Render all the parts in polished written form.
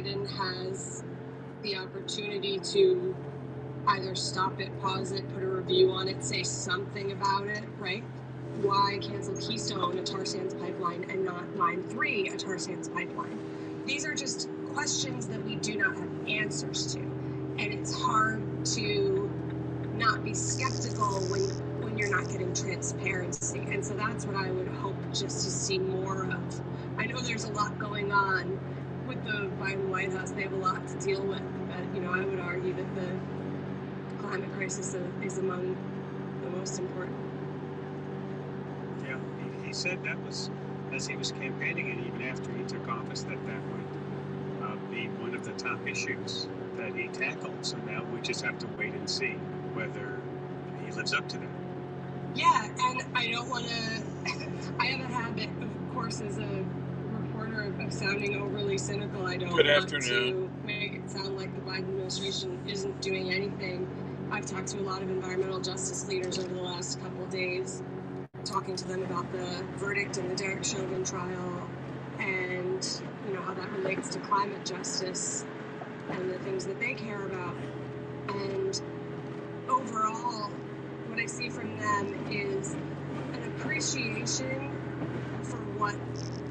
Biden has the opportunity to either stop it, pause it, put a review on it, say something about it, right? Why cancel Keystone, a tar sands pipeline, and not Line 3, a tar sands pipeline? These are just questions that we do not have answers to. And it's hard to not be skeptical when you're not getting transparency. And so that's what I would hope just to see more of. I know there's a lot going on with the Biden White House. They have a lot to deal with, but I would argue that the climate crisis is among the most important. Yeah, he said that was as he was campaigning, and even after he took office, that would be one of the top issues that he tackled. So now we just have to wait and see whether he lives up to that. Yeah, and I don't want to. I have a habit, of course, as a reporter of sounding overly cynical. I don't want to make it sound like the Biden administration isn't doing anything. I've talked to a lot of environmental justice leaders over the last couple of days, talking to them about the verdict in the Derek Chauvin trial and how that relates to climate justice and the things that they care about. And overall, what I see from them is an appreciation for what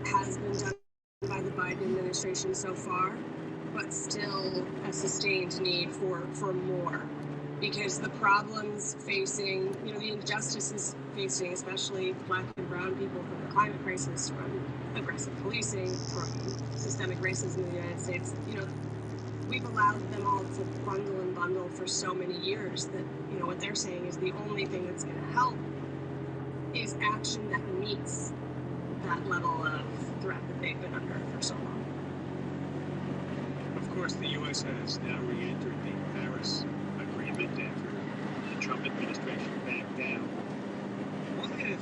has been done by the Biden administration so far, but still a sustained need for more. Because the problems facing, the injustices facing, especially Black and brown people, from the climate crisis, from aggressive policing, from systemic racism in the United States, we've allowed them all to bundle for so many years that, what they're saying is the only thing that's going to help is action that meets that level of threat that they've been under for so long. Of course, the U.S. has now re-entered the Paris Agreement after the Trump administration backed down. What, if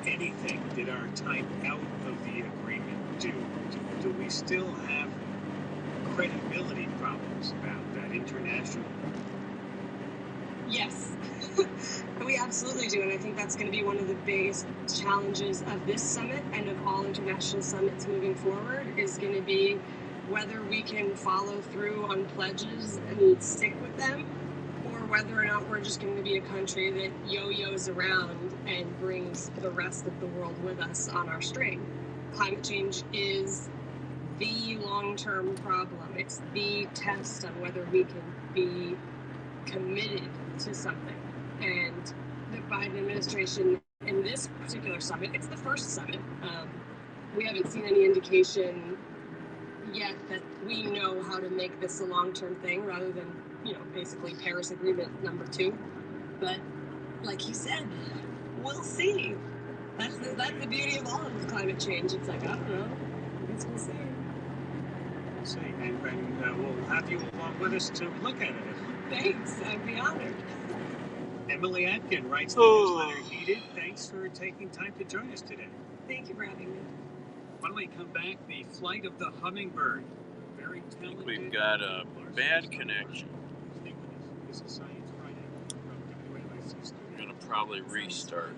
anything, did our time out of the agreement do? Do we still have credibility problems about that internationally? Yes, we absolutely do, and I think that's going to be one of the biggest challenges of this summit and of all international summits moving forward, is going to be whether we can follow through on pledges and stick with them, or whether or not we're just going to be a country that yo-yos around and brings the rest of the world with us on our string. Climate change is the long-term problem. It's the test on whether we can be committed to something. And the Biden administration, in this particular summit, it's the first summit. We haven't seen any indication yet that we know how to make this a long-term thing rather than, basically Paris Agreement number 2. But like he said, we'll see. That's the beauty of all of climate change. It's like, I don't know. I guess we'll see. We'll see. And we'll have you along with us to look at it. Thanks. I'd be honored. Emily Atkin writes the newsletter Heated. Thanks for taking time to join us today. Thank you for having me. When we come back, the flight of the hummingbird. Very talented. We've got a bad connection. This is Science Friday from WNYC Studios. We're going to probably restart.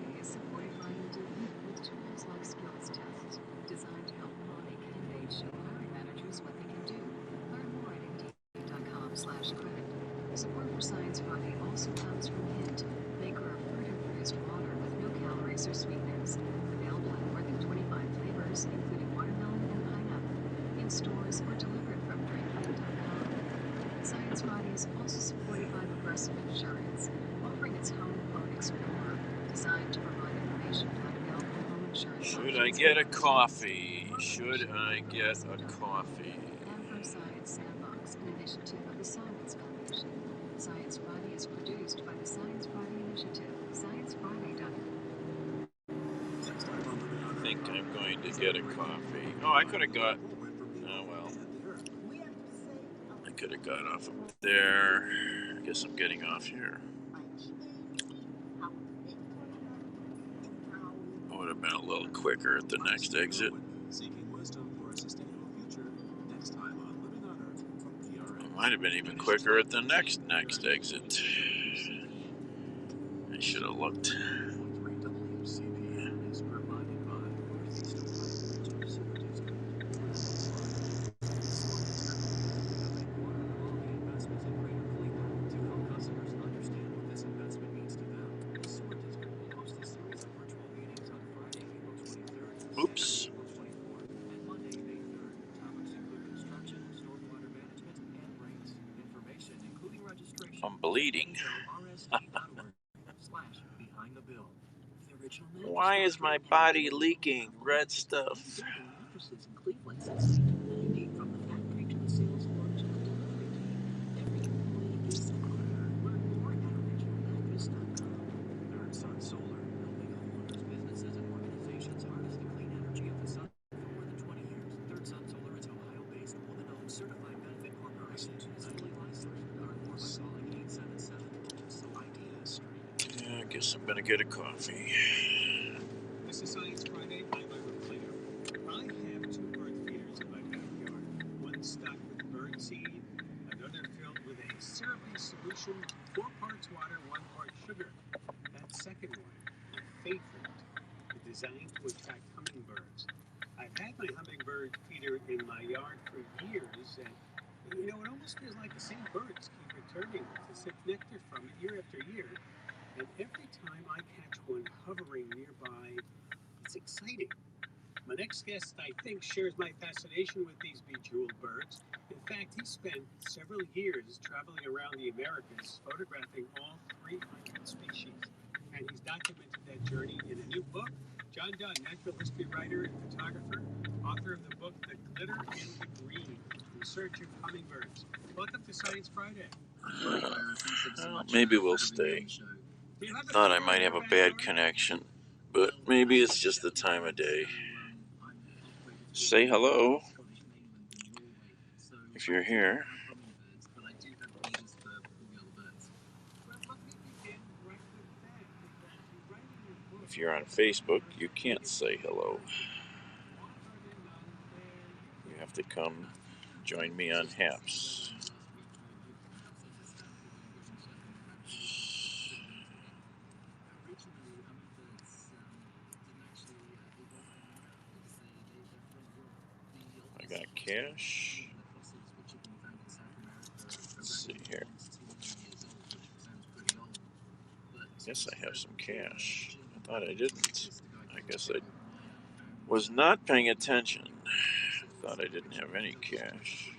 Designed to help quality candidates show hiring managers what they can do. Learn more at Indeed.com/credit. Support for Science Friday also comes from Hint, maker of fruit-infused water with no calories or sweeteners. Available in more than 25 flavors, including watermelon and pineapple, in stores or delivered from Drinkhint.com. Science Friday is also supported by Progressive Insurance, offering its Home Quote Explorer, designed to provide information about available home insurance. Should I get a coffee? Should I get a coffee? And from Science Sandbox, an initiative of the Science Foundation. Science Friday is produced by the Science Friday Initiative. ScienceFriday.com. I think I'm going to get a coffee. Oh, I could have got... Oh, well. I could have got off up there. I guess I'm getting off here. I would have been a little quicker at the next exit. I might have been even quicker at the next exit. I should have looked. Oops. I'm bleeding. Why is my body leaking red stuff? Yeah, I guess I'm gonna get a coffee. This is Science Friday. I'm Ira Plato. I have 2 bird feeders in my backyard. One stocked with bird seed, another filled with a syrupy solution, 4 parts water, 1 part sugar. That second one, a favorite, is designed to attract hummingbirds. I've had my hummingbird feeder in my yard for years, and it almost feels like the same birds keep returning to sip nectar from it year after year. And every time I catch one hovering nearby, it's exciting. My next guest, I think, shares my fascination with these bejeweled birds. In fact, he spent several years traveling around the Americas, photographing all 300 species. And he's documented that journey in a new book. John Dunn, natural history writer and photographer, author of the book The Glitter and the Green, In Search of Hummingbirds. Welcome to Science Friday. Well, maybe we'll stay. Thought I might have a bad connection, but maybe it's just the time of day. Say hello if you're here. If you're on Facebook, you can't say hello. You have to come join me on Haps. I got cash. Let's see here. I guess I have some cash. I thought I didn't. I guess I was not paying attention. Thought I didn't have any cash.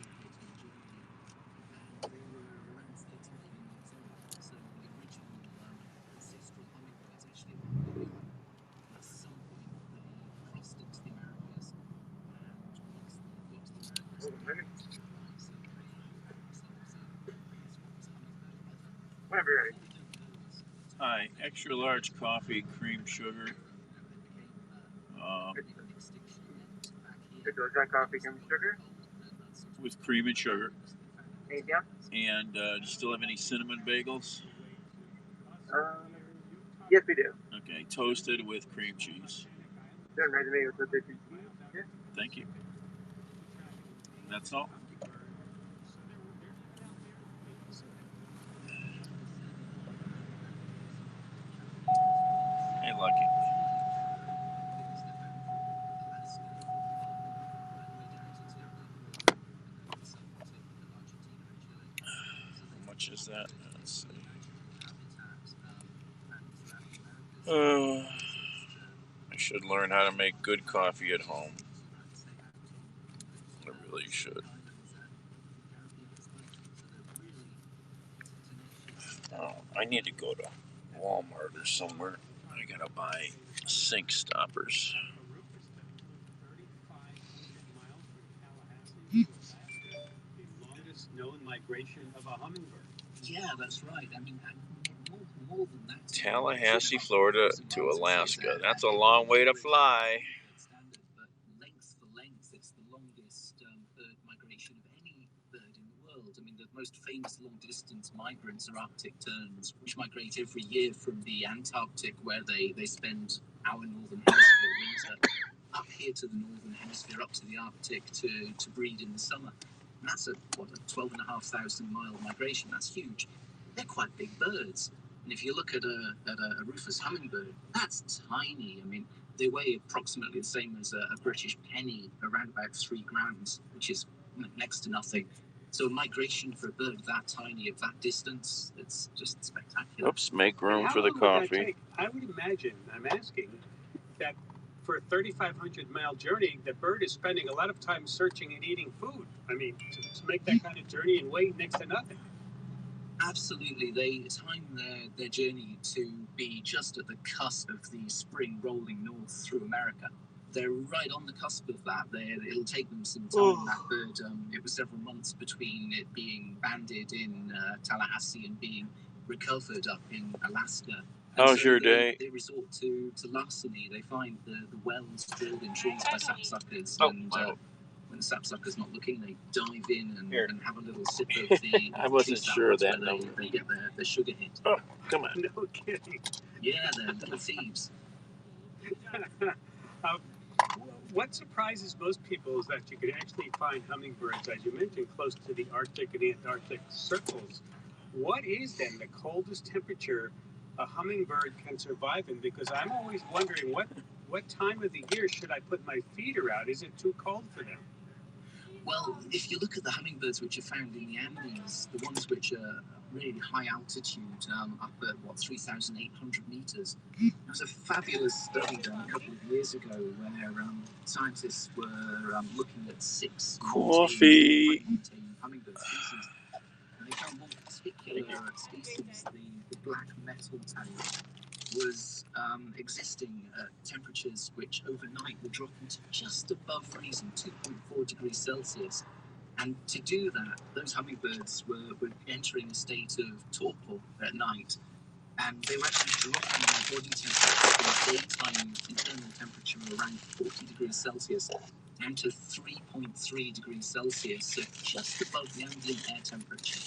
Hi, extra large coffee, cream, sugar. Coffee, cream, sugar. With cream and sugar. Anything else? And do you still have any cinnamon bagels? Yes, we do. Okay, toasted with cream cheese. Done resume with the cheese. Yeah. Thank you. That's all. Hey, Lucky. How much is that? Let's see. I should learn how to make good coffee at home. I really should. Oh, I need to go to Walmart or somewhere. I gotta buy sink stoppers. The longest known migration of a hummingbird. Yeah, that's right. I mean, more than that. Tallahassee, Florida to Alaska. That's a long way to fly. Standard, but length for length, it's the longest bird migration of any bird in the world. I mean, the most famous long-distance migrants are Arctic terns, which migrate every year from the Antarctic, where they spend our northern hemisphere winter, up here to the northern hemisphere, up to the Arctic to breed in the summer. And that's a 12,500 mile migration. That's huge. They're quite big birds. And if you look at a rufous hummingbird, that's tiny. I mean, they weigh approximately the same as a British penny, around about 3 grams, which is next to nothing. So migration for a bird that tiny of that distance, it's just spectacular. Oops, make room How for the long would that coffee. take? I would imagine, I'm asking, that for a 3,500-mile journey, the bird is spending a lot of time searching and eating food. I mean, to make that kind of journey and weigh next to nothing. Absolutely, they time their journey to be just at the cusp of the spring rolling north through America. They're right on the cusp of that. It'll take them some time. That bird, it was several months between it being banded in Tallahassee and being recovered up in Alaska. How's your day? They resort to larceny. They find the wells drilled in trees by sapsuckers, and when the sapsucker's not looking, they dive in and have a little sip of the. I wasn't sure that they get their sugar hit. Oh, come on. No kidding. Yeah, they're little thieves. What surprises most people is that you can actually find hummingbirds, as you mentioned, close to the Arctic and Antarctic circles. What is then the coldest temperature a hummingbird can survive in? Because I'm always wondering what time of the year should I put my feeder out? Is it too cold for them? Well, if you look at the hummingbirds which are found in the Andes, the ones which are really high altitude, up at 3,800 meters. There was a fabulous study done a couple of years ago where scientists were looking at 6 Coffee hummingbird species. And they found one particular species, the black metal tail, was existing at temperatures which overnight were dropping to just above freezing, 2.4 degrees Celsius. And to do that, those hummingbirds were entering a state of torpor at night, and they were actually dropping their body temperature from daytime internal temperature around 40 degrees Celsius down to 3.3 degrees Celsius, so just above the ambient air temperature.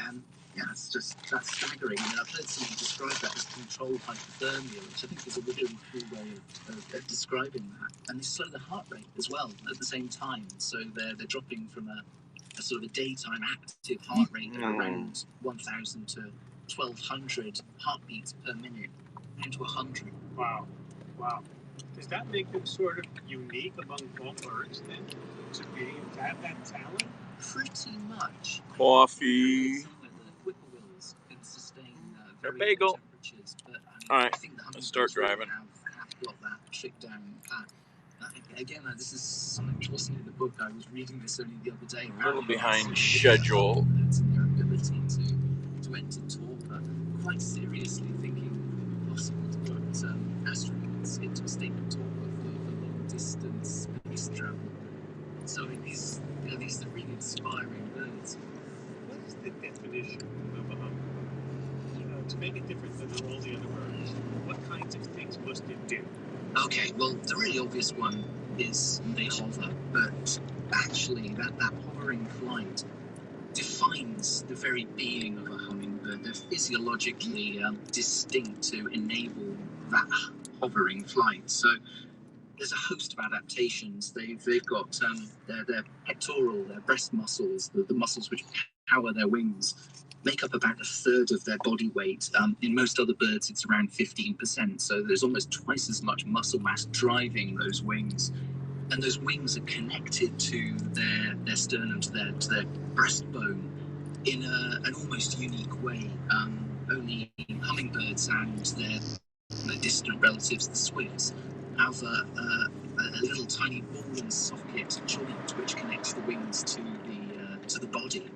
And yeah, that's staggering. I mean, I've heard somebody describe that as controlled hypothermia, which I think is a really cool way of describing that. And they slow the heart rate as well at the same time. So they're dropping from a sort of a daytime active heart rate of around 1,000 to 1,200 heartbeats per minute down to 100. Wow. Does that make them sort of unique among all birds then? To have that talent? Pretty much. Coffee. Some of the whippoorwills can sustain A very bagel. low temperatures, but All right, I think the let's start hummingbirds driving. have got that trick down pat. Again, this is something which wasn't in the book. I was reading this only the other day. A little Apparently, behind it's schedule. hummingbirds and their ability to enter torpor. Quite seriously thinking it would be possible to put astronauts into a state of torpor for long distance space travel. So these are really inspiring birds. What is the definition of a hummingbird? To make it different than all the other birds, what kinds of things must it do? Okay, well, the really obvious one is they hover, but actually that hovering flight defines the very being of a hummingbird. They're physiologically distinct to enable that hovering flight. So there's a host of adaptations. They've got their pectoral, their breast muscles, the muscles which power their wings, make up about a third of their body weight. In most other birds, it's around 15%. So there's almost twice as much muscle mass driving those wings. And those wings are connected to their sternum, to their breastbone, in an almost unique way. Only hummingbirds and their distant relatives, the swifts, have a little tiny ball and socket joint which connects the wings to the body.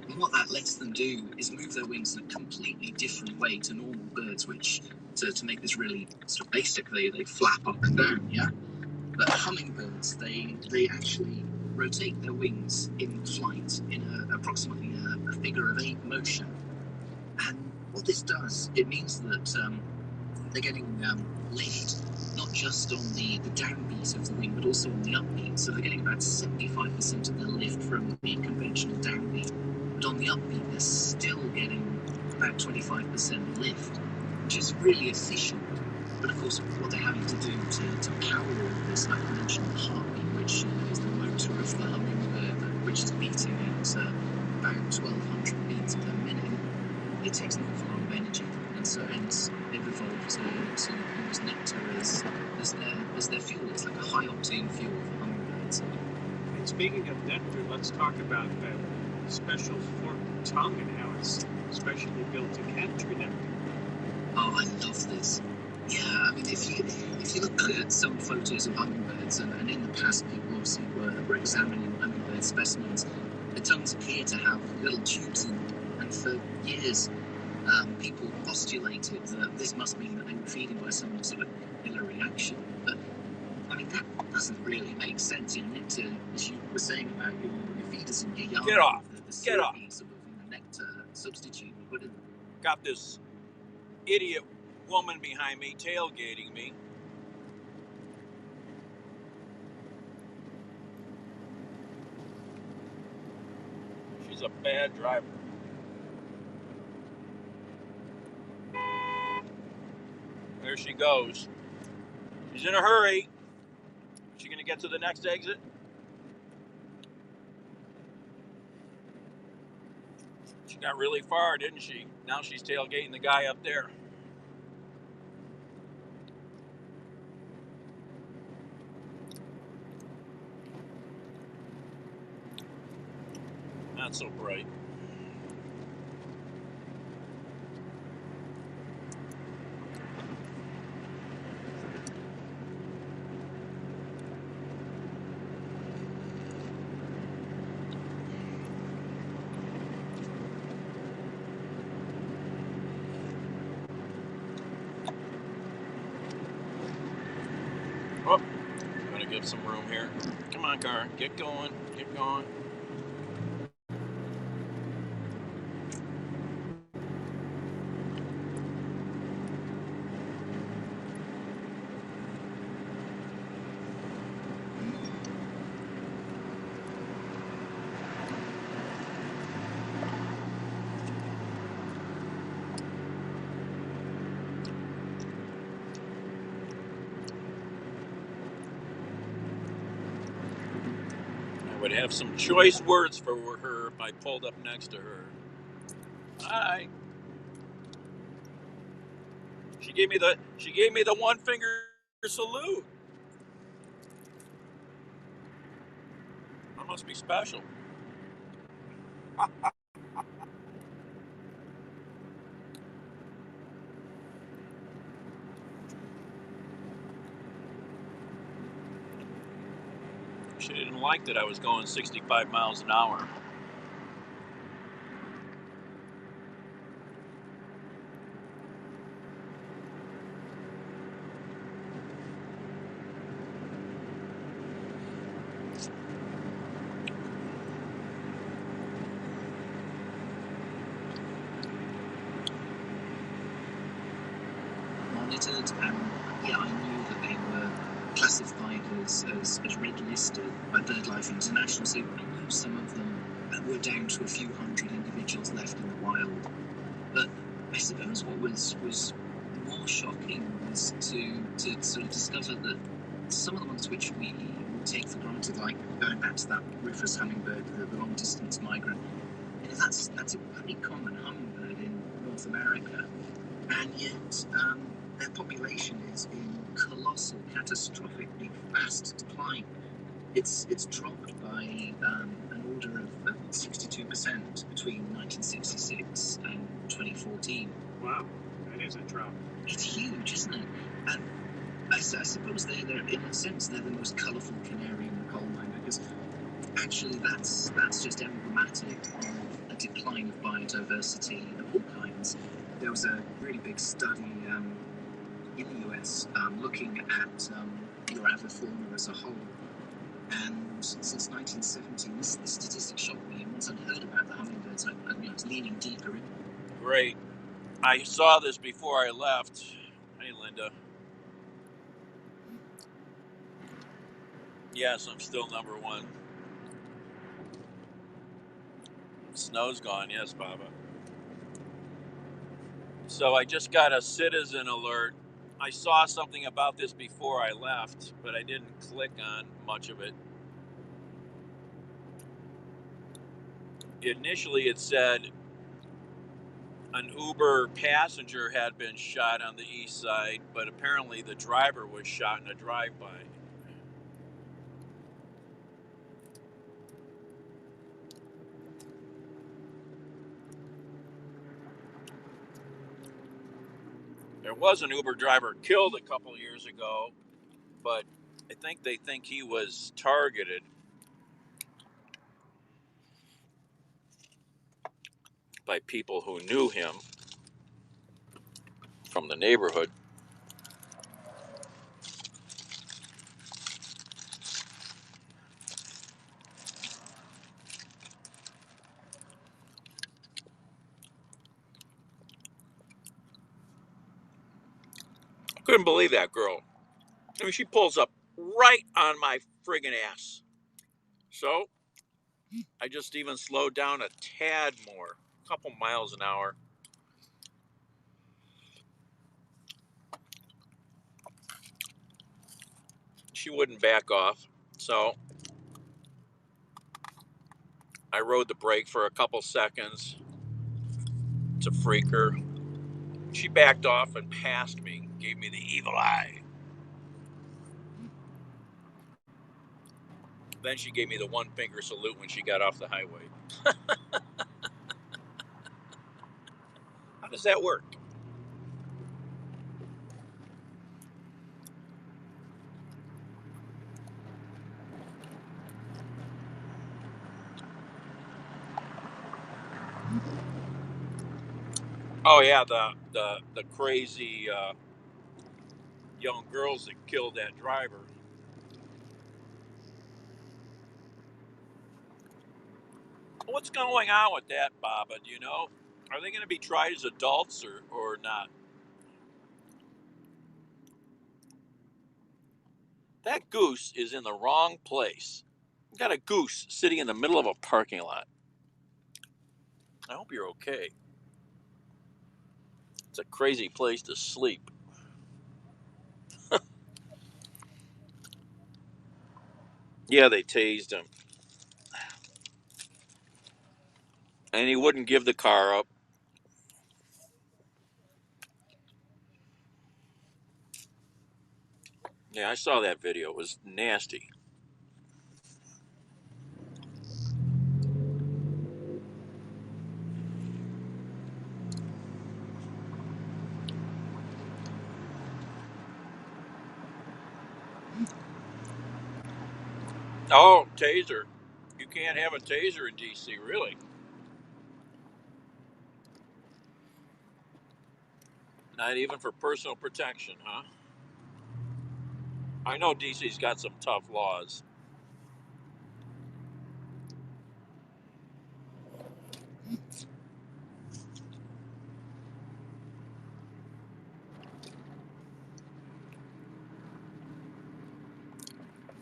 And what that lets them do is move their wings in a completely different way to normal birds, which, to make this really sort of basically, they flap up and down, yeah? But hummingbirds, they actually rotate their wings in flight in approximately a figure of 8 motion. And what this does, it means that they're getting lift, not just on the downbeat of the wing, but also on the upbeat. So they're getting about 75% of their lift from the conventional downbeat. But on the upbeat, they're still getting about 25% lift, which is really efficient. But of course, what they're having to do to power all of this, like I mentioned, the heartbeat, which is the motor of the hummingbird, which is beating at about 1,200 beats per minute, it takes an awful lot of energy. And so hence, they've evolved to use nectar as their fuel. It's like a high-octane fuel for hummingbirds. And speaking of nectar, let's talk about the special forked tongue and how it's specially built to capture nectar. Oh, I love this. Yeah, mean, if you look at some photos of hummingbirds, and in the past people obviously were examining hummingbird specimens, the tongues appear to have little tubes in them, and for years people postulated that this must mean that they were feeding by some sort of capillary action. But I mean, that doesn't really make sense, as you were saying about your feeders in your yard. Get off. The Get off. sort of nectar substitute. But Got this idiot woman behind me tailgating me. She's a bad driver. There she goes. She's in a hurry. Is she going to get to the next exit? She got really far, didn't she? Now she's tailgating the guy up there. Not so bright. Oh, I'm gonna get some room here. Come on, car. Get going. Get going. I would have some choice words for her if I pulled up next to her. Hi. She gave me the one finger salute. I must be special. She didn't like that I was going 65 miles an hour. monitored, and yeah, I knew that they were classified as red listed by BirdLife International, so I knew some of them were down to a few hundred individuals left in the wild. But I suppose what was more shocking was to sort of discover that some of the ones which we take for granted, like going back to that rufous hummingbird, the long distance migrant, you know, that's a pretty common hummingbird in North America, and yet their population is in colossal, catastrophically fast decline. It's dropped by an order of 62% between 1966 and 2014. Wow, that is a drop. It's huge, isn't it? And I suppose they're in a sense they're the most colourful canary in the coal mine, because actually that's just emblematic of a decline of biodiversity of all kinds. There was a really big study in the US looking at your avifauna as a whole, and since 1970, this statistic shocked me. Once I'd heard about the hummingbirds, I was leaning deeper in. Great. I saw this before I left. Hey, Linda. Yes, I'm still number one. Snow's gone. Yes, Baba. So I just got a citizen alert. I saw something about this before I left, but I didn't click on much of it. Initially, it said an Uber passenger had been shot on the east side, but apparently the driver was shot in a drive-by. There was an Uber driver killed a couple of years ago, but I think they think he was targeted by people who knew him from the neighborhood. I couldn't believe that girl. I mean, she pulls up right on my friggin' ass. So I just even slowed down a tad more, a couple miles an hour. She wouldn't back off. So I rode the brake for a couple seconds to freak her. She backed off and passed me, gave me the evil eye. Then she gave me the one finger salute when she got off the highway. How does that work? Oh yeah, the crazy young girls that killed that driver. What's going on with that, Baba? Do you know? Are they going to be tried as adults or not? That goose is in the wrong place. You got a goose sitting in the middle of a parking lot. I hope you're okay. It's a crazy place to sleep. Yeah, they tased him. And he wouldn't give the car up. Yeah, I saw that video. It was nasty. Oh, taser. You can't have a taser in D.C., really? Not even for personal protection, huh? I know D.C.'s got some tough laws.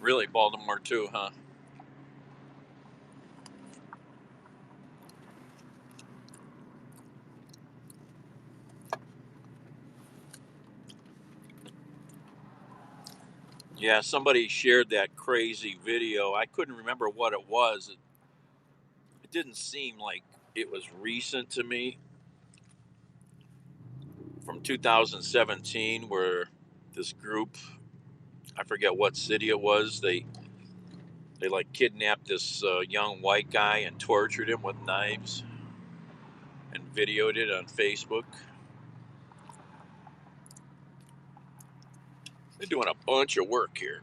Really, Baltimore too, huh? Yeah, somebody shared that crazy video. I couldn't remember what it was. It didn't seem like it was recent to me. From 2017, where this group, I forget what city it was, they like kidnapped this young white guy and tortured him with knives and videoed it on Facebook. They're doing a bunch of work here.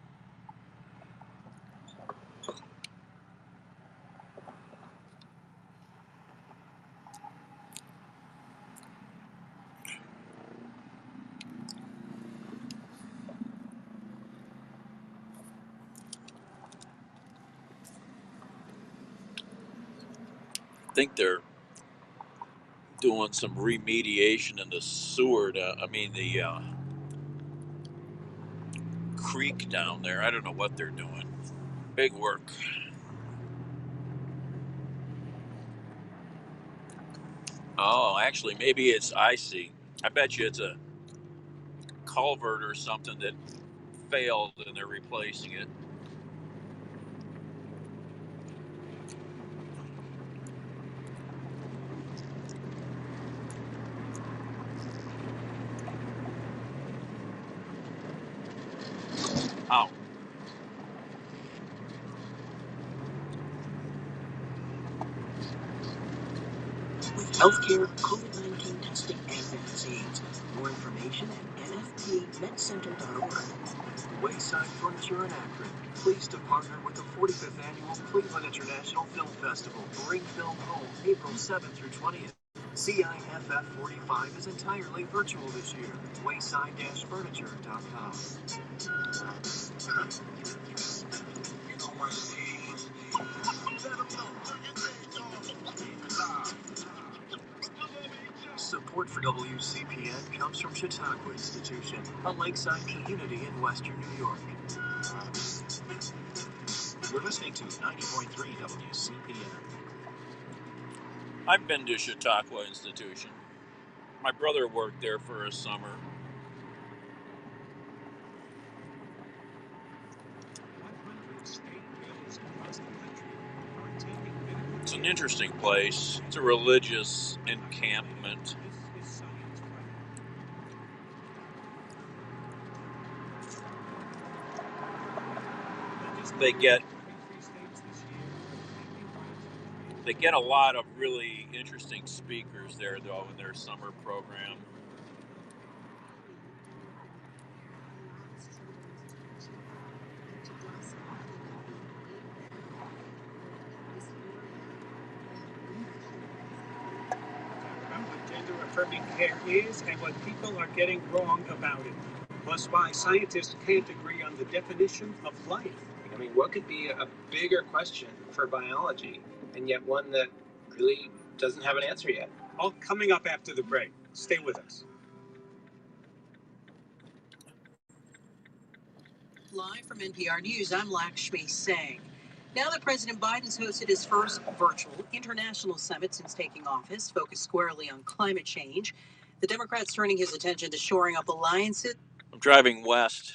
I think they're doing some remediation in the sewer. The creek down there. I don't know what they're doing. Big work. Oh, actually, maybe it's icy. I bet you it's a culvert or something that failed and they're replacing it. Oh. Healthcare COVID-19 testing. plastic and vaccines. More information at nftmedcenter.org. Wayside Furniture in Akron, pleased to partner with the 45th Annual Cleveland International Film Festival. Bring film home April 7th through 20th. CIFF 45 is entirely virtual this year. Wayside-furniture.com. Support for WCPN comes from Chautauqua Institution, a lakeside community in western New York. You're listening to 90.3 WCPN. I've been to Chautauqua Institution. My brother worked there for a summer. It's an interesting place. It's a religious encampment. They get a lot of really interesting speakers there, though, in their summer program. What gender-affirming care is and what people are getting wrong about it. Plus why scientists can't agree on the definition of life. I mean, what could be a bigger question for biology, and yet one that really doesn't have an answer yet? All coming up after the break. Stay with us. Live from NPR News, I'm Lakshmi Singh. Now that President Biden's hosted his first virtual international summit since taking office, focused squarely on climate change, the Democrats turning his attention to shoring up alliances. I'm driving west.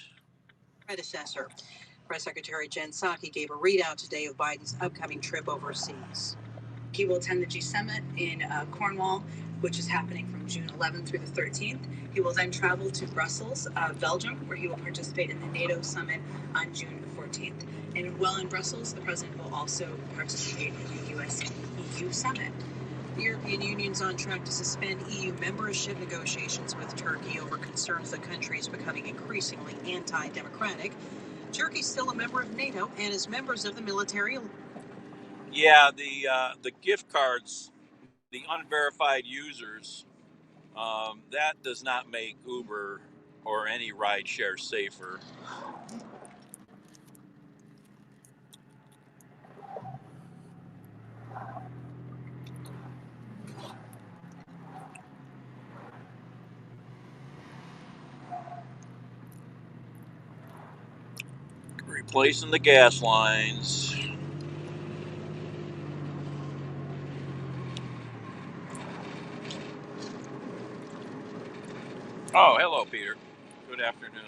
Predecessor. Press Secretary Jen Psaki gave a readout today of Biden's upcoming trip overseas. He will attend the G7 in Cornwall, which is happening from June 11th through the 13th. He will then travel to Brussels, Belgium, where he will participate in the NATO summit on June 14th. And while in Brussels, the president will also participate in the US-EU summit. The European Union's on track to suspend EU membership negotiations with Turkey over concerns the country is becoming increasingly anti-democratic. Turkey's still a member of NATO and is members of the military. Yeah, the gift cards, the unverified users, that does not make Uber or any rideshare safer. Replacing the gas lines. Oh, hello, Peter. Good afternoon.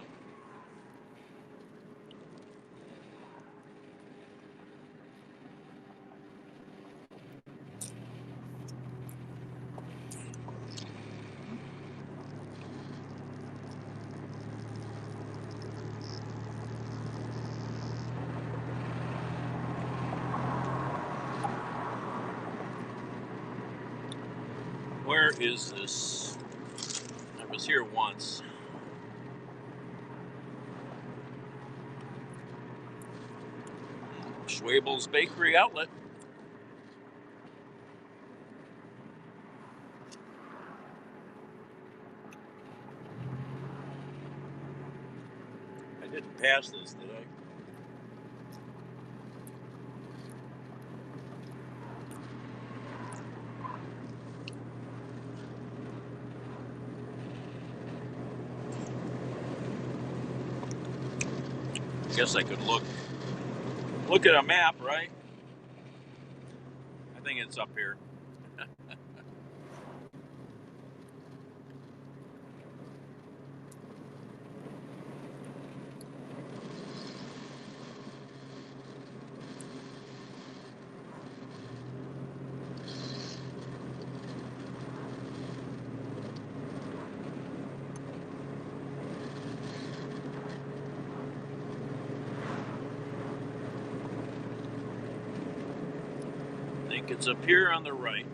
Where is this? I was here once. Schwabel's Bakery Outlet. I didn't pass this, did I? Guess I could look at a map, right? I think it's up here. I think it's up here on the right.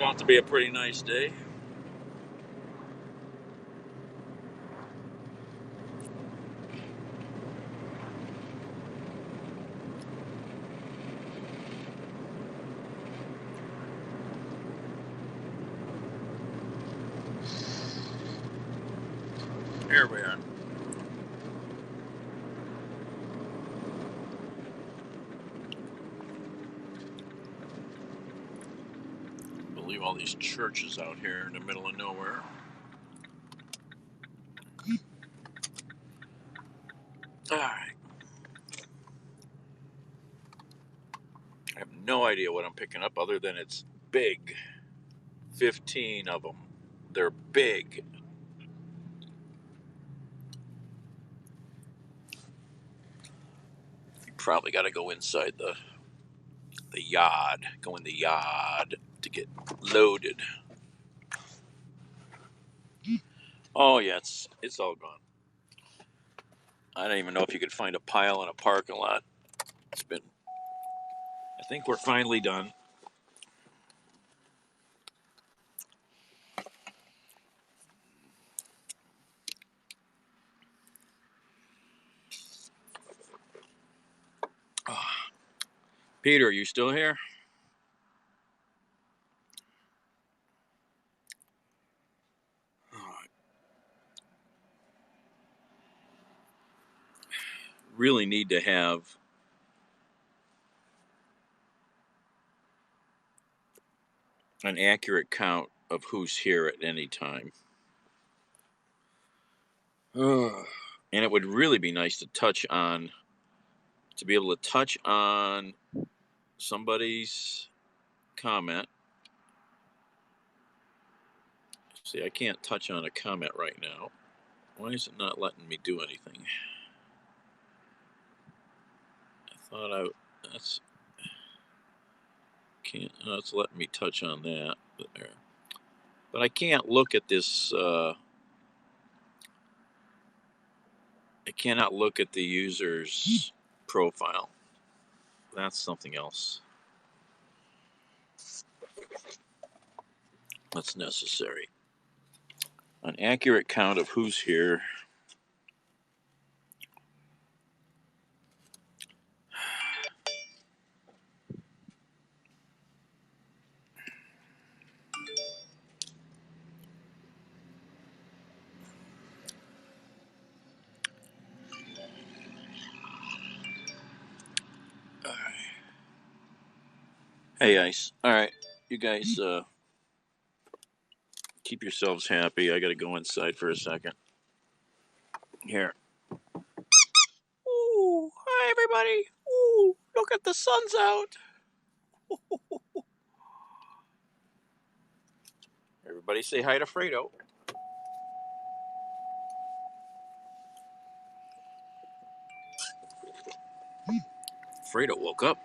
about to be a pretty nice day. Here we are. I believe all these churches out here in the middle of nowhere. All right. I have no idea what I'm picking up other than it's big. 15 of them. They're big. You probably got to go inside the yard. Go in the yard to get loaded. Oh yeah, it's all gone. I don't even know if you could find a pile in a parking lot. I think we're finally done. Oh. Peter, are you still here? Really need to have an accurate count of who's here at any time. And it would really be nice to be able to touch on somebody's comment. See, I can't touch on a comment right now. Why is it not letting me do anything? I thought it's letting me touch on that there. But I can't look at this, I cannot look at the user's profile. That's something else that's necessary. An accurate count of who's here. Hey, Ice. All right, you guys keep yourselves happy. I got to go inside for a second. Here. Ooh, hi, everybody. Ooh, look at the sun's out. Everybody say hi to Fredo. Fredo woke up.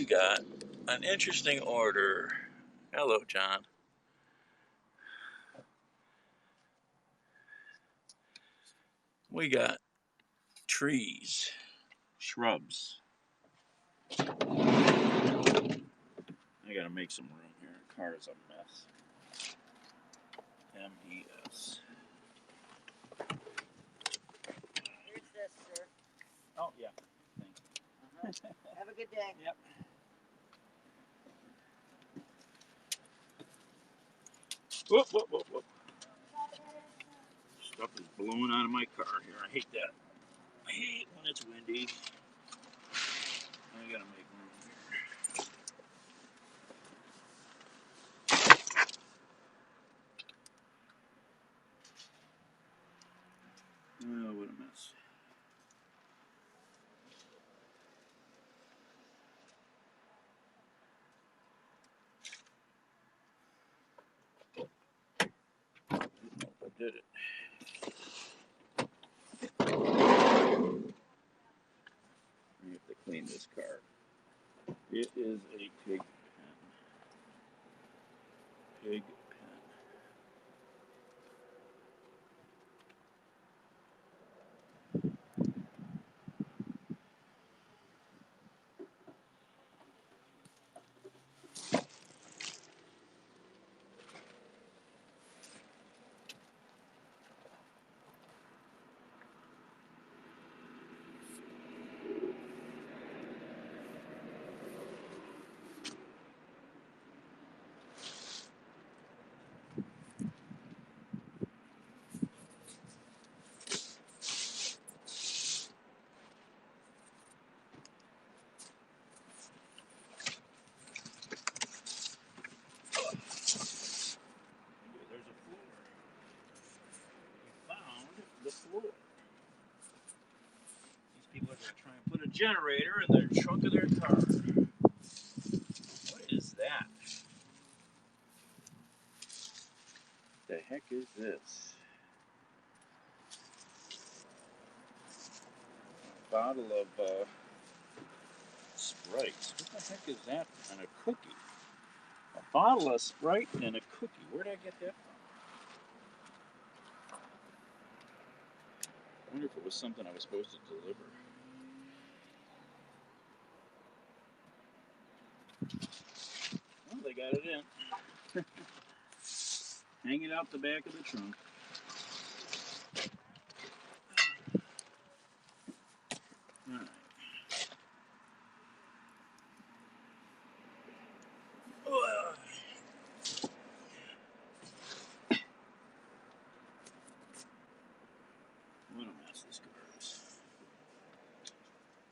we got an interesting order. Hello, John. We got trees, shrubs. I gotta make some room here. Car's a mess. MES. Here's this, sir. Oh, yeah. Thank you. Have a good day. Yep. Whoop, whoop, whoop, whoop. Stuff is blowing out of my car here. I hate that. I hate when it's windy. I gotta make room here. Oh, what a mess. I did it. I have to clean this car. It is a pig pen. Pig pen. There's a floor. We found the floor. These people are going to try and put a generator in the trunk of their car. What is that? The heck is this? A bottle of Sprite. What the heck is that? And a cookie. A bottle of Sprite and a cookie. Where did I get that from? I wonder if it was something I was supposed to deliver. Well, they got it in. Hang it out the back of the trunk. All right. What a mess this car is.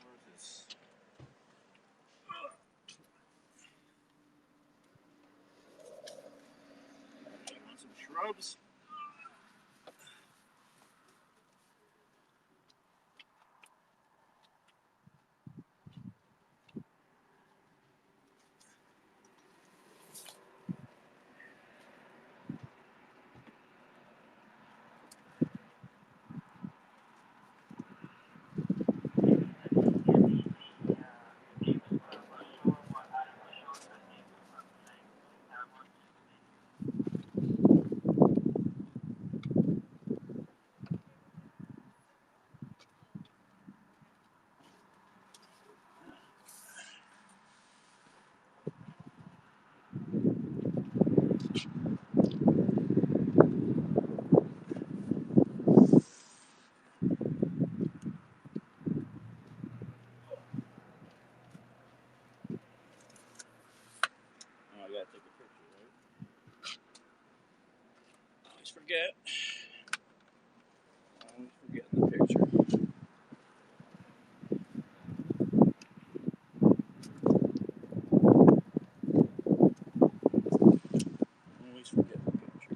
Where's this? You want some shrubs? Oh, I gotta take a picture, right? Always forget. Always forget the picture. Always forget the picture.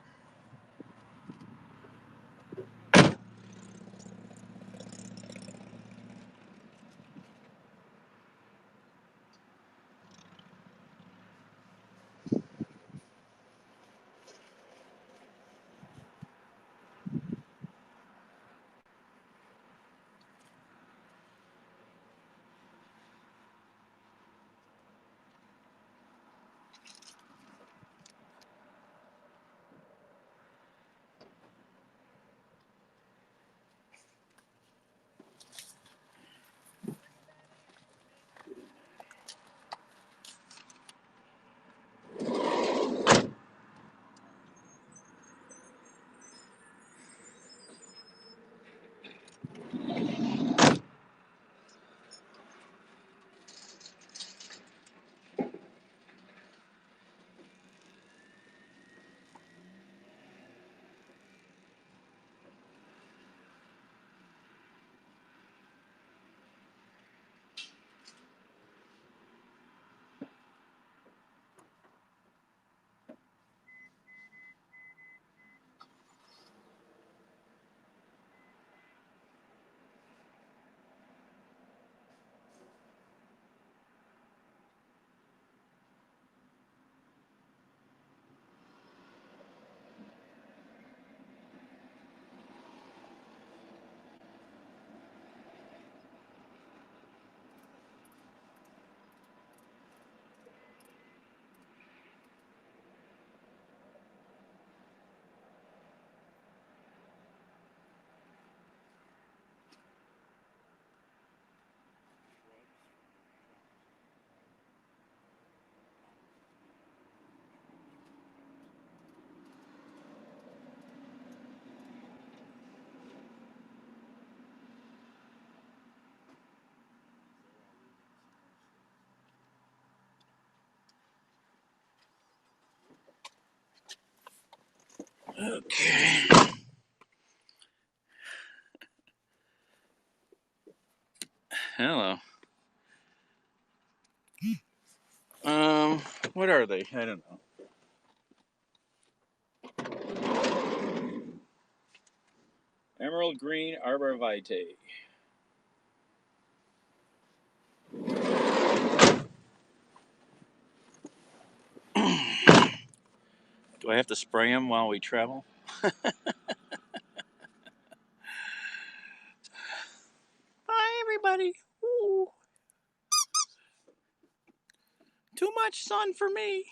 Okay. Hello. What are they? I don't know. Emerald green arborvitae. Do I have to spray them while we travel? Hi, everybody. Ooh. Too much sun for me.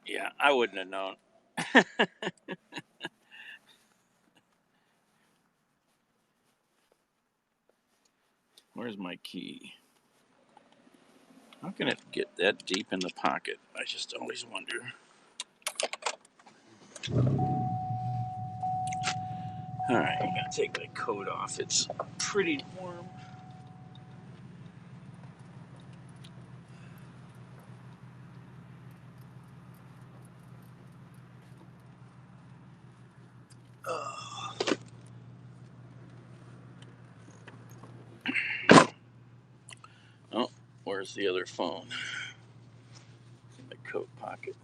Yeah, I wouldn't have known. Where's my key? How can it get that deep in the pocket? I just always wonder. Alright, I'm gonna take my coat off. It's pretty warm. Oh, where's the other phone? My coat pocket.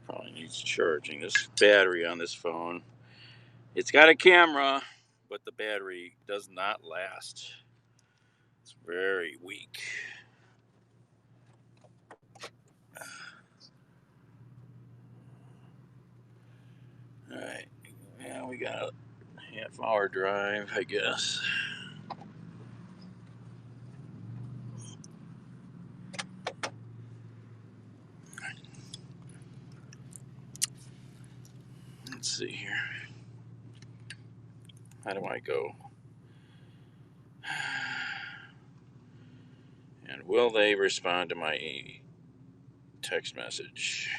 Probably needs charging. This battery on this phone, it's got a camera, but the battery does not last. It's very weak. Alright, yeah, we got a half-hour drive, I guess. Let's see here. How do I go? And will they respond to my text message?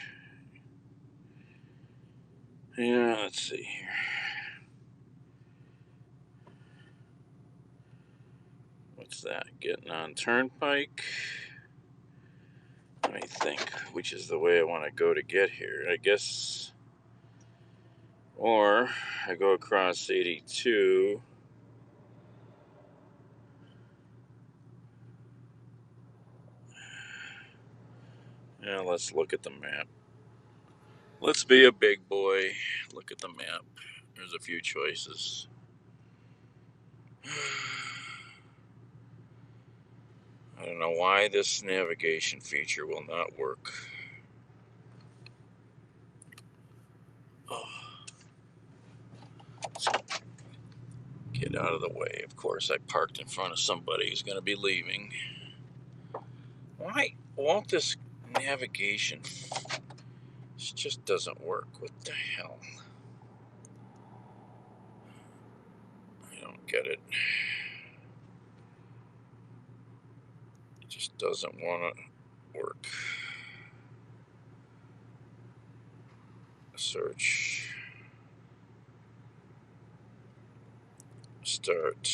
Yeah, let's see here. What's that? Getting on Turnpike? Let me think, which is the way I want to go to get here. I guess, or I go across 82. Yeah, let's look at the map. Let's be a big boy. Look at the map. There's a few choices. I don't know why this navigation feature will not work. Oh. Get out of the way. Of course, I parked in front of somebody who's going to be leaving. Why won't this navigation? This just doesn't work. What the hell? I don't get it. It just doesn't want to work. Search. Start.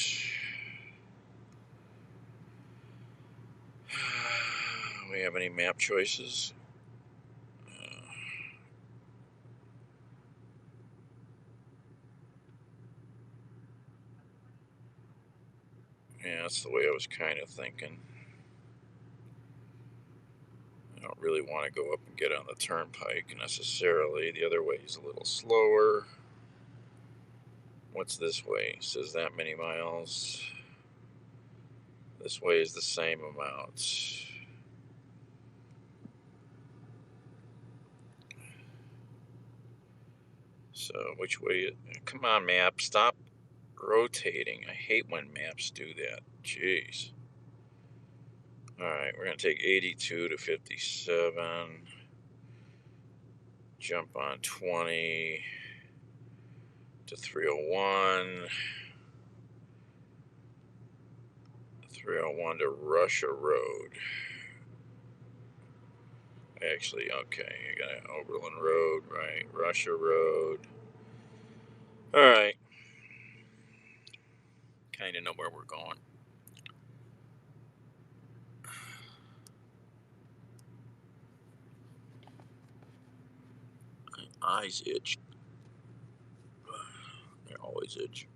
We have any map choices? Yeah, that's the way I was kind of thinking. I don't really want to go up and get on the turnpike necessarily. The other way is a little slower. What's this way? It says that many miles. This way is the same amount. So which way? Come on, map. Stop rotating. I hate when maps do that. Jeez. Alright, we're going to take 82 to 57. Jump on 20 to 301. 301 to Russia Road. Actually, okay, you got Oberlin Road, right? Russia Road. Alright. Kind of know where we're going. Eyes itch. They always itch.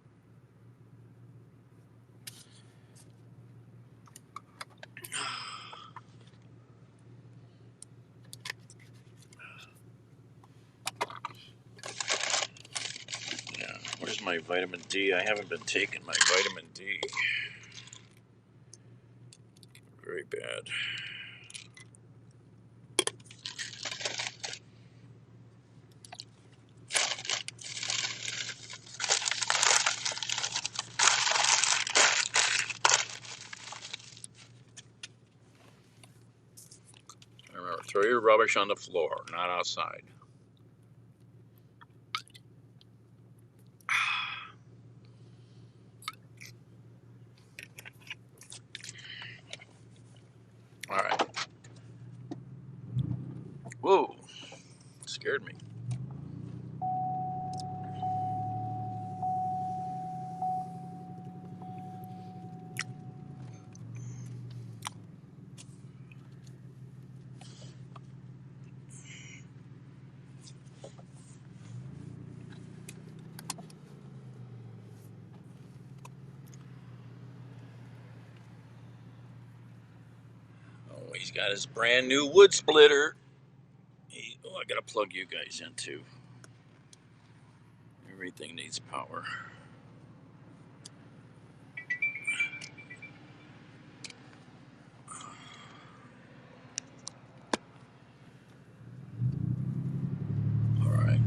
Yeah, where's my vitamin D? I haven't been taking my vitamin D. Very bad. Remember, throw your rubbish on the floor, not outside. All right. Whoa, scared me. Oh, he's got his brand new wood splitter. I gotta plug you guys in too. Everything needs power. All right.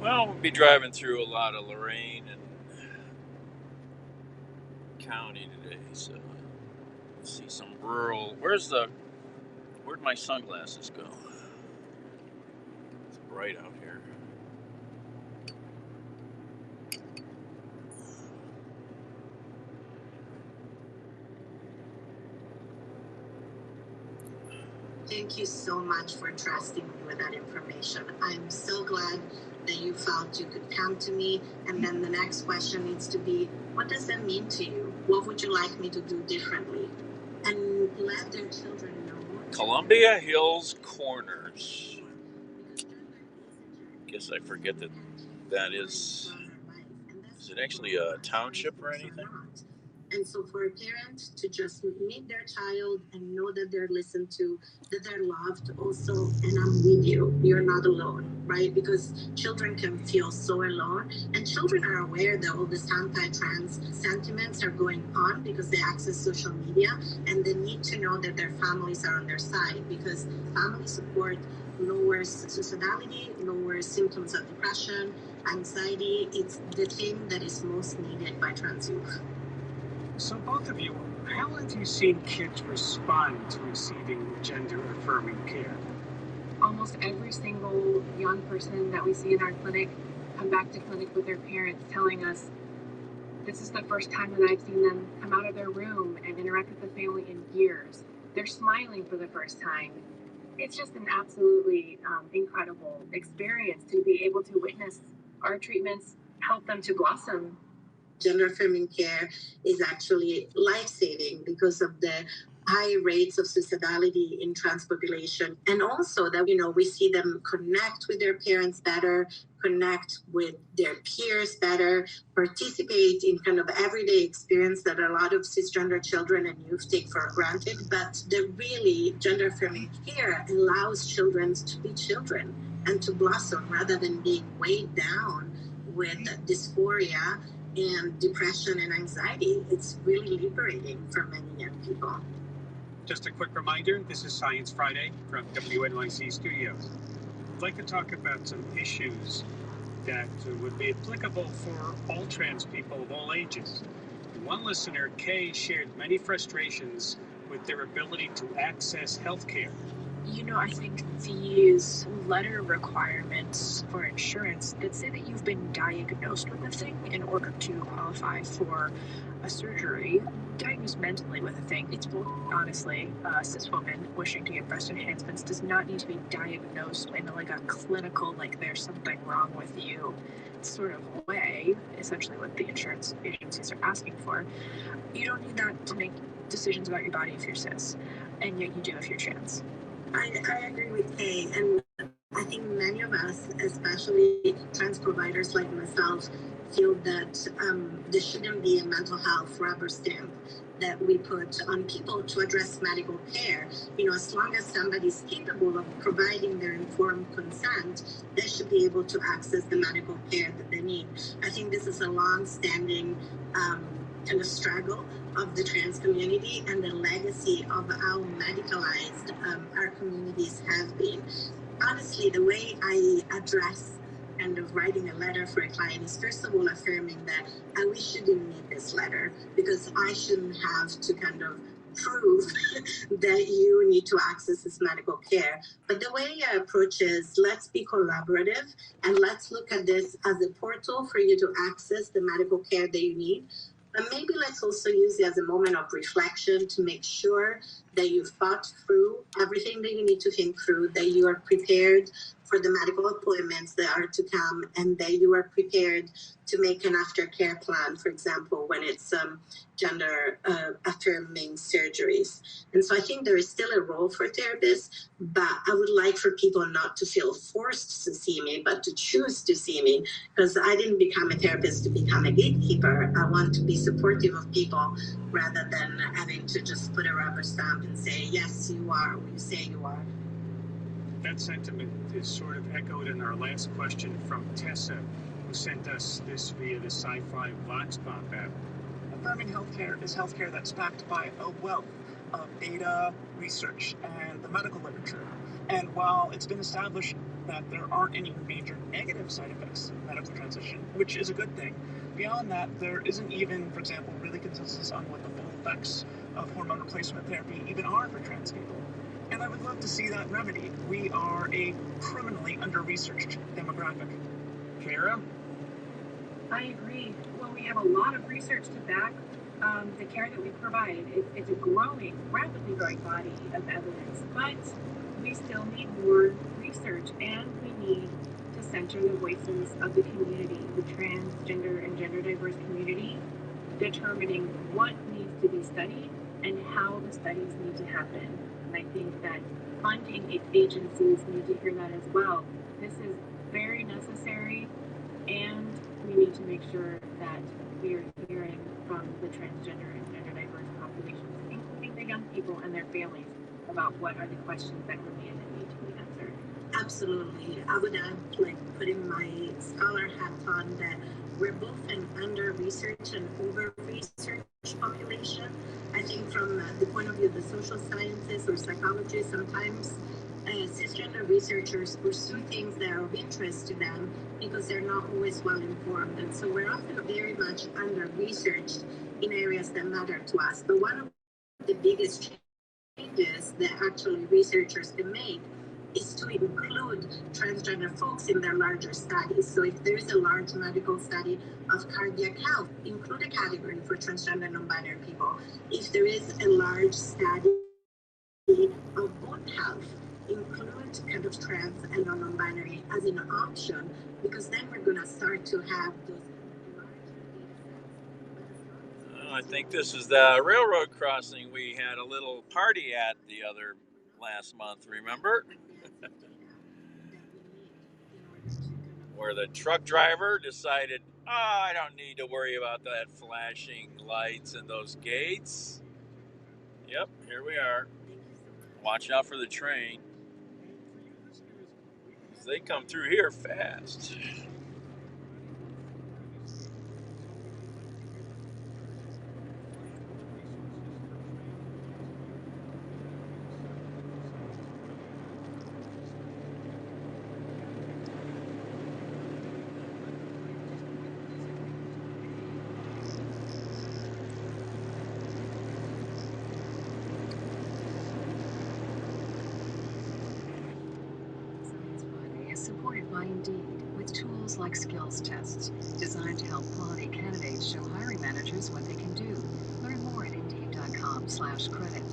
Well, we'll be driving through a lot of Lorain and County today, so let's see some rural. Where'd my sunglasses go? It's bright out here. Thank you so much for trusting me with that information. I'm so glad that you felt you could come to me. And then the next question needs to be, what does that mean to you? What would you like me to do differently? And let their children know. Columbia Hills Corners. Guess I forget that is it actually a township or anything? And so for a parent to just meet their child and know that they're listened to, that they're loved also, and I'm with you, you're not alone, right? Because children can feel so alone, and children are aware that all this anti-trans sentiments are going on because they access social media, and they need to know that their families are on their side, because family support lowers suicidality, lowers symptoms of depression, anxiety. It's the thing that is most needed by trans youth. So both of you, how have you seen kids respond to receiving gender-affirming care? Almost every single young person that we see in our clinic come back to clinic with their parents telling us, this is the first time that I've seen them come out of their room and interact with the family in years. They're smiling for the first time. It's just an absolutely incredible experience to be able to witness our treatments help them to blossom. Gender-affirming care is actually life-saving because of the high rates of suicidality in trans population. And also that, we see them connect with their parents better, connect with their peers better, participate in kind of everyday experience that a lot of cisgender children and youth take for granted. But the really gender-affirming care allows children to be children and to blossom rather than being weighed down with dysphoria and depression and anxiety. It's really liberating for many young people. Just a quick reminder, this is Science Friday from WNYC Studios. I'd like to talk about some issues that would be applicable for all trans people of all ages. One listener, Kay, shared many frustrations with their ability to access health care. I think these letter requirements for insurance that say that you've been diagnosed with a thing in order to qualify for a surgery, diagnosed mentally with a thing. It's both, honestly. A cis woman wishing to get breast enhancements does not need to be diagnosed in like a clinical, like there's something wrong with you sort of way, essentially what the insurance agencies are asking for. You don't need that to make decisions about your body if you're cis, and yet you do if you're trans. I agree with Kay, and I think many of us, especially trans providers like myself, feel that there shouldn't be a mental health rubber stamp that we put on people to address medical care. As long as somebody's capable of providing their informed consent, they should be able to access the medical care that they need. I think this is a long-standing kind of struggle of the trans community and the legacy of how medicalized our communities have been. Honestly, the way I address kind of writing a letter for a client is first of all affirming that we shouldn't need this letter because I shouldn't have to kind of prove that you need to access this medical care. But the way I approach is let's be collaborative and let's look at this as a portal for you to access the medical care that you need. And maybe let's also use it as a moment of reflection to make sure that you've thought through everything that you need to think through, that you are prepared for the medical appointments that are to come, and that you are prepared to make an aftercare plan, for example, when it's gender affirming surgeries. And so I think there is still a role for therapists, but I would like for people not to feel forced to see me, but to choose to see me, because I didn't become a therapist to become a gatekeeper. I want to be supportive of people rather than having to just put a rubber stamp and say, yes, you are who you say you are. That sentiment is sort of echoed in our last question from Tessa, who sent us this via the Sci-Fi Vox Pop app. Affirming healthcare is healthcare that's backed by a wealth of data, research, and the medical literature. And while it's been established that there aren't any major negative side effects of medical transition, which is a good thing, beyond that, there isn't even, for example, really consensus on what the full effects of hormone replacement therapy even are for trans people. And I would love to see that remedied. We are a criminally under-researched demographic. Kara? I agree. Well, we have a lot of research to back the care that we provide. It's a rapidly growing body of evidence, but we still need more research, and we need to center the voices of the community, the transgender and gender diverse community, determining what needs to be studied and how the studies need to happen. And I think that funding agencies need to hear that as well. This is very necessary, and we need to make sure that we are hearing from the transgender and gender diverse populations, including the young people and their families, about what are the questions that remain and need to be answered. Absolutely. I would add, putting my scholar hat on, that we're both an under-researched and over-researched population. I think from the point of view of the social sciences or psychologists, sometimes cisgender researchers pursue things that are of interest to them because they're not always well informed. And so we're often very much under-researched in areas that matter to us. But one of the biggest changes that actually researchers can make is to include transgender folks in their larger studies. So if there is a large medical study of cardiac health, include a category for transgender non-binary people. If there is a large study of bone health, include kind of trans and non-binary as an option, because then we're going to start to have those large data sets. I think this is the railroad crossing we had a little party at the other last month, remember? Where the truck driver decided, I don't need to worry about that flashing lights and those gates. Yep, here we are. Watch out for the train. They come through here fast. Supported by Indeed, with tools like skills tests designed to help quality candidates show hiring managers what they can do. Learn more at Indeed.com/credit.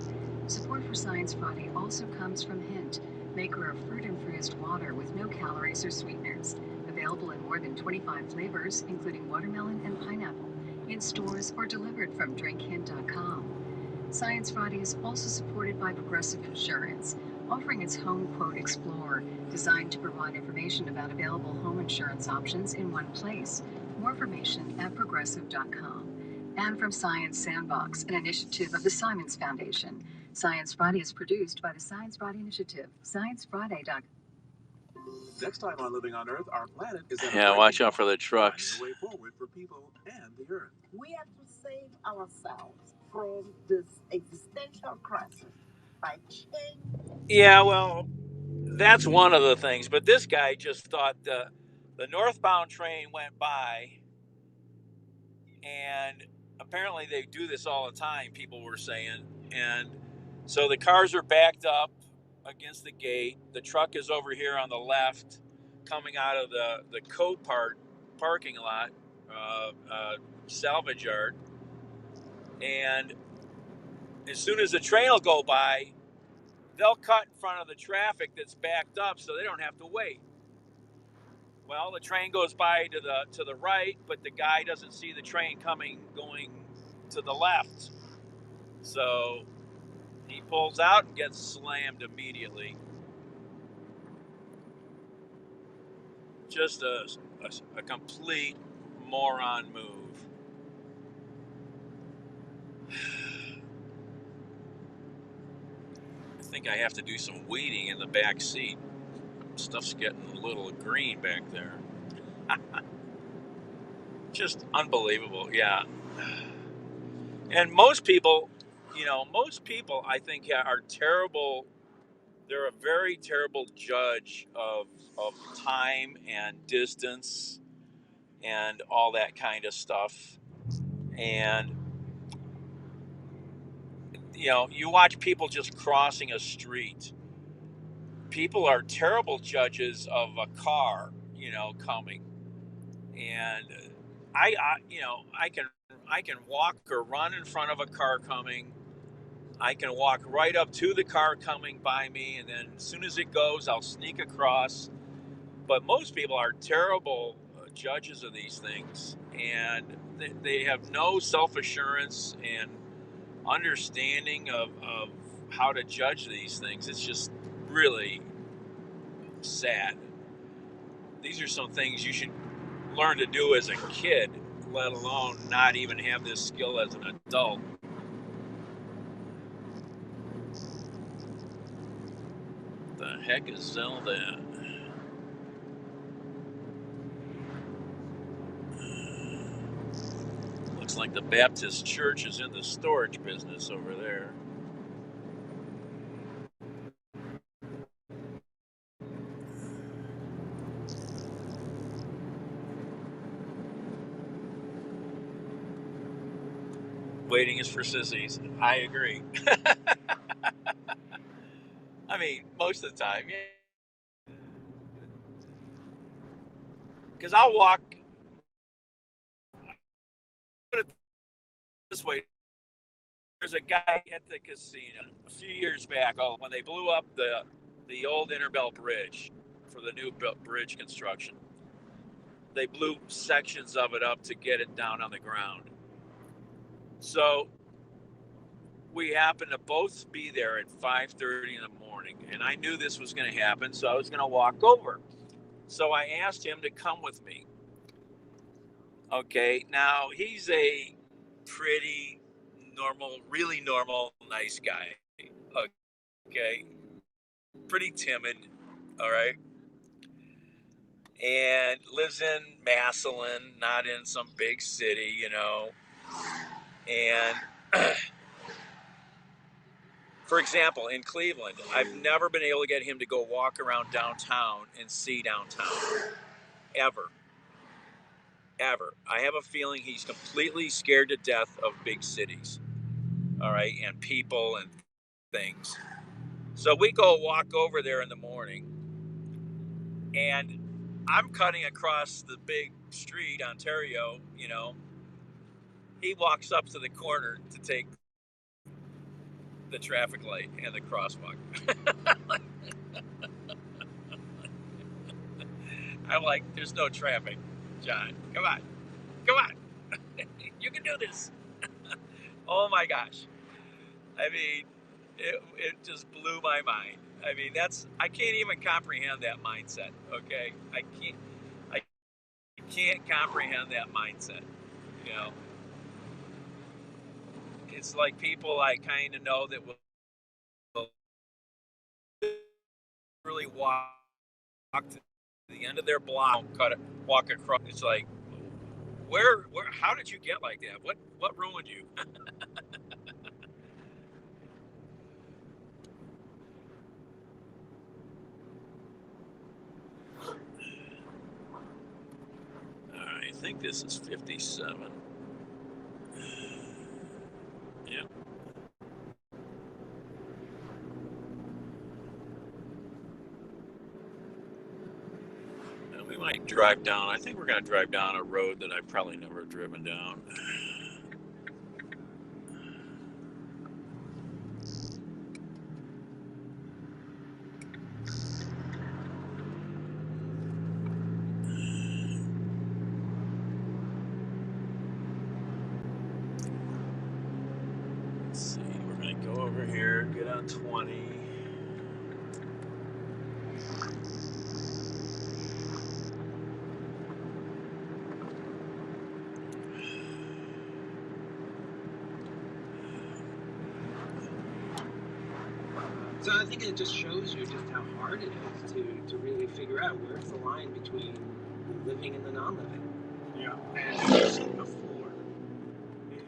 Support for Science Friday also comes from Hint, maker of fruit-infused water with no calories or sweeteners. Available in more than 25 flavors, including watermelon and pineapple, in stores or delivered from drinkhint.com. Science Friday is also supported by Progressive Insurance, offering its Home Quote Explorer, designed to provide information about available home insurance options in one place. More information at progressive.com. And from Science Sandbox, an initiative of the Simons Foundation. Science Friday is produced by the Science Friday Initiative. ScienceFriday.com. Next time on Living on Earth, our planet is in Yeah, watch out for the trucks. the way forward for people and the Earth. We have to save ourselves from this existential crisis by changing. Yeah, well, that's one of the things. But this guy just thought the northbound train went by, and apparently they do this all the time, people were saying. And so the cars are backed up against the gate. The truck is over here on the left, coming out of the Copart parking lot, salvage yard. And as soon as the train will go by, they'll cut in front of the traffic that's backed up so they don't have to wait. Well, the train goes by to the right, but the guy doesn't see the train going to the left. So he pulls out and gets slammed immediately. Just a complete moron move. I think I have to do some weeding in the back seat. Stuff's getting a little green back there. Just unbelievable, yeah. And most people, I think are terrible. They're a very terrible judge of time and distance and all that kind of stuff. And, you watch people just crossing a street. People are terrible judges of a car, coming. And I can walk or run in front of a car coming. I can walk right up to the car coming by me, and then as soon as it goes, I'll sneak across. But most people are terrible judges of these things, and they have no self-assurance and understanding of how to judge these things. It's just really sad. These are some things you should learn to do as a kid, let alone not even have this skill as an adult. The heck is Zelda? Looks like the Baptist church is in the storage business over there. Waiting is for sissies. I agree. I mean, most of the time, yeah. Because I'll walk. Put it this way. There's a guy at the casino a few years back. When they blew up the old Interbelt Bridge for the new bridge construction, they blew sections of it up to get it down on the ground. So we happened to both be there at 5:30 in the morning, and I knew this was going to happen, so I was going to walk over. So I asked him to come with me. Okay, now he's a pretty normal, really normal, nice guy. Okay, pretty timid, all right? And lives in Massillon, not in some big city, And for example, in Cleveland, I've never been able to get him to go walk around downtown and see downtown. Ever. I have a feeling he's completely scared to death of big cities. All right, and people and things. So we go walk over there in the morning, and I'm cutting across the big street, Ontario, you know. He walks up to the corner to take the traffic light and the crosswalk. I'm like, there's no traffic, John. Come on. You can do this. Oh my gosh. I mean, it just blew my mind. I mean, I can't even comprehend that mindset, okay? I can't comprehend that mindset, you know? It's like people I kind of know that will really walk to the end of their block, walk across. It's like, where, how did you get like that? What ruined you? I think this is 57. Yep. And we might drive down. I think we're going to drive down a road that I've probably never driven down. Over here, get on 20. So I think it just shows you just how hard it is to really figure out where's the line between living and the non-living. Yeah, and as I said before,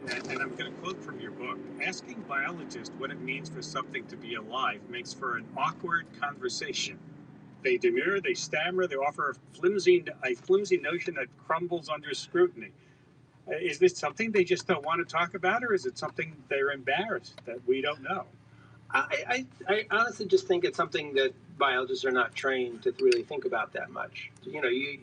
and I'm going to quote from your book, asking biologists what it means for something to be alive makes for an awkward conversation. They demur, they stammer, they offer a flimsy notion that crumbles under scrutiny. Is this something they just don't want to talk about, or is it something they're embarrassed that we don't know? I honestly just think it's something that biologists are not trained to really think about that much. You know, you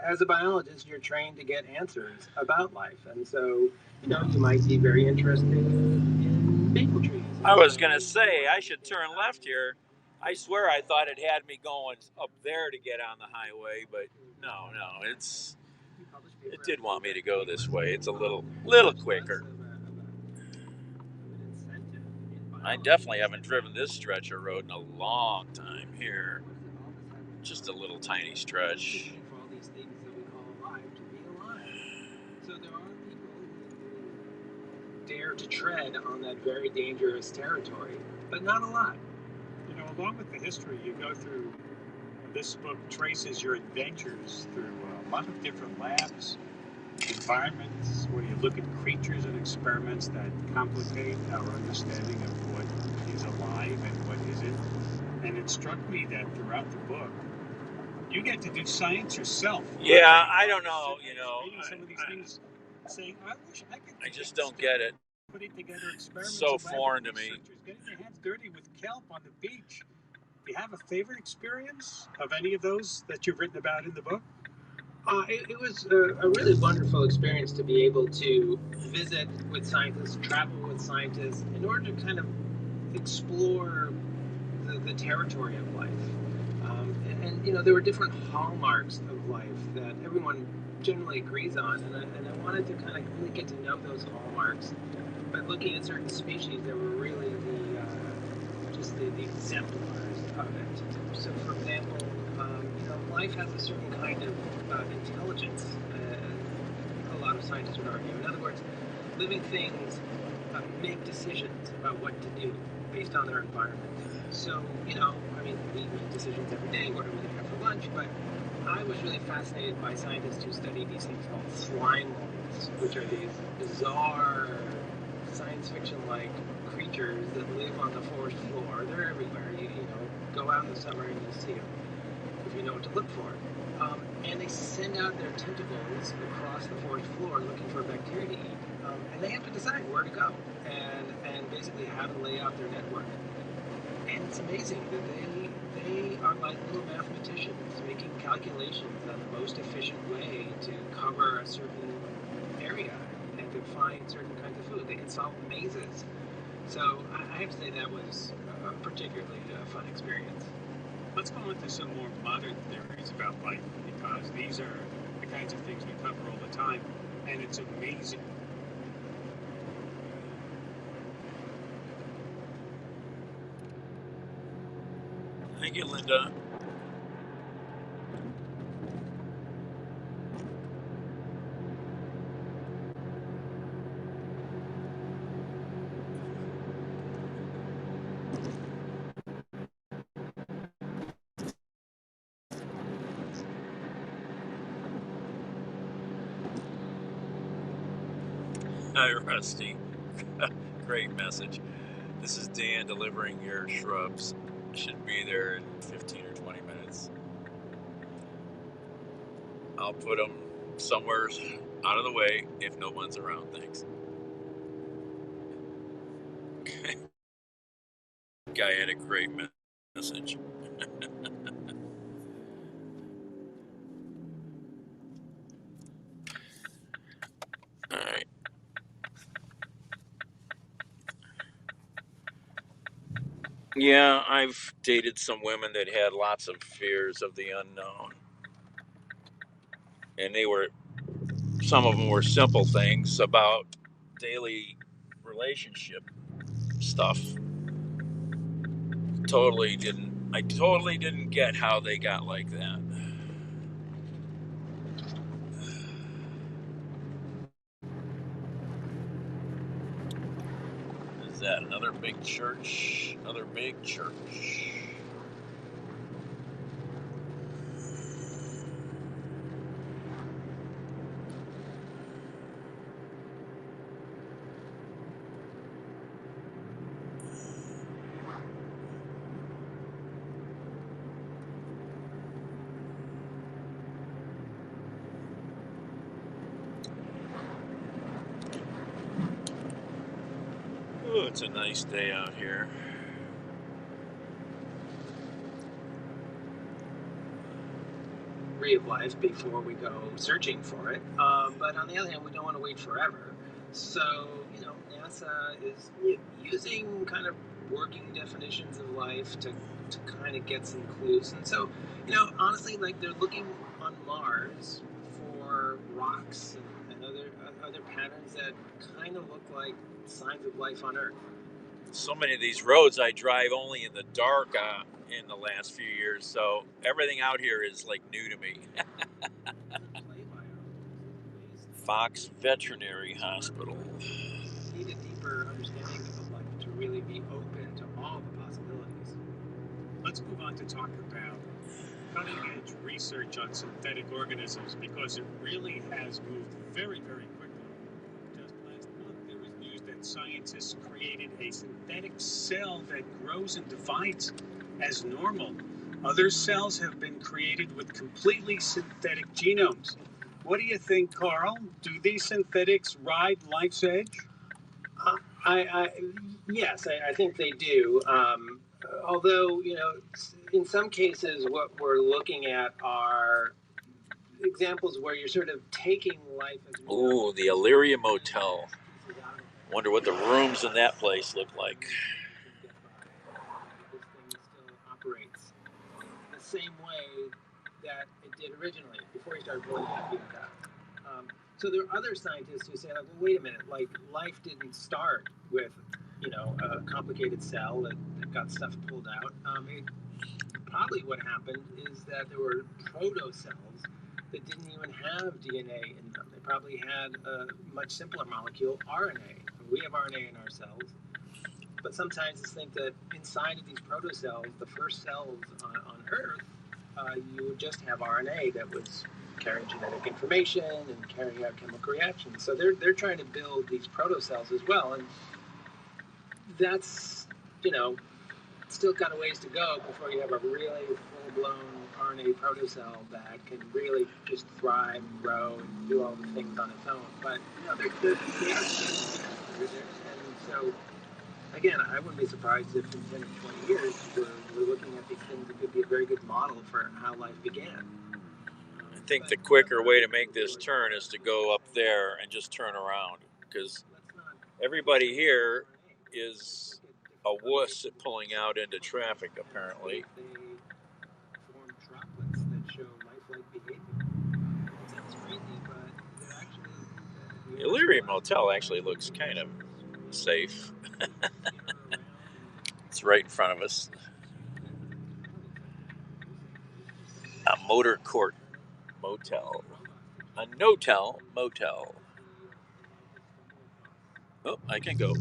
as a biologist, you're trained to get answers about life, and so you might be very interested in maple trees. I was gonna say I should turn left here. I swear I thought it had me going up there to get on the highway, but no, it did want me to go this way. It's a little quicker. I definitely haven't driven this stretch of road in a long time here. Just a little tiny stretch. For all these things that we call alive to be alive. So there are people who dare to tread on that very dangerous territory, but not a lot. You know, along with the history you go through, this book traces your adventures through a lot of different labs, environments, where you look at creatures and experiments that complicate our understanding of what is alive and what isn't. And it struck me that throughout the book, you get to do science yourself. Yeah, I don't know, Some of these things, saying, I wish I could. I just don't get it. Putting together experiments. So foreign to me. Getting their hands dirty with kelp on the beach. Do you have a favorite experience of any of those that you've written about in the book? It was a really wonderful experience to be able to visit with scientists, travel with scientists, in order to kind of explore the territory of life. And there were different hallmarks of life that everyone generally agrees on, and I wanted to kind of really get to know those hallmarks by looking at certain species that were really the exemplars of it. So, for example, life has a certain kind of intelligence. A lot of scientists would argue. In other words, living things make decisions about what to do based on their environment. So, we make decisions every day, what are we going to have for lunch, but I was really fascinated by scientists who study these things called slime moles, which are these bizarre science fiction-like creatures that live on the forest floor. They're everywhere. You go out in the summer and you see them, if you know what to look for. And they send out their tentacles across the forest floor looking for bacteria to eat. And they have to decide where to go and basically how to lay out their network. And it's amazing that they are like little mathematicians making calculations calculations on the most efficient way to cover a certain area and to find certain kinds of food. They can solve mazes. So I have to say that was a particularly fun experience. Let's go into some more modern theories about life, because these are the kinds of things we cover all the time, and it's amazing. Thank you, Linda. Hi, Rusty. Great message. This is Dan delivering your shrubs. Should be there in 15 or 20 minutes. I'll put them somewhere out of the way if no one's around. Thanks. Guy had a great message. All right. Yeah, I've dated some women that had lots of fears of the unknown. And some of them were simple things about daily relationship stuff. I totally didn't get how they got like that. Is that another big church? Another big church. Oh, it's a nice day out here. Of life before we go searching for it. But on the other hand, we don't want to wait forever. So, NASA is using kind of working definitions of life to kind of get some clues. And so, honestly, like they're looking on Mars for rocks and other patterns that kind of look like signs of life on Earth. So many of these roads I drive only in the dark in the last few years, so everything out here is like new to me. Fox Veterinary Hospital. Need a deeper understanding of life to really be open to all the possibilities. Let's move on to talk about cutting-edge research on synthetic organisms, because it really has moved very, very quickly. Just last month, there was news that scientists created a synthetic cell that grows and divides as normal. Other cells have been created with completely synthetic genomes. What do you think, Carl? Do these synthetics ride life's edge? Yes, I think they do. Although, in some cases, what we're looking at are examples where you're sort of taking life as... Ooh, the Illyria Motel. Wonder what the rooms in that place look like. This thing still operates the same way that it did originally, before you started pulling that feedback out. So there are other scientists who say, like, well, wait a minute, like life didn't start with, a complicated cell that got stuff pulled out. Probably what happened is that there were proto-cells that didn't even have DNA in them. They probably had a much simpler molecule, RNA. We have RNA in our cells. But some scientists think that inside of these protocells, the first cells on Earth, you would just have RNA that was carrying genetic information and carrying out chemical reactions. So they're trying to build these protocells as well, and that's still got a ways to go before you have a really full-blown RNA protocell that can really just thrive and grow and do all the things on its own. But they're and so. Again, I wouldn't be surprised if in 10 or 20 years we're looking at these things that could be a very good model for how life began. think the quicker way to make this turn is to go up there and just turn around, because everybody here is a wuss at pulling out into traffic, apparently. They form droplets that show lifelike behavior. It sounds crazy, but they're actually... The Illyria Motel actually looks kind of safe. It's right in front of us. A motor court motel. A no-tell motel. Oh, I can go.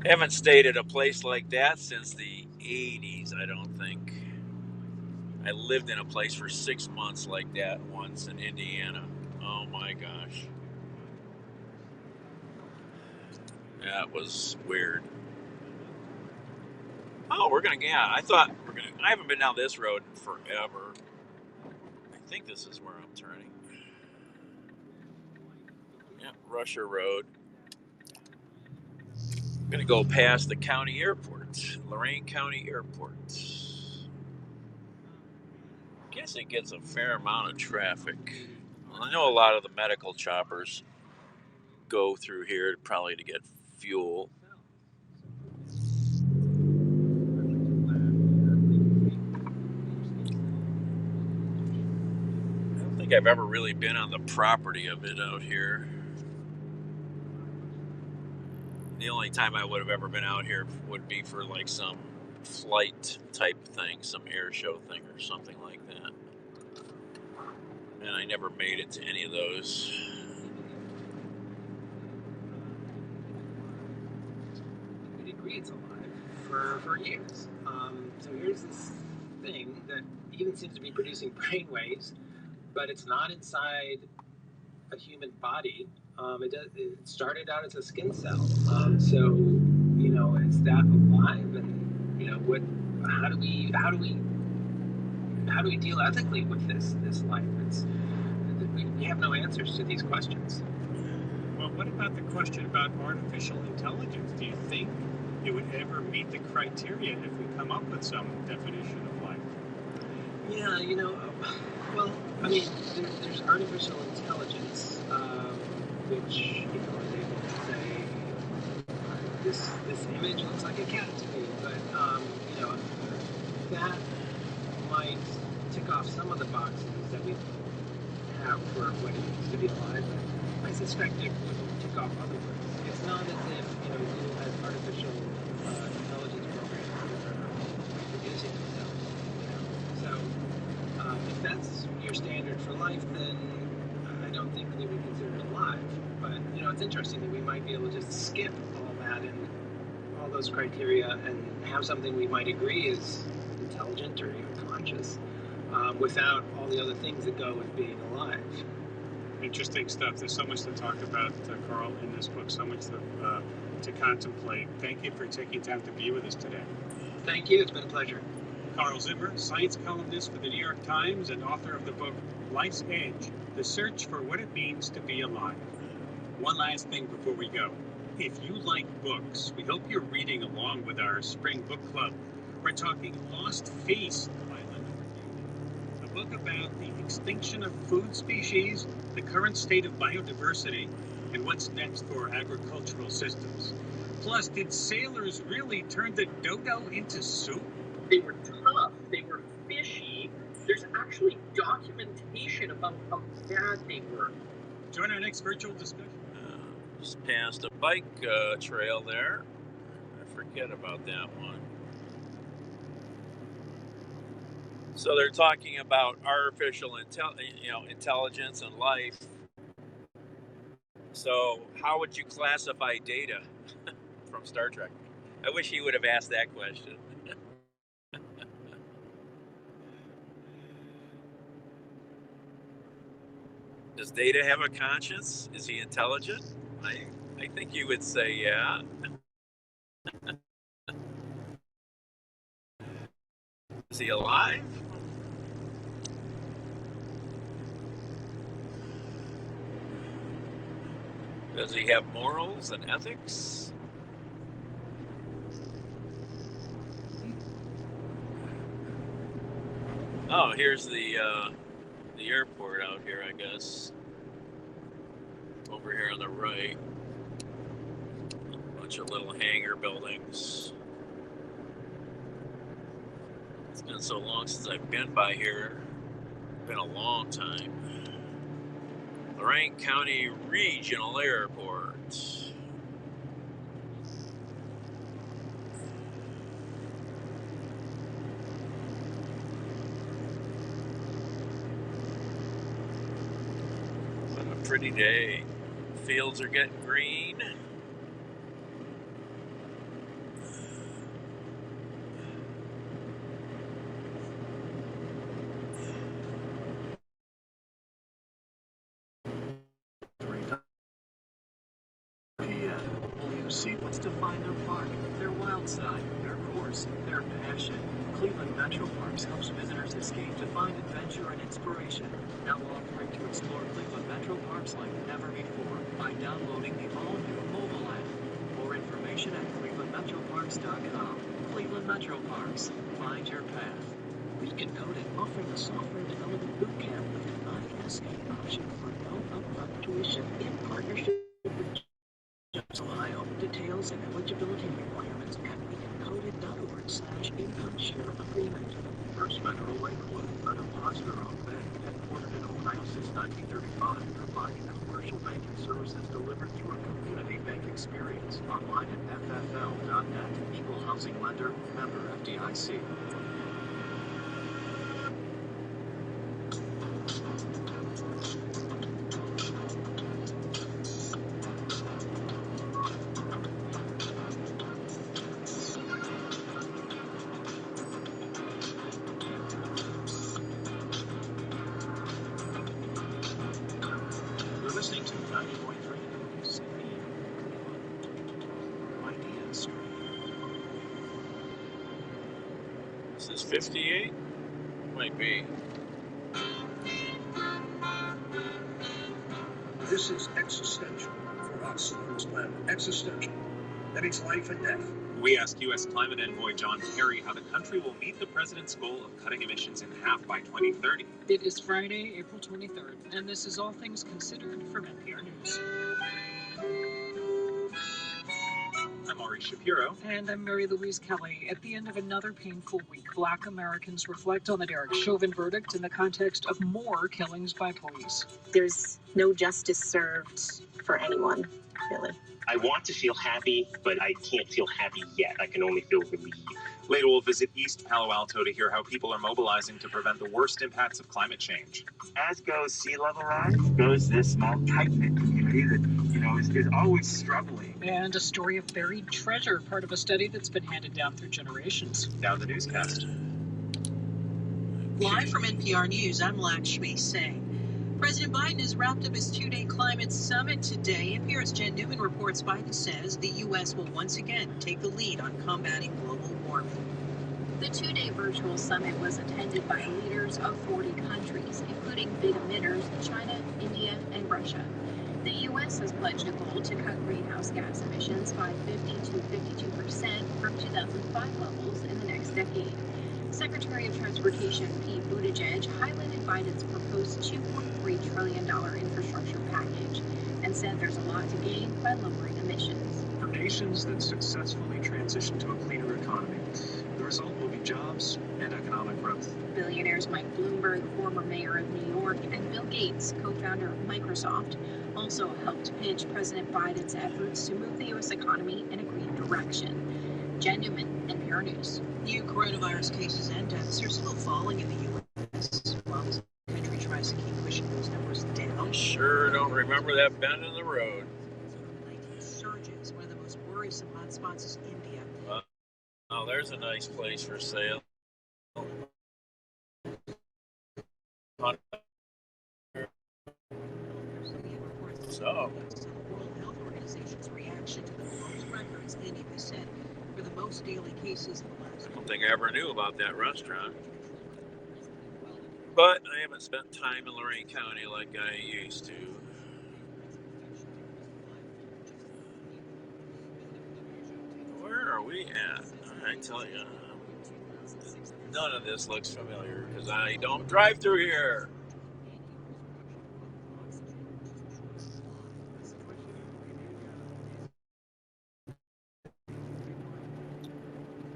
Haven't stayed at a place like that since the 80s, I don't think. I lived in a place for 6 months like that once in Indiana. Oh my gosh. That was weird. Oh, I haven't been down this road in forever. I think this is where I'm turning. Yeah, Russia Road. I'm gonna go past the county airport, Lorain County Airport. Guess it gets a fair amount of traffic. Well, I know a lot of the medical choppers go through here probably to get fuel. I don't think I've ever really been on the property of it out here. The only time I would have ever been out here would be for like some flight type thing, some air show thing or something like that. And I never made it to any of those. We agree it's alive for years. So here's this thing that even seems to be producing brain waves, but it's not inside a human body. It started out as a skin cell. So, is that alive? And how do we deal ethically with this life? We have no answers to these questions. Well, what about the question about artificial intelligence? Do you think it would ever meet the criteria if we come up with some definition of life? Yeah, there's artificial intelligence, which, is able to say, this image looks like a cat to me, but, that might tick off some of the boxes that we have for what it means to be alive, but I suspect it wouldn't tick off other ones. It's not as if, Google has artificial intelligence programs that are reproducing themselves, So, if that's your standard for life, then I don't think they would consider it alive. But, it's interesting that we might be able to just skip all that and all those criteria and have something we might agree is intelligent or even conscious, without all the other things that go with being alive. Interesting stuff. There's so much to talk about, Carl, in this book, so much to contemplate. Thank you for taking time to be with us today. Thank you. It's been a pleasure. Carl Zimmer, science columnist for the New York Times and author of the book Life's Edge, The Search for What It Means to Be Alive. One last thing before we go. If you like books, we hope you're reading along with our Spring Book Club. We're talking Lost Feast by Linda McKinley, a book about the extinction of food species, the current state of biodiversity, and what's next for agricultural systems. Plus, did sailors really turn the dodo into soup? They were tough, they were fishy. There's actually documentation about how bad they were. Join our next virtual discussion. Just passed a bike trail there. I forget about that one. So they're talking about artificial intelligence and life. So how would you classify Data from Star Trek? I wish he would have asked that question. Does Data have a conscience? Is he intelligent? I think you would say yeah. Is he alive? Does he have morals and ethics? Oh, here's the airport out here, I guess. Over here on the right. A bunch of little hangar buildings. It's been so long since I've been by here. It's been a long time. Lorain County Regional Airport. What a pretty day. Fields are getting green. See what's defined their park, their wild side, their course, their passion. Cleveland Metro Parks helps visitors escape to find adventure and inspiration. Now offering to explore Cleveland Metro Parks like never before by downloading the all-new mobile app. More information at clevelandmetroparks.com. Cleveland Metro Parks. Find your path. Beacon Coded offering a software development bootcamp with an ISA option for no upfront tuition in partnership with Ohio. Details and eligibility requirements at beaconcoded.org/income share agreement. First Federal Lakewood, a deposit-owned bank headquartered in Ohio since 1935, providing commercial banking services delivered through a community bank experience. Online at ffl.net. Equal housing lender, member FDIC. Listening to 90.3 WCB. Ideas. Is this 58? Might be. This is existential for us on this planet. Existential. That means life and death. We asked U.S. climate envoy John Kerry how the country will meet the president's goal of cutting emissions in half by 2030. It is Friday, April 23rd, and this is All Things Considered from NPR News. I'm Ari Shapiro. And I'm Mary Louise Kelly. At the end of another painful week, Black Americans reflect on the Derek Chauvin verdict in the context of more killings by police. There's no justice served for anyone, really. I want to feel happy, but I can't feel happy yet. I can only feel relieved. Later, we'll visit East Palo Alto to hear how people are mobilizing to prevent the worst impacts of climate change. As goes sea level rise, goes this small, tight-knit community that, is always struggling. And a story of buried treasure, part of a study that's been handed down through generations. Now the newscast. Live from NPR News, I'm Lakshmi Singh. President Biden has wrapped up his two-day climate summit today. NPR's Jen Newman reports Biden says the U.S. will once again take the lead on combating global warming. The two-day virtual summit was attended by leaders of 40 countries, including big emitters China, India, and Russia. The U.S. has pledged a goal to cut greenhouse gas emissions by 50 to 52% from 2005 levels in the next decade. Secretary of Transportation Pete Buttigieg highlighted Biden's proposed $2.3 trillion infrastructure package and said there's a lot to gain by lowering emissions. For nations that successfully transition to a cleaner economy, the result will be jobs and economic growth. Billionaires Mike Bloomberg, former mayor of New York, and Bill Gates, co-founder of Microsoft, also helped pitch President Biden's efforts to move the U.S. economy in a green direction. Jen Newman, NPR News. New coronavirus cases and deaths are still falling in the U.S. while the country tries to keep pushing those numbers down. I sure don't remember that bend in the road. Surges. One of the most worrisome hotspots is India. Oh, there's a nice place for sale. So. World Health Organization's reaction to the most records India has set for the most daily cases in the last. I don't think I ever knew about that restaurant. But I haven't spent time in Lorain County like I used to. Where are we at? I tell you. None of this looks familiar because I don't drive through here.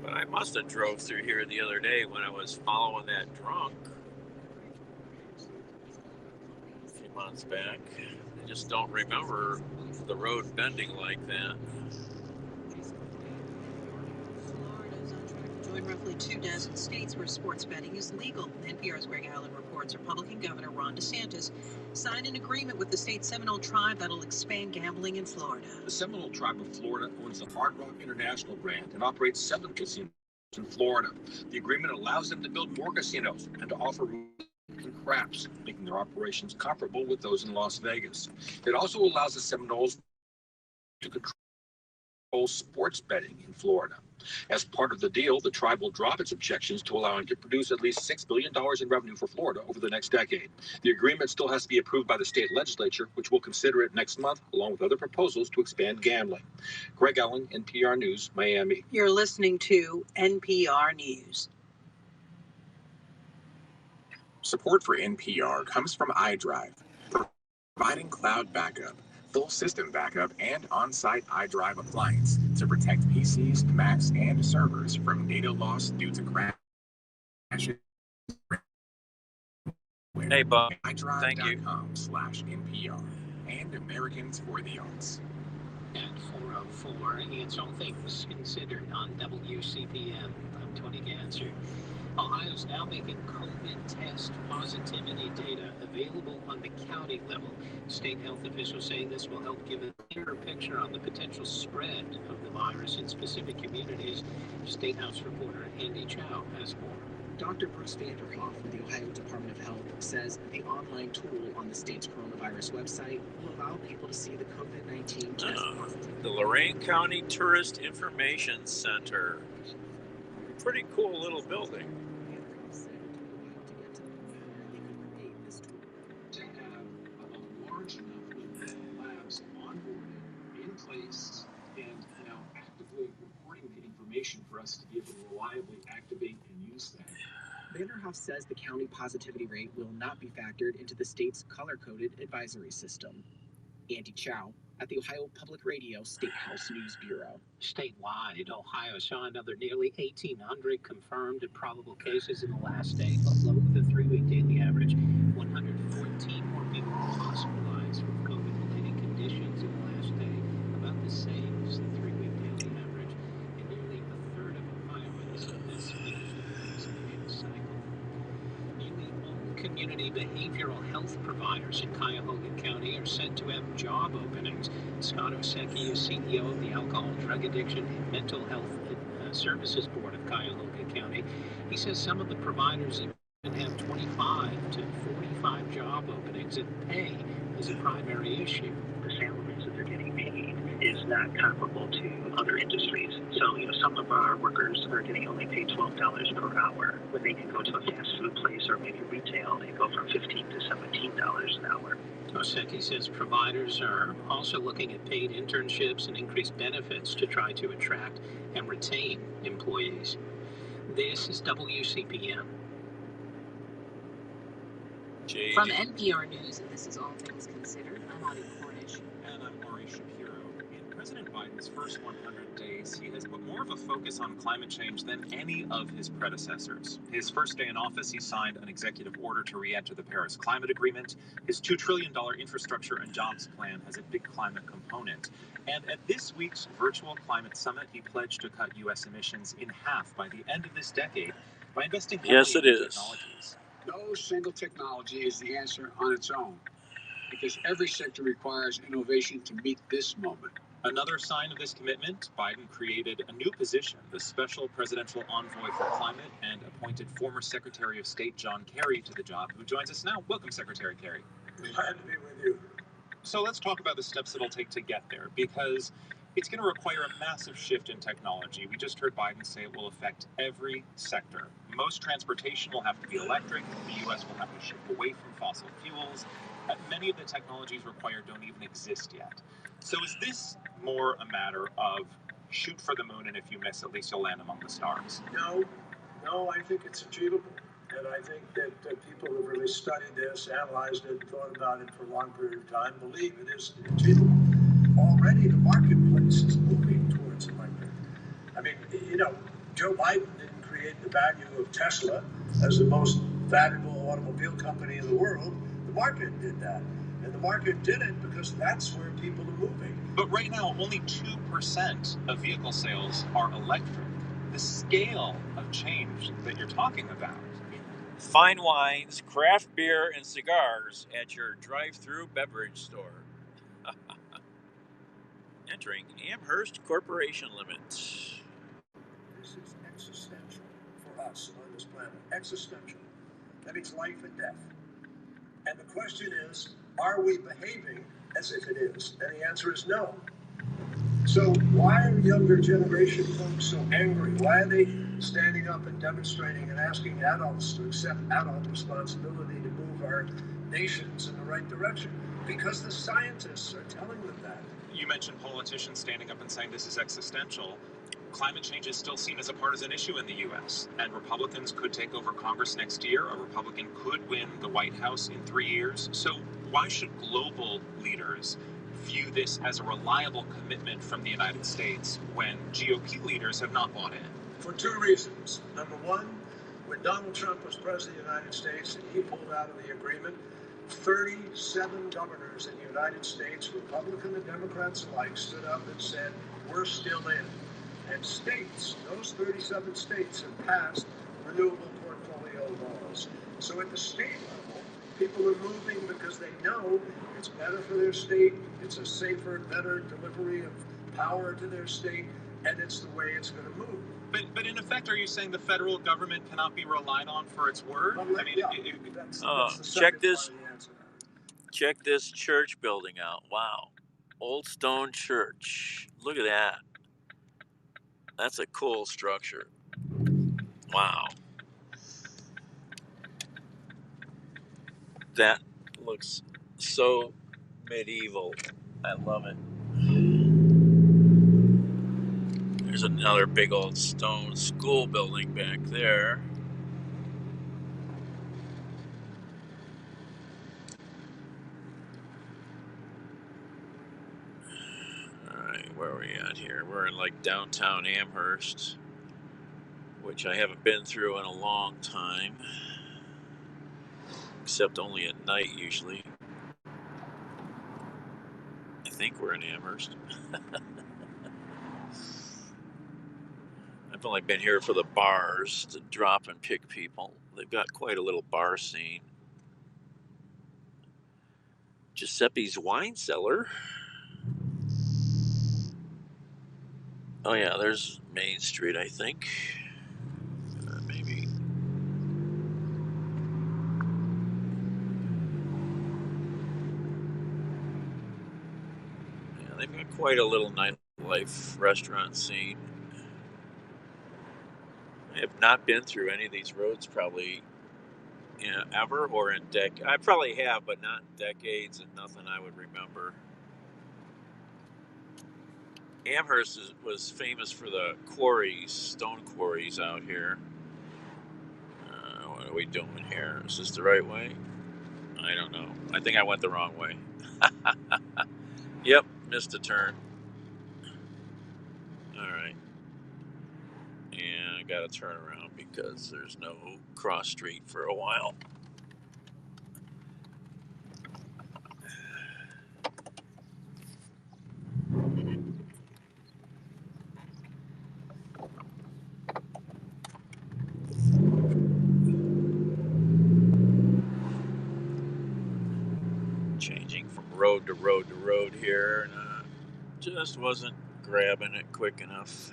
But I must have drove through here the other day when I was following that drunk a few months back. I just don't remember the road bending like that. Florida's on track to join roughly 24 states where sports betting is legal. NPR's Greg Allen reports Republican Governor Ron DeSantis signed an agreement with the state's Seminole tribe that'll expand gambling in Florida. The Seminole tribe of Florida owns the Hard Rock International brand and operates 7 casinos in Florida. The agreement allows them to build more casinos and to offer and craps, making their operations comparable with those in Las Vegas. It also allows the Seminoles to control sports betting in Florida. As part of the deal, the tribe will drop its objections to allowing it to produce at least $6 billion in revenue for Florida over the next decade. The agreement still has to be approved by the state legislature, which will consider it next month, along with other proposals to expand gambling. Greg Allen, NPR News, Miami. You're listening to NPR News. Support for NPR comes from iDrive, providing cloud backup, full system backup, and on-site iDrive appliance to protect PCs, Macs, and servers from data loss due to crashes. Hey, Bob. Thank you. iDrive.com/NPR and Americans for the Arts. At 4:04, it's All Things Considered on WCPM. I'm Tony Ganser. Ohio's now making COVID test positivity data available on the county level. State health officials say this will help give a clearer picture on the potential spread of the virus in specific communities. State House reporter Andy Chow has more. Dr. Bruce Vanderhoff from the Ohio Department of Health says the online tool on the state's coronavirus website will allow people to see the COVID-19 test positivity. The Lorain County Tourist Information Center. Pretty cool little building. To have a large enough number of labs onboarded, in place, and now actively reporting the information for us to be able to reliably activate and use that. Vanderhoff says the county positivity rate will not be factored into the state's color-coded advisory system. Andy Chow at the Ohio Public Radio State House News Bureau. Statewide, Ohio saw another nearly 1,800 confirmed and probable cases in the last day, below the 3-week daily average. 114 more people were hospitalized with COVID-related conditions in the last day, about the same as the 3-week daily average. And nearly a third of Ohioans in this finished the vaccinated cycle. Newly owned community behavioral health providers in Cuyahoga County are said to have job openings. Scott Osecki is CEO of the Alcohol, Drug Addiction, and Mental Health Services Board of Cuyahoga County. He says some of the providers even have 25 to 45 job openings, and pay is a primary issue. The salaries that they're getting paid is not comparable to other industries. So, some of our workers are getting only paid $12 per hour when they can go to a fast food place or maybe retail. They go from $15 to $17 an hour. Osecki says providers are also looking at paid internships and increased benefits to try to attract and retain employees. This is WCPM. From NPR News, and this is All Things Considered, I'm Audie Cornish. And I'm Maury Shapiro. In President Biden's first 100 days, he has put more of a focus on climate change than any of his predecessors. His first day in office, he signed an executive order to re-enter the Paris Climate Agreement. His $2 trillion infrastructure and jobs plan has a big climate component. And at this week's virtual climate summit, he pledged to cut U.S. emissions in half by the end of this decade by investing heavily in new technologies. No single technology is the answer on its own, because every sector requires innovation to meet this moment. Another sign of this commitment, Biden created a new position, the Special Presidential Envoy for Climate, and appointed former Secretary of State John Kerry to the job, who joins us now. Welcome, Secretary Kerry. Glad to be with you. So let's talk about the steps it'll take to get there, because it's going to require a massive shift in technology. We just heard Biden say it will affect every sector. Most transportation will have to be electric. The U.S. will have to shift away from fossil fuels. Many of the technologies required don't even exist yet. So is this more a matter of shoot for the moon, and if you miss, at least you'll land among the stars? No, No, I think it's achievable. And I think that people who've really studied this, analyzed it, thought about it for a long period of time believe it is achievable. Already the marketplace is moving towards electric. I mean, you know, Joe Biden didn't create the value of Tesla as the most valuable automobile company in the world. The market did that. And the market did it because that's where people are moving. But right now, only 2% of vehicle sales are electric. The scale of change that you're talking about. Fine wines, craft beer, and cigars at your drive-through beverage store. Entering Amherst Corporation Limits. This is existential for us on this planet. Existential. That means life and death. And the question is, are we behaving as if it is? And the answer is no. So why are younger generation folks so angry? Why are they standing up and demonstrating and asking adults to accept adult responsibility to move our nations in the right direction? Because the scientists are telling them that. You mentioned politicians standing up and saying this is existential. Climate change is still seen as a partisan issue in the U.S., and Republicans could take over Congress next year. A Republican could win the White House in 3 years. So why should global leaders view this as a reliable commitment from the United States when GOP leaders have not bought in? For two reasons. Number one, when Donald Trump was president of the United States and he pulled out of the agreement, 37 governors in the United States, Republican and Democrats alike, stood up and said, we're still in. And states, those 37 states have passed renewable portfolio laws. So at the state level, people are moving because they know it's better for their state, it's a safer, better delivery of power to their state, and it's the way it's going to move. But in effect, are you saying the federal government cannot be relied on for its word? Well, I mean, yeah, that's the second part of the answer. Check this church building out. Wow. Old stone church. Look at that. That's a cool structure. Wow. That looks so medieval. I love it. There's another big old stone school building back there. Alright, where are we at here? We're in like downtown Amherst, which I haven't been through in a long time. Except only at night usually. I think we're in Amherst. I've only been here for the bars to drop and pick people. They've got quite a little bar scene. Giuseppe's Wine Cellar. Oh yeah, there's Main Street, I think. Maybe. Yeah, they've got quite a little nightlife restaurant scene. I have not been through any of these roads probably ever or in decades. I probably have, but not in decades and nothing I would remember. Amherst was famous for the quarries, stone quarries out here. What are we doing here? Is this the right way? I don't know. I think I went the wrong way. Yep, missed a turn. Alright. And I gotta turn around because there's no cross street for a while. Changing from road to road to road here, and just wasn't grabbing it quick enough.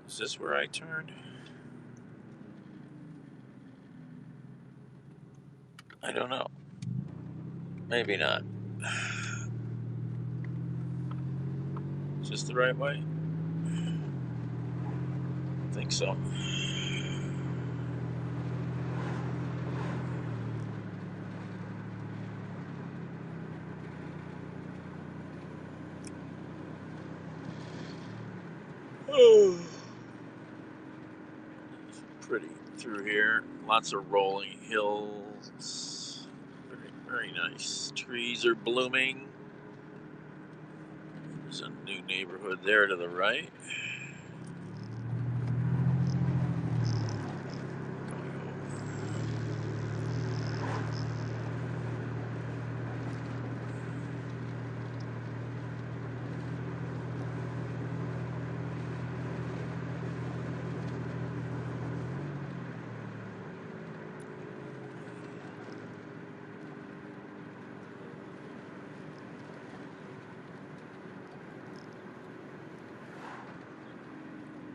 Is this where I turned? I don't know. Maybe not. Is this the right way? I think so. pretty through here. Lots of rolling hills. Very, very nice. Trees are blooming. There's a new neighborhood there to the right.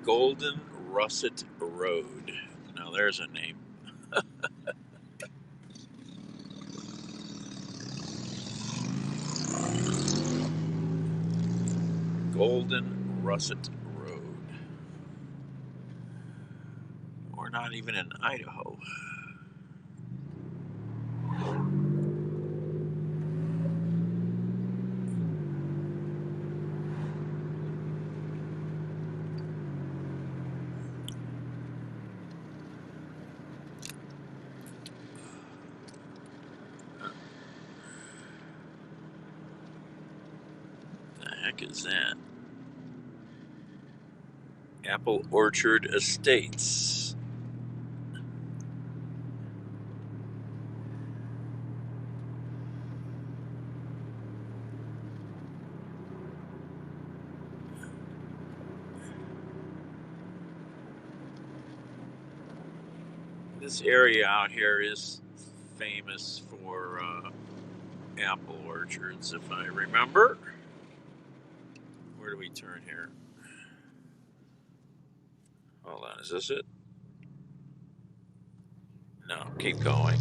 Golden Russet Road. Now there's a name. Golden Russet Road. We're not even in Idaho. The heck is that? Apple Orchard Estates. This area out here is famous for apple orchards, if I remember. Where do we turn here? Hold on, is this it? No, keep going.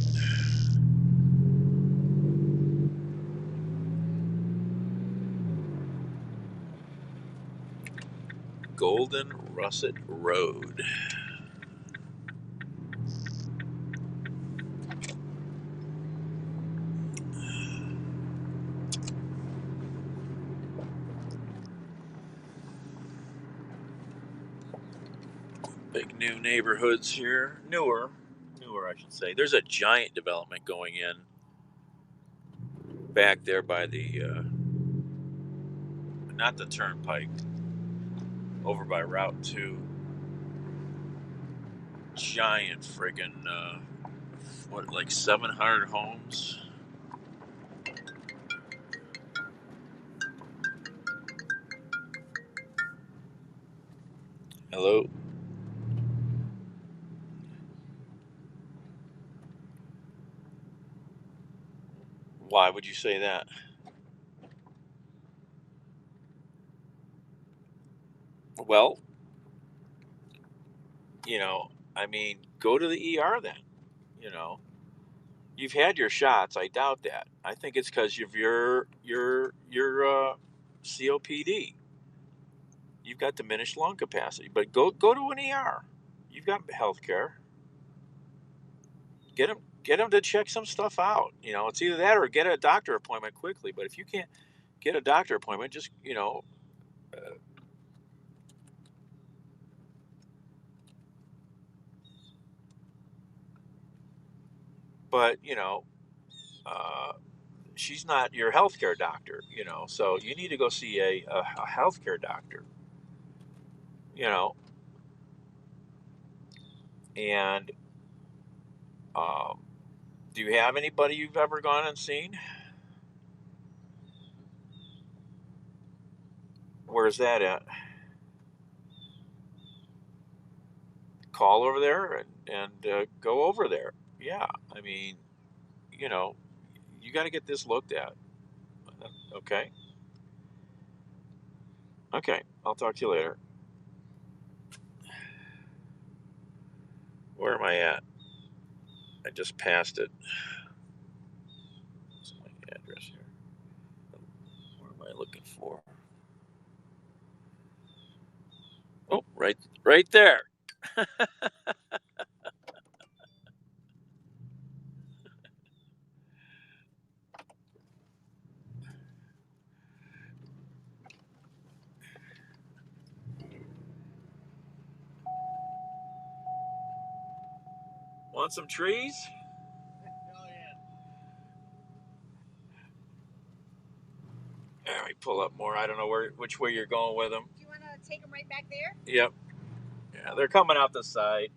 Golden Russet Road. Big new neighborhoods here. Newer I should say. There's a giant development going in back there by the, not the turnpike, over by Route 2. Giant friggin', like 700 homes? Hello? Why would you say that? Well, I mean, go to the ER then. You've had your shots. I doubt that. I think it's because of your COPD. You've got diminished lung capacity. But go to an ER. You've got health care. Get them to check some stuff out. It's either that or get a doctor appointment quickly. But if you can't get a doctor appointment, just but she's not your healthcare doctor, so you need to go see a healthcare doctor, and do you have anybody you've ever gone and seen? Where's that at? Call over there and go over there. Yeah, I mean, you got to get this looked at. Okay. I'll talk to you later. Where am I at? I just passed it. What's my address here? Where am I looking for? Oh, right there. Want some trees? Let me pull up more. I don't know which way you're going with them. Do you want to take them right back there? Yep. Yeah, they're coming out the side.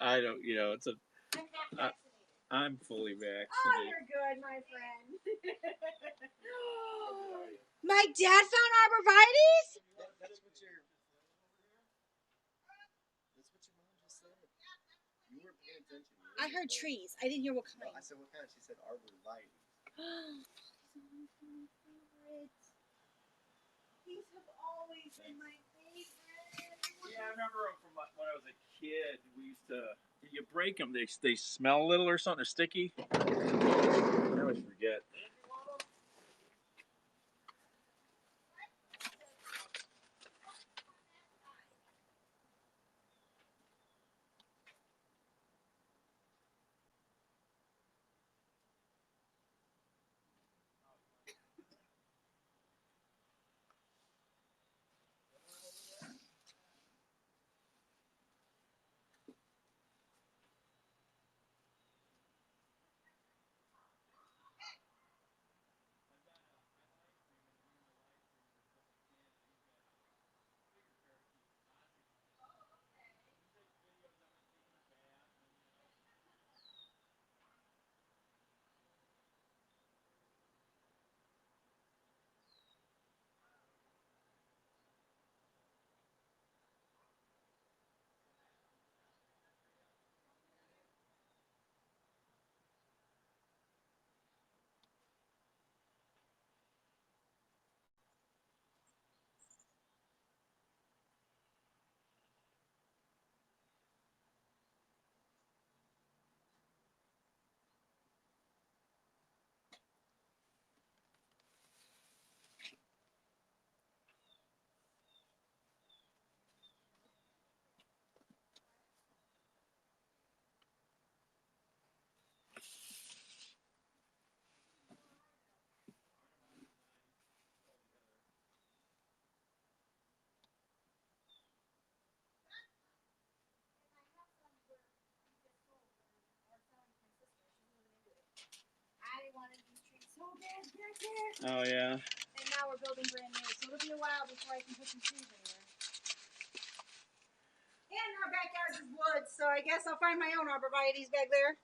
I don't, it's a. I'm fully vaccinated. Oh, you're good, my friend. My dad found arborvitaes? That's what your mom just said. You weren't paying attention. I heard trees. I didn't hear what kind. No, I said what kind? She said arborvitaes. These have always been my favorite. Yeah, I remember them from when I was a kid. We used to, you break them, they smell a little or something, they're sticky. I always forget. I wanted these trees so bad back there. Oh, yeah. And now we're building brand new, so it'll be a while before I can put some trees anywhere. And our backyard is woods, so I guess I'll find my own arborvitaes back there.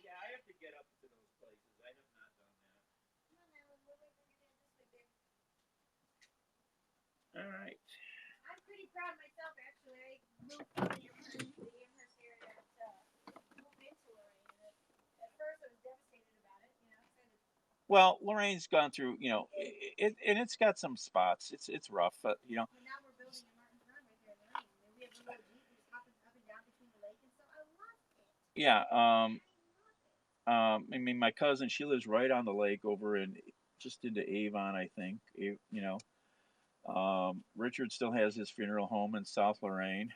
Yeah, I have to get up to those places. I have not done that. All right. I'm pretty proud of myself, actually. I moved from the Amherst area to move into Lorraine. And at first, I was devastated about it, you know. Well, Lorraine's gone through, and it's got some spots. It's rough, but But now we're building in Martin's Run right there in Lorraine. And we have a little Jeep that hops up and down between the lake and stuff. I love it. yeah. I mean, my cousin, she lives right on the lake over in just into Avon, I think. Richard still has his funeral home in South Lorraine.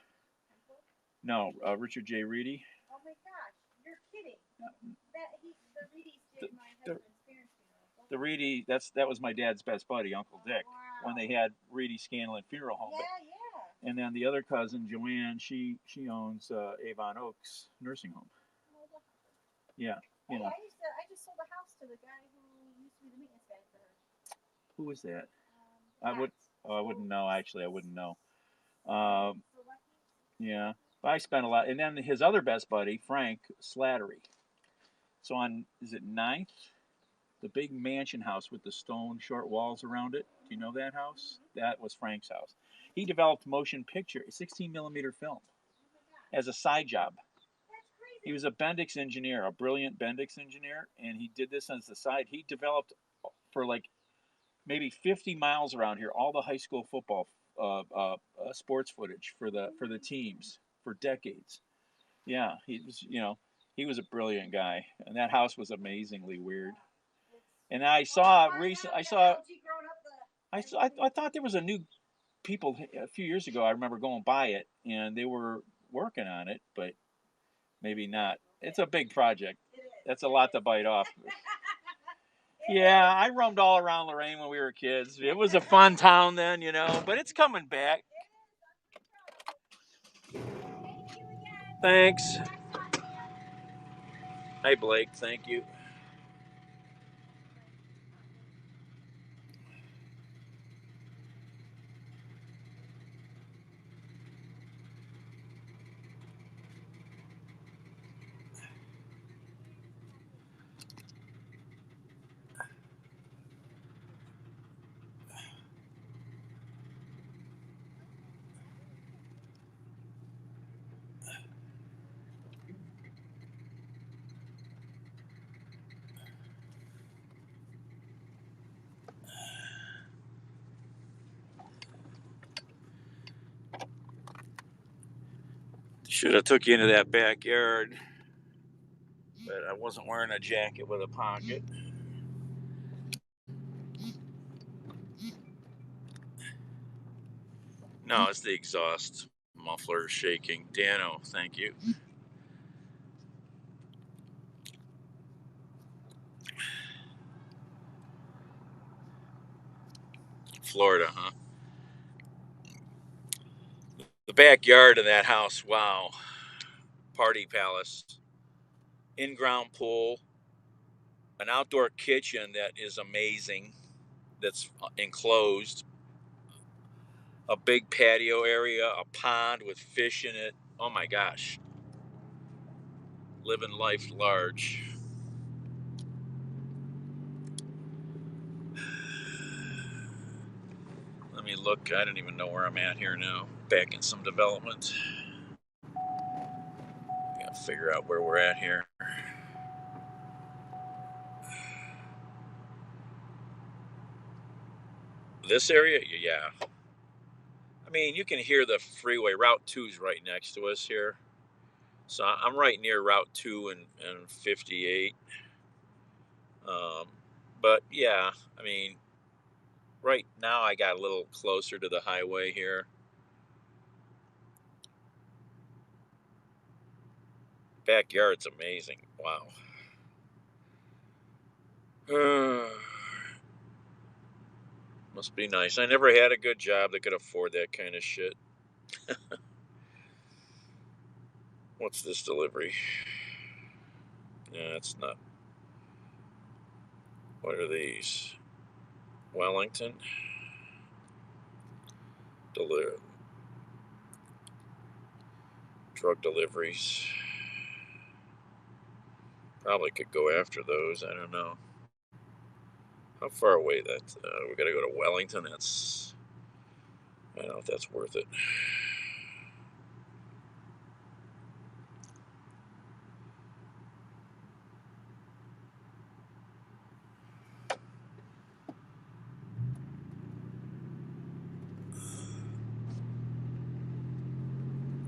No, Richard J. Reedy. Oh my gosh, you're kidding. The Reedys did my husband's parents' funeral. The Reedy, that was my dad's best buddy, Uncle Dick, when they had Reedy Scanlon Funeral Home. Yeah. And then the other cousin, Joanne, she owns Avon Oaks Nursing Home. Yeah, Hey, I just sold a house to the guy who used to be the maintenance guy for her. Who was that? I wouldn't know. Actually, I wouldn't know. Yeah, but I spent a lot. And then his other best buddy, Frank Slattery. So is it 9th? The big mansion house with the stone short walls around it. Do you know that house? That was Frank's house. He developed motion picture, 16 millimeter film, as a side job. He was a Bendix engineer, a brilliant Bendix engineer, and he did this as the side. He developed for like maybe 50 miles around here all the high school football sports footage for the teams for decades. Yeah, he was a brilliant guy, and that house was amazingly weird. And I thought there was a new people a few years ago. I remember going by it, and they were working on it, but maybe not. It's a big project. That's a lot to bite off. Yeah, I roamed all around Lorraine when we were kids. It was a fun town then, but it's coming back. Thanks. Hi, Blake. Thank you. Should have took you into that backyard, but I wasn't wearing a jacket with a pocket. No, it's the exhaust muffler shaking. Dano, thank you. Florida, huh? The backyard of that house, wow. Party palace. In-ground pool. An outdoor kitchen that is amazing. That's enclosed. A big patio area. A pond with fish in it. Oh my gosh. Living life large. Let me look. I don't even know where I'm at here now. Back in some development. Gotta figure out where we're at here. This area? Yeah. I mean, you can hear the freeway. Route 2 is right next to us here. So I'm right near Route 2 and 58. But yeah, I mean, right now I got a little closer to the highway here. Backyard's amazing. Wow. Must be nice. I never had a good job that could afford that kind of shit. What's this delivery? Yeah, it's not. What are these? Wellington? Drug deliveries. Probably could go after those. I don't know. How far away that? We gotta go to Wellington. That's. I don't know if that's worth it.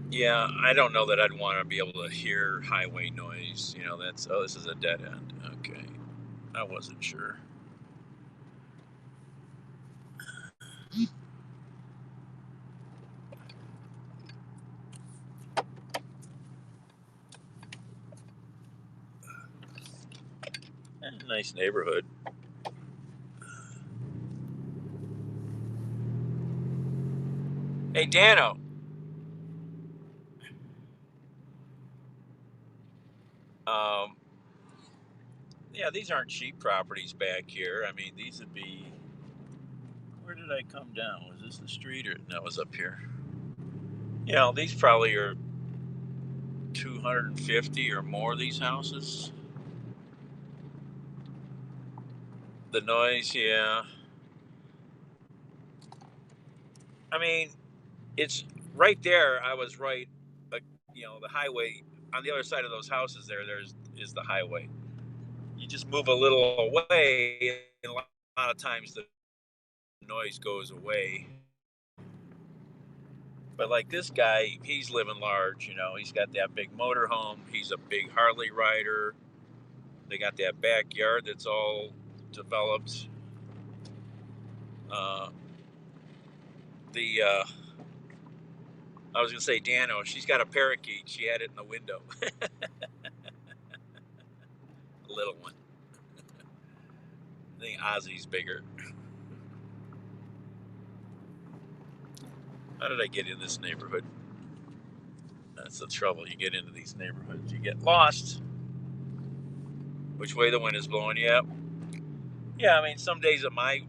Yeah, I don't know that I'd want to be able to hear highway noise. You know, that's, oh, this is a dead end. Okay. I wasn't sure. Nice neighborhood. Hey, Dano. Yeah, these aren't cheap properties back here. I mean, these would be. Where did I come down? Was this the street or no? It was up here. You know, these probably are 250 or more. These houses. The noise, yeah. I mean, it's right there. I was right. You know, the highway on the other side of those houses. Is the highway. You just move a little away, and a lot of times the noise goes away. But like this guy, he's living large. You know, he's got that big motorhome. He's a big Harley rider. They got that backyard that's all developed. I was gonna say Dano. She's got a parakeet. She had it in the window. A little one. I think Ozzy's bigger. How did I get in this neighborhood? That's the trouble. You get into these neighborhoods, you get lost. Which way the wind is blowing? Yeah. Yeah, I mean, some days at my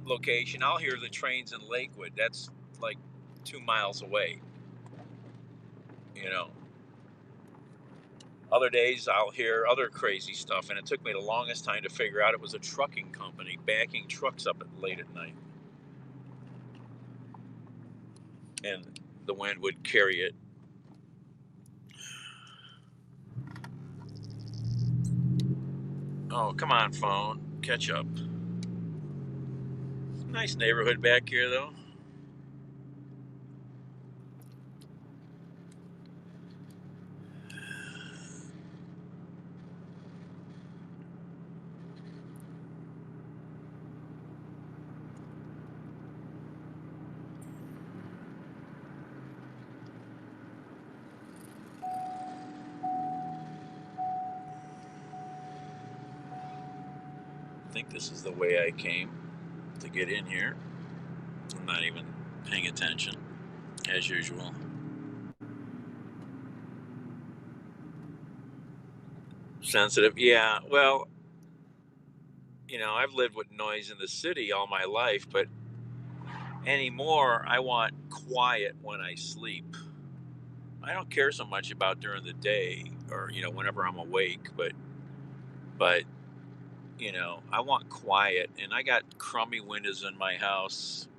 location, I'll hear the trains in Lakewood. That's like 2 miles away. You know. Other days, I'll hear other crazy stuff, and it took me the longest time to figure out it was a trucking company backing trucks up late at night. And the wind would carry it. Oh, come on, phone. Catch up. Nice neighborhood back here, though. I think this is the way I came to get in here. I'm not even paying attention, as usual. Sensitive, yeah. Well, you know, I've lived with noise in the city all my life, but anymore, I want quiet when I sleep. I don't care so much about during the day or, you know, whenever I'm awake, but you know, I want quiet, and I got crummy windows in my house.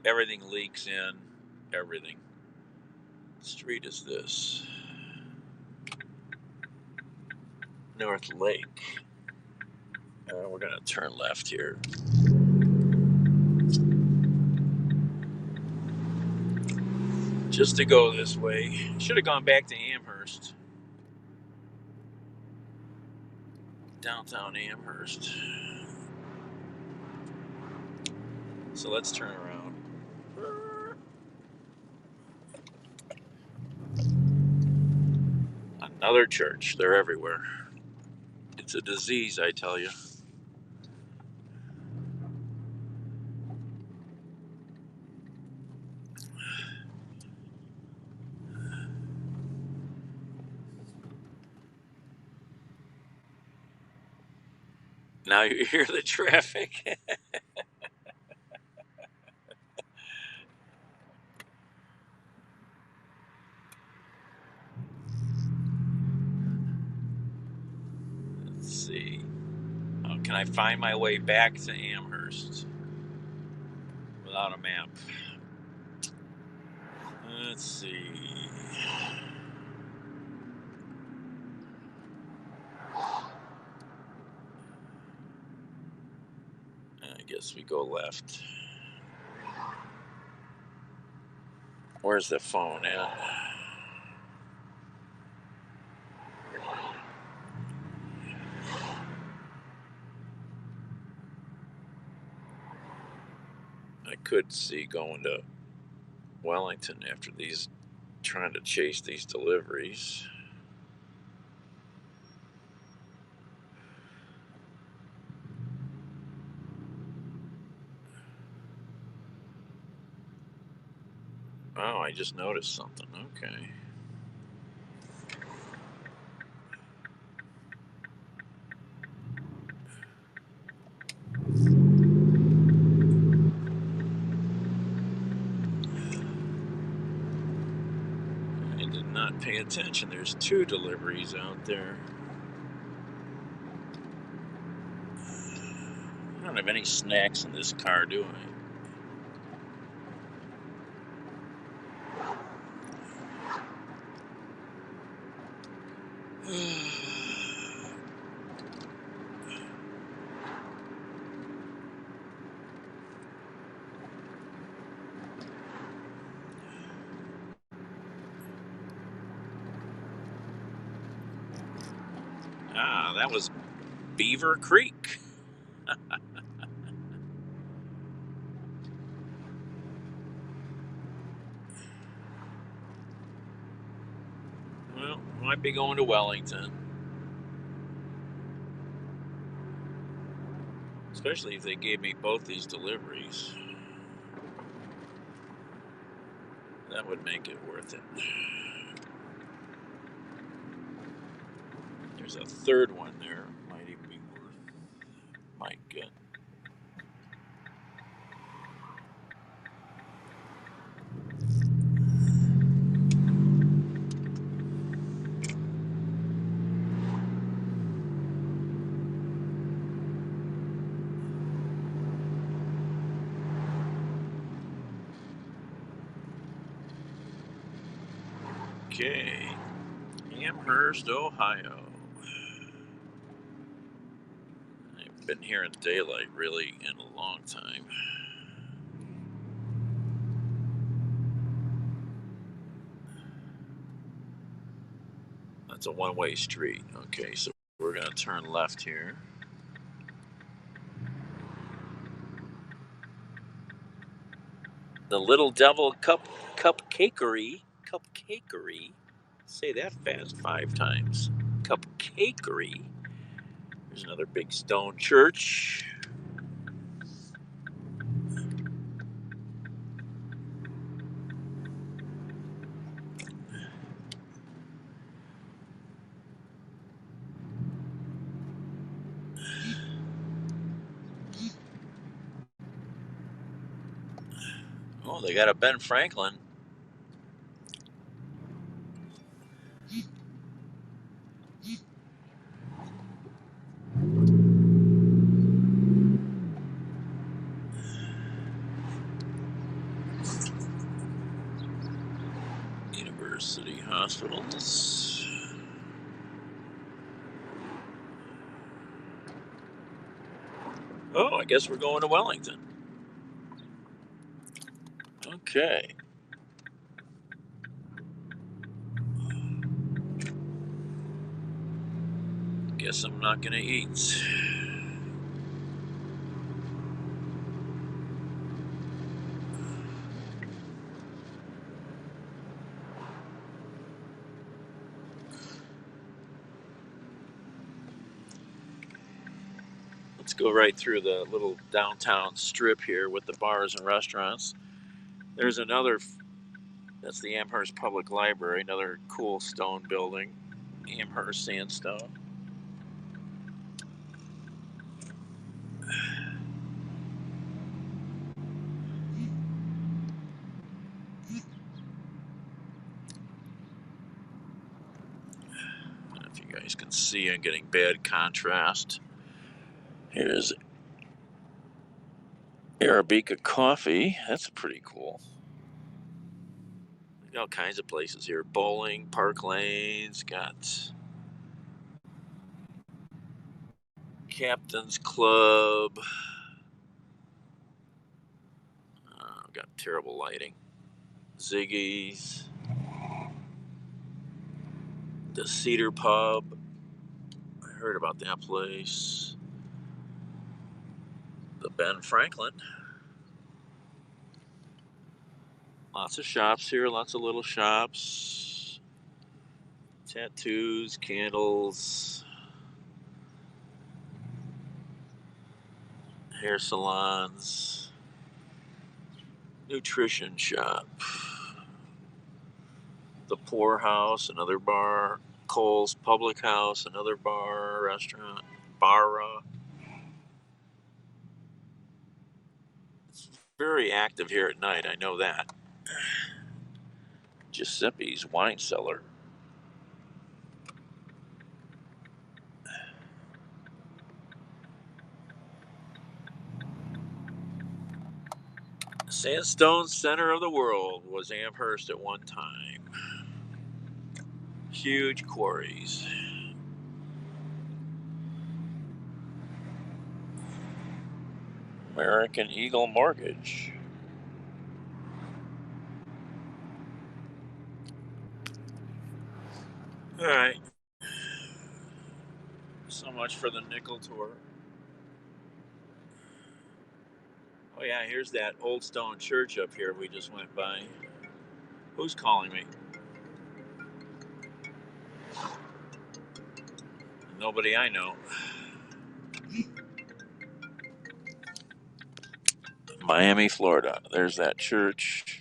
Everything leaks in, everything. What street is this? North Lake. We're gonna turn left here. Just to go this way. Should have gone back to Amherst. Downtown Amherst. So let's turn around. Another church. They're everywhere. It's a disease, I tell you. Now you hear the traffic. Let's see. How can I find my way back to Amherst without a map? Let's see. I guess we go left. Where's the phone at? I could see going to Wellington after these, trying to chase these deliveries. Oh, I just noticed something. Okay. I did not pay attention. There's 2 deliveries out there. I don't have any snacks in this car, do I? That was Beaver Creek. Well, might be going to Wellington. Especially if they gave me both these deliveries. That would make it worth it. There's a 3rd one there. Might even be worth. Might get. Okay. Amherst, Ohio. I've been here in daylight really in a long time. That's a one-way street. Okay, so we're going to turn left here. The Little Devil Cupcakery. Say that fast 5 times. Cupcakery. There's another big stone church. Oh, they got a Ben Franklin. University Hospitals. Oh, I guess we're going to Wellington. Okay. Guess I'm not gonna eat. Let's go right through the little downtown strip here with the bars and restaurants. There's another, that's the Amherst Public Library, another cool stone building, Amherst sandstone. guys can see, I'm getting bad contrast. Here's Arabica coffee. That's pretty cool. All kinds of places here. Bowling, Park Lanes, got Captain's Club. Got terrible lighting. Ziggy's. The Cedar Pub. I heard about that place. The Ben Franklin. Lots of shops here, lots of little shops. Tattoos, candles, hair salons, nutrition shop. The Poor House, another bar. Cole's Public House, another bar, restaurant. Barra. It's very active here at night, I know that. Giuseppe's Wine Cellar. Sandstone center of the world was Amherst at one time. Huge quarries. American Eagle Mortgage. All right. So much for the nickel tour. Oh yeah, here's that old stone church up here we just went by. Who's calling me? Nobody I know. Miami, Florida. There's that church.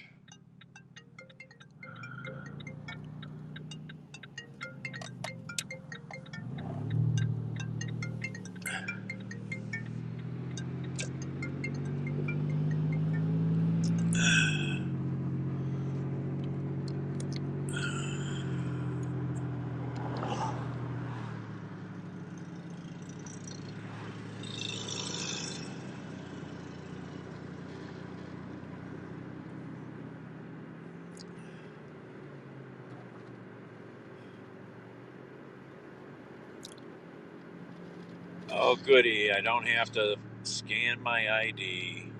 Oh, goody. I don't have to scan my ID.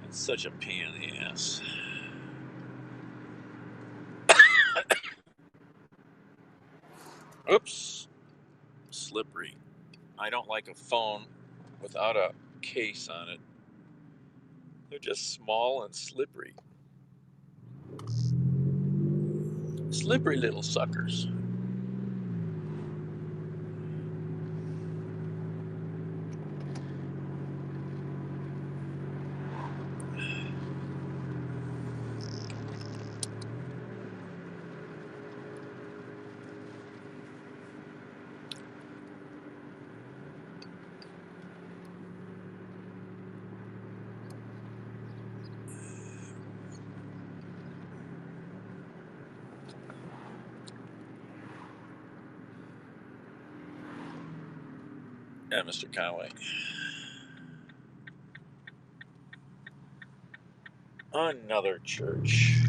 It's such a pain in the ass. Oops. Slippery. I don't like a phone without a case on it. They're just small and slippery. Slippery little suckers. Yeah, Mr. Conway. Another church.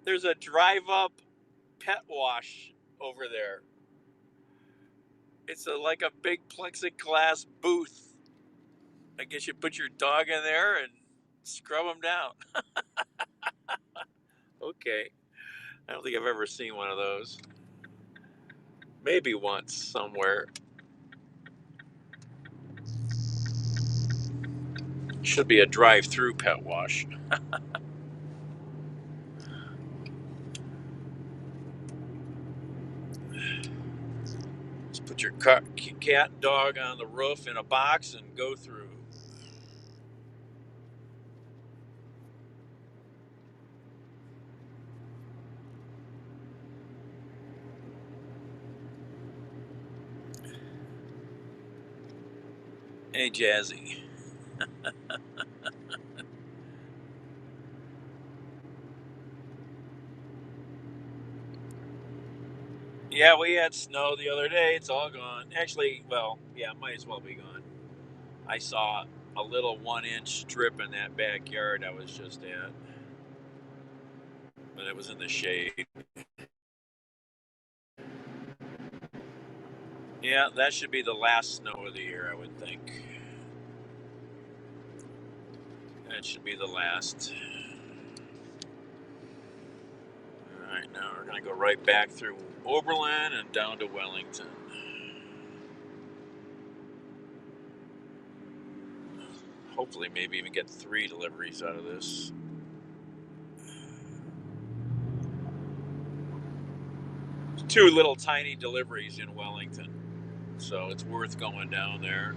There's a drive-up pet wash over there. It's like a big plexiglass booth. I guess you put your dog in there and scrub them down. Okay. I don't think I've ever seen one of those. Maybe once somewhere. Should be a drive-through pet wash. Just put your cat and dog on the roof in a box and go through. Hey, Jazzy. Yeah, we had snow the other day. It's all gone. Actually, well, yeah, it might as well be gone. I saw a little 1-inch strip in that backyard I was just at, but it was in the shade. Yeah, that should be the last snow of the year, I would think. That should be the last. All right, now we're going to go right back through Oberlin and down to Wellington. Hopefully, maybe even get 3 deliveries out of this. There's 2 little tiny deliveries in Wellington, so it's worth going down there.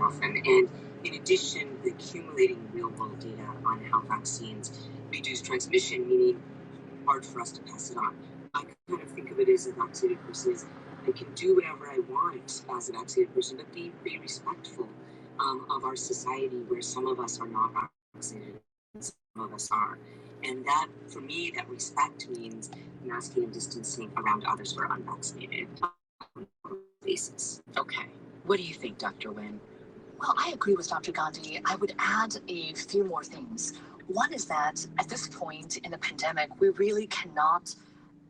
Often. And in addition, the accumulating real-world data on how vaccines reduce transmission, meaning hard for us to pass it on. I kind of think of it as a vaccinated person as I can do whatever I want as a vaccinated person, but be respectful of our society where some of us are not vaccinated and some of us are. And that, for me, that respect means masking and distancing around others who are unvaccinated on a basis. Okay. What do you think, Dr. Nguyen? Well, I agree with Dr. Gandhi. I would add a few more things. One is that at this point in the pandemic, we really cannot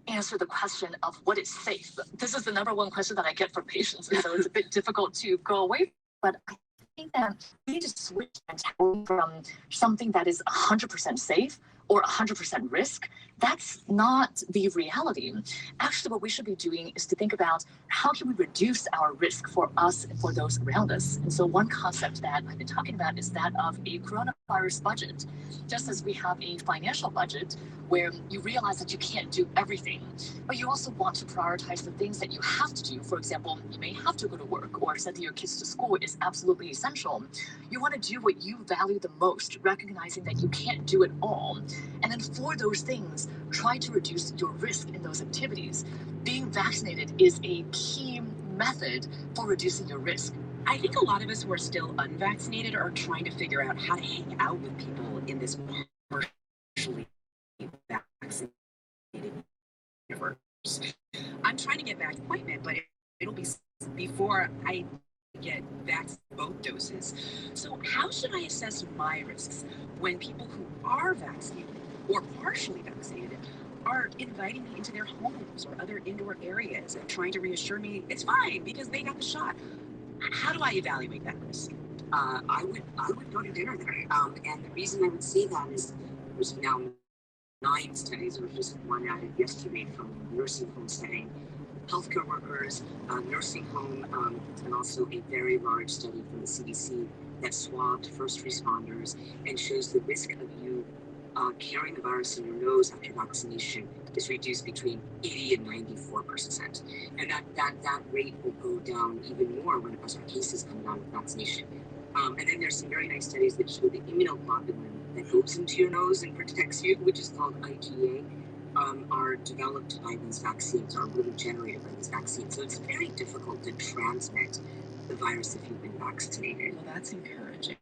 answer the question of what is safe. This is the number one question that I get from patients, and so it's a bit difficult to go away. But I think that we need to switch mentality from something that is 100% safe or 100% risk. That's not the reality. Actually, what we should be doing is to think about how can we reduce our risk for us and for those around us. And so one concept that I've been talking about is that of a coronavirus budget. Just as we have a financial budget where you realize that you can't do everything, but you also want to prioritize the things that you have to do. For example, you may have to go to work or send your kids to school is absolutely essential. You want to do what you value the most, recognizing that you can't do it all. And then for those things, try to reduce your risk in those activities. Being vaccinated is a key method for reducing your risk. I think a lot of us who are still unvaccinated are trying to figure out how to hang out with people in this partially vaccinated universe. I'm trying to get back to appointment, but it'll be before I get both doses. So how should I assess my risks when people who are vaccinated or partially vaccinated are inviting me into their homes or other indoor areas and trying to reassure me it's fine because they got the shot? How do I evaluate that risk? I would go to dinner there. And the reason I would say that is there's now 9 studies, or just one added yesterday from a nursing home setting, healthcare workers, nursing home, and also a very large study from the CDC that swabbed first responders and shows the risk of you carrying the virus in your nose after vaccination is reduced between 80 and 94%. And that rate will go down even more when as our cases come down with vaccination. And then there's some very nice studies that show the immunoglobulin that goes into your nose and protects you, which is called IgA, are developed by these vaccines, are really generated by these vaccines. So it's very difficult to transmit the virus if you've been vaccinated. Well, that's encouraging.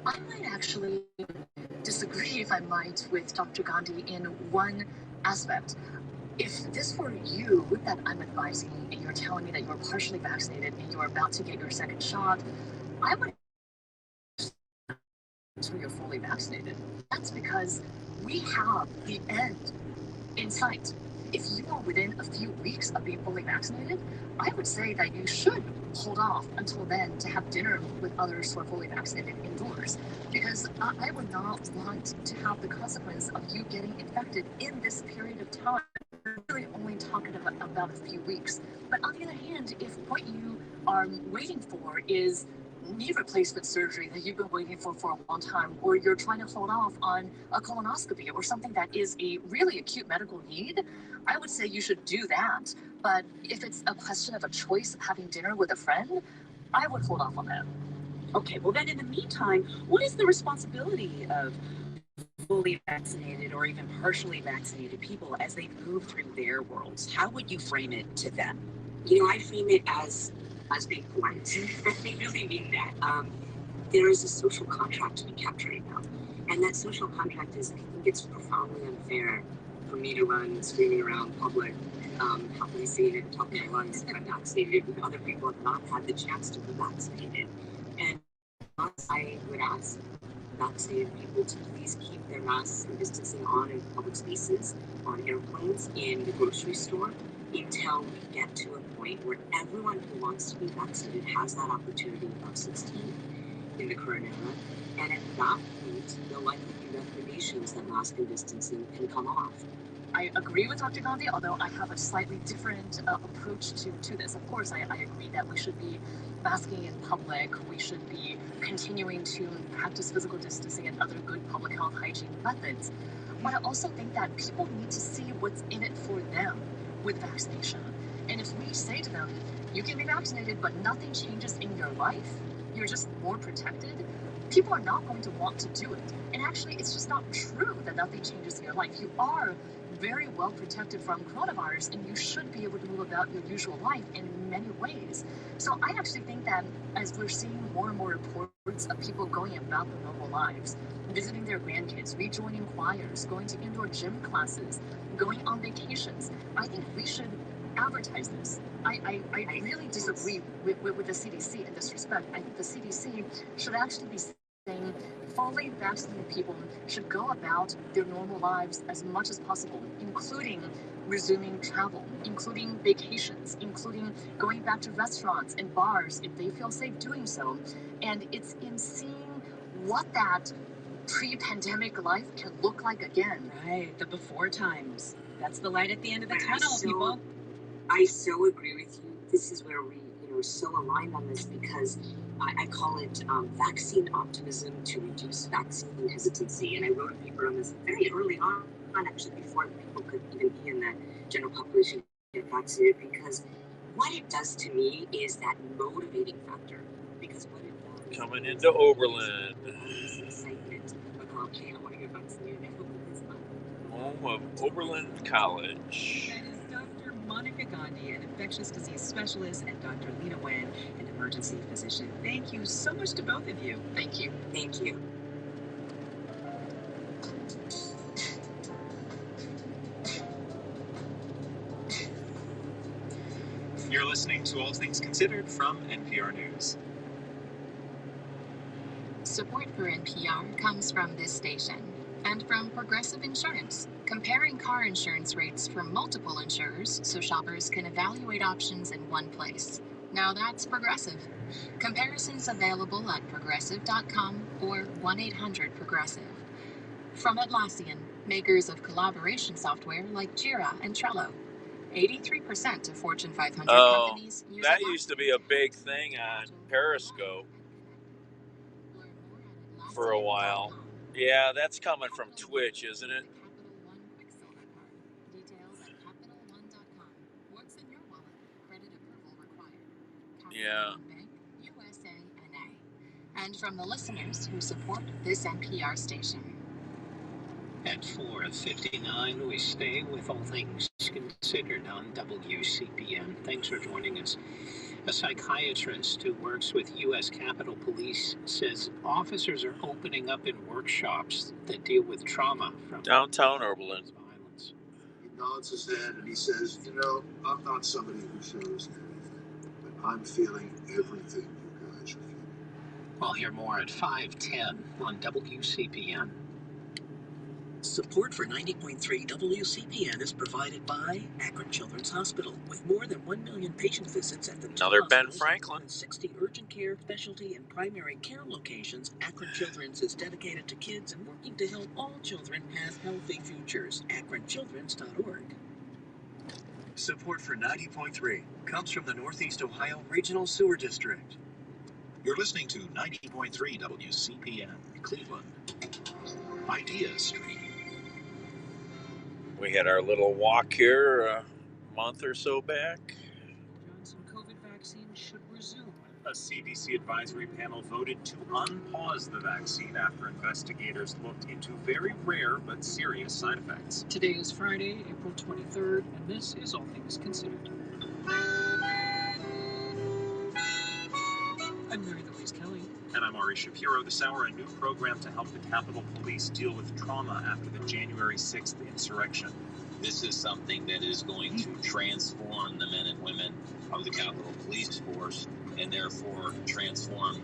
I might actually disagree, if I might, with Dr. Gandhi in one aspect. If this were you that I'm advising and you're telling me that you're partially vaccinated and you're about to get your second shot, I would until you're fully vaccinated. That's because we have the end in sight. If you are within a few weeks of being fully vaccinated, I would say that you should hold off until then to have dinner with others who are fully vaccinated indoors, because I would not want to have the consequence of you getting infected in this period of time. We're really only talking about a few weeks. But on the other hand, if what you are waiting for is knee replacement surgery that you've been waiting for a long time, or you're trying to hold off on a colonoscopy or something that is a really acute medical need, I would say you should do that. But if it's a question of a choice, having dinner with a friend, I would hold off on that. Okay, well then in the meantime, what is the responsibility of fully vaccinated or even partially vaccinated people as they move through their worlds? How would you frame it to them? I frame it as being polite. I really mean that. There is a social contract to be kept right now, and that social contract is, I think it's profoundly unfair for me to run screaming around public, happily saying at the top of my lungs that I'm vaccinated, when other people have not had the chance to be vaccinated. And I would ask vaccinated people to please keep their masks and distancing on in public spaces, on airplanes, in the grocery store, until we get to a point where everyone who wants to be vaccinated has that opportunity above 16 in the current era. And at that point, there'll likely be recommendations that mask and distancing can come off. I agree with Dr. Gandhi, although I have a slightly different approach to this. Of course, I agree that we should be masking in public. We should be continuing to practice physical distancing and other good public health hygiene methods. But I also think that people need to see what's in it for them with vaccination. And if we say to them, you can be vaccinated, but nothing changes in your life, you're just more protected, people are not going to want to do it. And actually, it's just not true that nothing changes in your life. You are very well protected from coronavirus, and you should be able to move about your usual life in many ways. So I actually think that as we're seeing more and more reports of people going about their normal lives, visiting their grandkids, rejoining choirs, going to indoor gym classes, going on vacations, I think we should advertise this. I really disagree with the CDC in this respect. I think the CDC should actually be saying fully vaccinated people should go about their normal lives as much as possible, including resuming travel, including vacations, including going back to restaurants and bars if they feel safe doing so. And it's in seeing what that pre-pandemic life can look like again. Right, the before times. That's the light at the end of the tunnel, people. I so agree with you. This is where we, are so aligned on this, because I call it vaccine optimism to reduce vaccine hesitancy. And I wrote a paper on this very early on, actually, before people could even be in the general population get vaccinated, because what it does to me is that motivating factor. Because what it does Coming into Oberlin, excitement. Okay, I want to get vaccinated. I hope it is not. home of Oberlin College. That is Dr. Monica Gandhi, an infectious disease specialist, and Dr. Lena Wen, an emergency physician. Thank you so much to both of you. Thank you. Thank you. You're listening to All Things Considered from NPR News. Support for NPR comes from this station and from Progressive Insurance, comparing car insurance rates from multiple insurers so shoppers can evaluate options in one place. Now that's Progressive. Comparisons available at progressive.com or 1-800-PROGRESSIVE. From Atlassian, makers of collaboration software like Jira and Trello. 83% of Fortune 500 companies use That Atlassian. used to be a big thing on Periscope for a while. Yeah, that's coming from Twitch, isn't it? Yeah. And from the listeners who support this NPR station. At 4:59, we stay with All Things Considered on WCPN. Thanks for joining us. A psychiatrist who works with U.S. Capitol Police says officers are opening up in workshops that deal with trauma from Downtown Oberlin. violence. He nods his head and he says, I'm not somebody who shows anything, but I'm feeling everything you guys are feeling. We'll hear more at 5:10 on WCPN. Support for 90.3 WCPN is provided by Akron Children's Hospital. With more than 1 million patient visits at the two Another Ben hospitals Franklin. and 60 urgent care, specialty, and primary care locations, Akron Children's is dedicated to kids and working to help all children have healthy futures. AkronChildren's.org. Support for 90.3 comes from the Northeast Ohio Regional Sewer District. You're listening to 90.3 WCPN, Cleveland. Idea Street. We had our little walk here a month or so back. Johnson COVID vaccine should resume A CDC advisory panel voted to unpause the vaccine after investigators looked into very rare but serious side effects. Today is Friday, April 23rd, and this is All Things Considered. I'm Mary Louise Kelly. And I'm Ari Shapiro. This hour, a new program to help the Capitol Police deal with trauma after the January 6th insurrection. This is something that is going to transform the men and women of the Capitol Police Force and therefore transform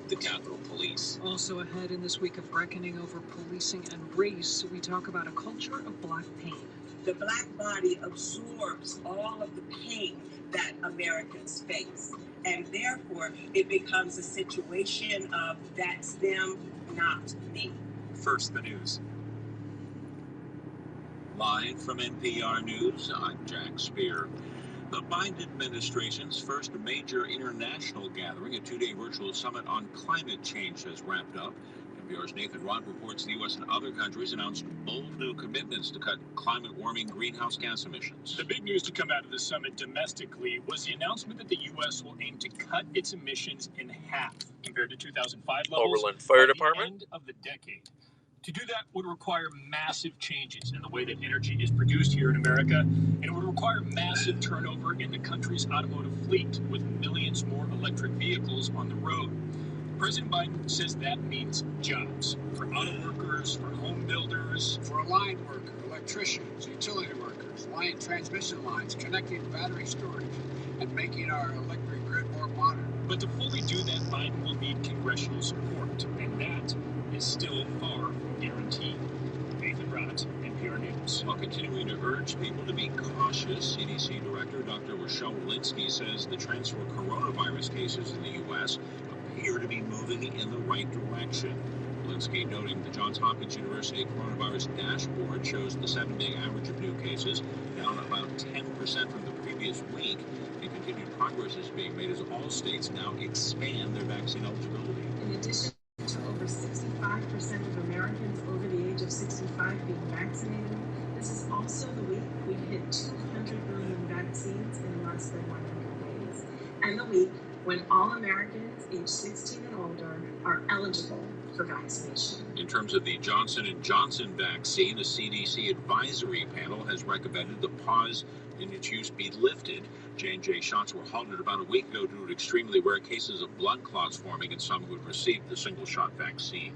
the Capitol Police. Also ahead in this week of reckoning over policing and race, we talk about a culture of black pain. The black body absorbs all of the pain that Americans face. And therefore, it becomes a situation of that's them, not me. First, the news. Live from NPR News, I'm Jack Spear. The Biden administration's first major international gathering, a two-day virtual summit on climate change, has wrapped up. NPR's Nathan Rod reports the U.S. and other countries announced bold new commitments to cut climate-warming greenhouse gas emissions. The big news to come out of the summit domestically was the announcement that the U.S. will aim to cut its emissions in half compared to 2005 levels Overland Fire by Department? the end of the decade. To do that would require massive changes in the way that energy is produced here in America, and it would require massive turnover in the country's automotive fleet, with millions more electric vehicles on the road. President Biden says that means jobs for auto workers, for home builders, for a line worker, electricians, utility workers, laying transmission lines, connecting battery storage, and making our electric grid more modern. But to fully do that, Biden will need congressional support, and that is still far from guaranteed. Nathan Rott, NPR News. While continuing to urge people to be cautious, CDC Director Dr. Rochelle Walensky says the trends for coronavirus cases in the U.S. appear to be moving in the right direction. Walensky noting the Johns Hopkins University coronavirus dashboard shows the 7-day average of new cases down about 10% from the previous week, and continued progress is being made as all states now expand their vaccine eligibility. In addition to over 65% of Americans over the age of 65 being vaccinated, this is also the week we hit 200 million vaccines in less than 100 days, and the week when all Americans aged 16 and older are eligible for vaccination. In terms of the Johnson & Johnson vaccine, a CDC advisory panel has recommended the pause in its use be lifted. J&J shots were halted about a week ago due to extremely rare cases of blood clots forming in some who had received the single-shot vaccine.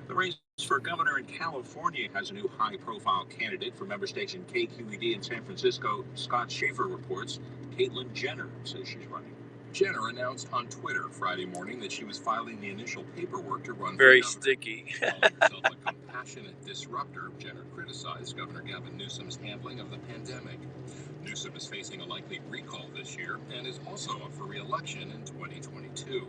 The race for governor in California has a new high-profile candidate. For member station KQED in San Francisco, Scott Schaefer reports Caitlyn Jenner says she's running. Jenner announced on Twitter Friday morning that she was filing the initial paperwork to run Very for governor. sticky. Calling herself a compassionate disruptor, Jenner criticized Governor Gavin Newsom's handling of the pandemic. Newsom is facing a likely recall this year and is also up for re-election in 2022.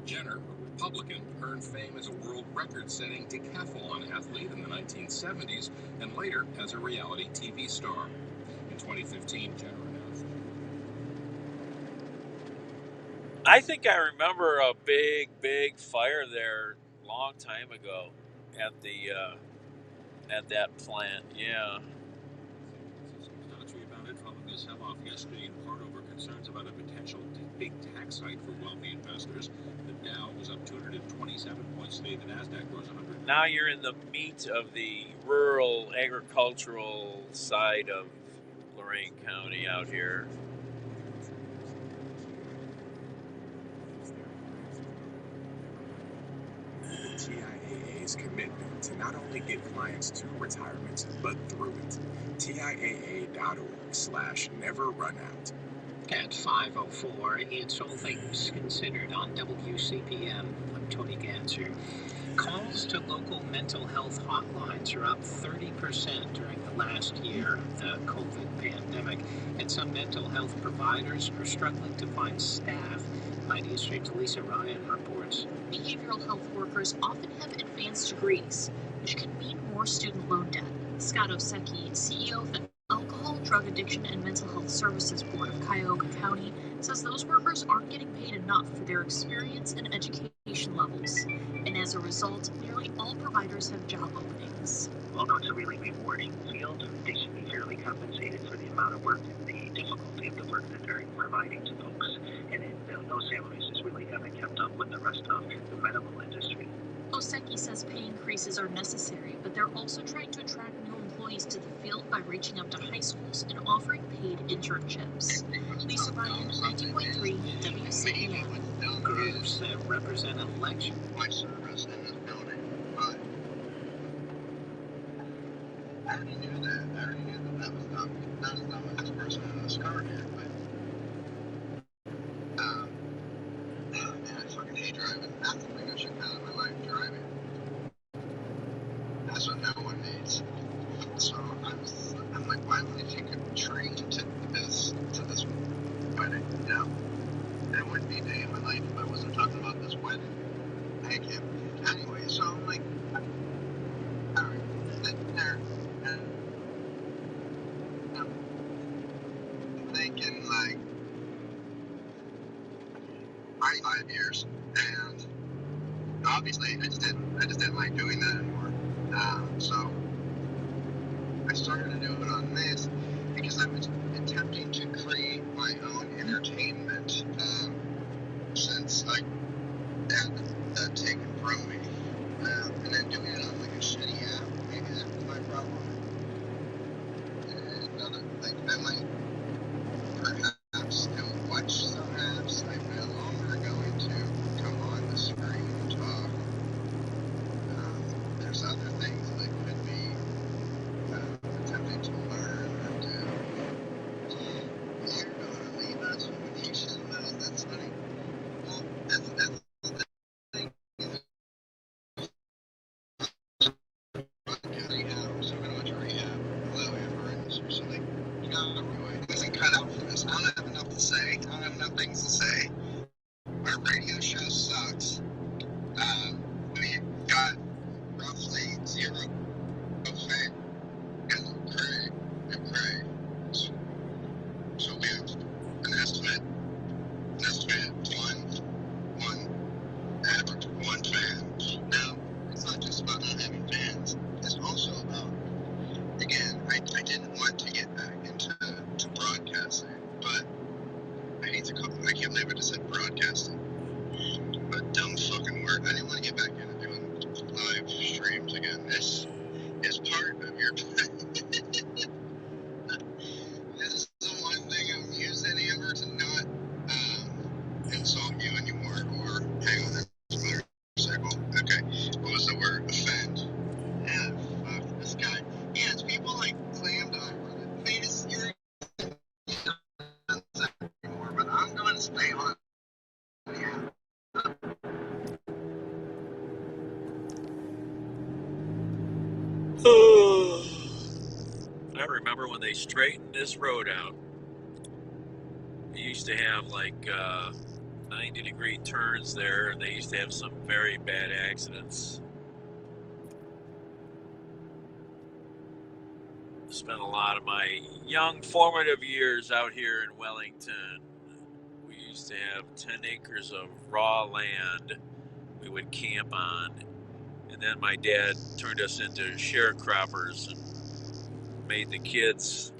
Jenner, a Republican, earned fame as a world record-setting decathlon athlete in the 1970s and later as a reality TV star. In 2015, Jenner announced. I think I remember a big fire there a long time ago at the at that plant. Yeah. This sell-off yesterday in part over concerns about a potential big tax hike for wealthy investors. The Dow was up 227 points today. The Nasdaq rose 100. Now you're in the meat of the rural agricultural side of Lorain County out here. TIAA's commitment to not only get clients to retirement, but through it. TIAA.org/neverrunout. At 5:04, it's All Things Considered on WCPM. I'm Tony Ganser. Calls to local mental health hotlines are up 30% during the last year of the COVID pandemic, and some mental health providers are struggling to find staff. ID's Stream's Lisa Ryan reports. Behavioral health workers often have advanced degrees, which can mean more student loan debt. Scott Osecki, CEO of the Alcohol, Drug Addiction, and Mental Health Services Board of Cuyahoga County, says those workers aren't getting paid enough for their experience and education levels. And as a result, nearly all providers have job openings. Although it's a really rewarding field, they should be fairly compensated for the amount of work that they difficulty of the work that they're providing to folks, and those salaries just really haven't kept up with the rest of the medical industry. Oseki says pay increases are necessary, but they're also trying to attract new employees to the field by reaching out to high schools and offering paid internships. Lisa Ryan, 19.3 WCAN. Groups that represent an election. My service in this building, but I already knew that. I already knew that was not as dumb as this person in this car here, but man, I fucking hate driving. That's the thing I should have in my life, driving. That's what no one needs. So I'm like, why would I take a train to this wedding? No, that wouldn't be a day in my life if I wasn't talking about this wedding. Thank you. Anyway, so I'm like, all right, sitting there, and I'm thinking like 5 years, and obviously I just didn't like doing that anymore. So I started to do it on this because I was attempting to create my own entertainment since I had that taken from me. And then doing it on like a shitty app, maybe that was my problem. And other things, I might perhaps still watch some apps. I'm no longer going to come on the screen and talk. There's other things that could be attempting to learn or do. You're going to leave us when you should know. That's funny. Well, that's the thing. Rehab. I'm still going to watch a rehab. Hello, Amber or something. You know, everyone isn't cut out for this. I don't have enough to say. I don't have enough things to say. Our radio show sucks. We got roughly 0 fame and Craig. So we have an estimate one average of 1 fan. Now, it's not just about not having fans. It's also about, again, I didn't want to get back into broadcasting, but I can't believe I just said broadcasting. But dumb fucking word. I didn't want to get back into doing live streams again. This is part of your This is the one thing I'm using, Amber, to not insult you anymore or hang on a motorcycle. Okay, what was the word? Offend. Yeah, fuck this guy. Yeah, it's people like Clam Diver that made us serious anymore, but I'm going to stay on. Yeah. I remember when they straightened this road out. They used to have like 90-degree turns there, and they used to have some very bad accidents. Spent a lot of my young formative years out here in Wellington. We used to have 10 acres of raw land we would camp on. And then my dad turned us into sharecroppers and made the kids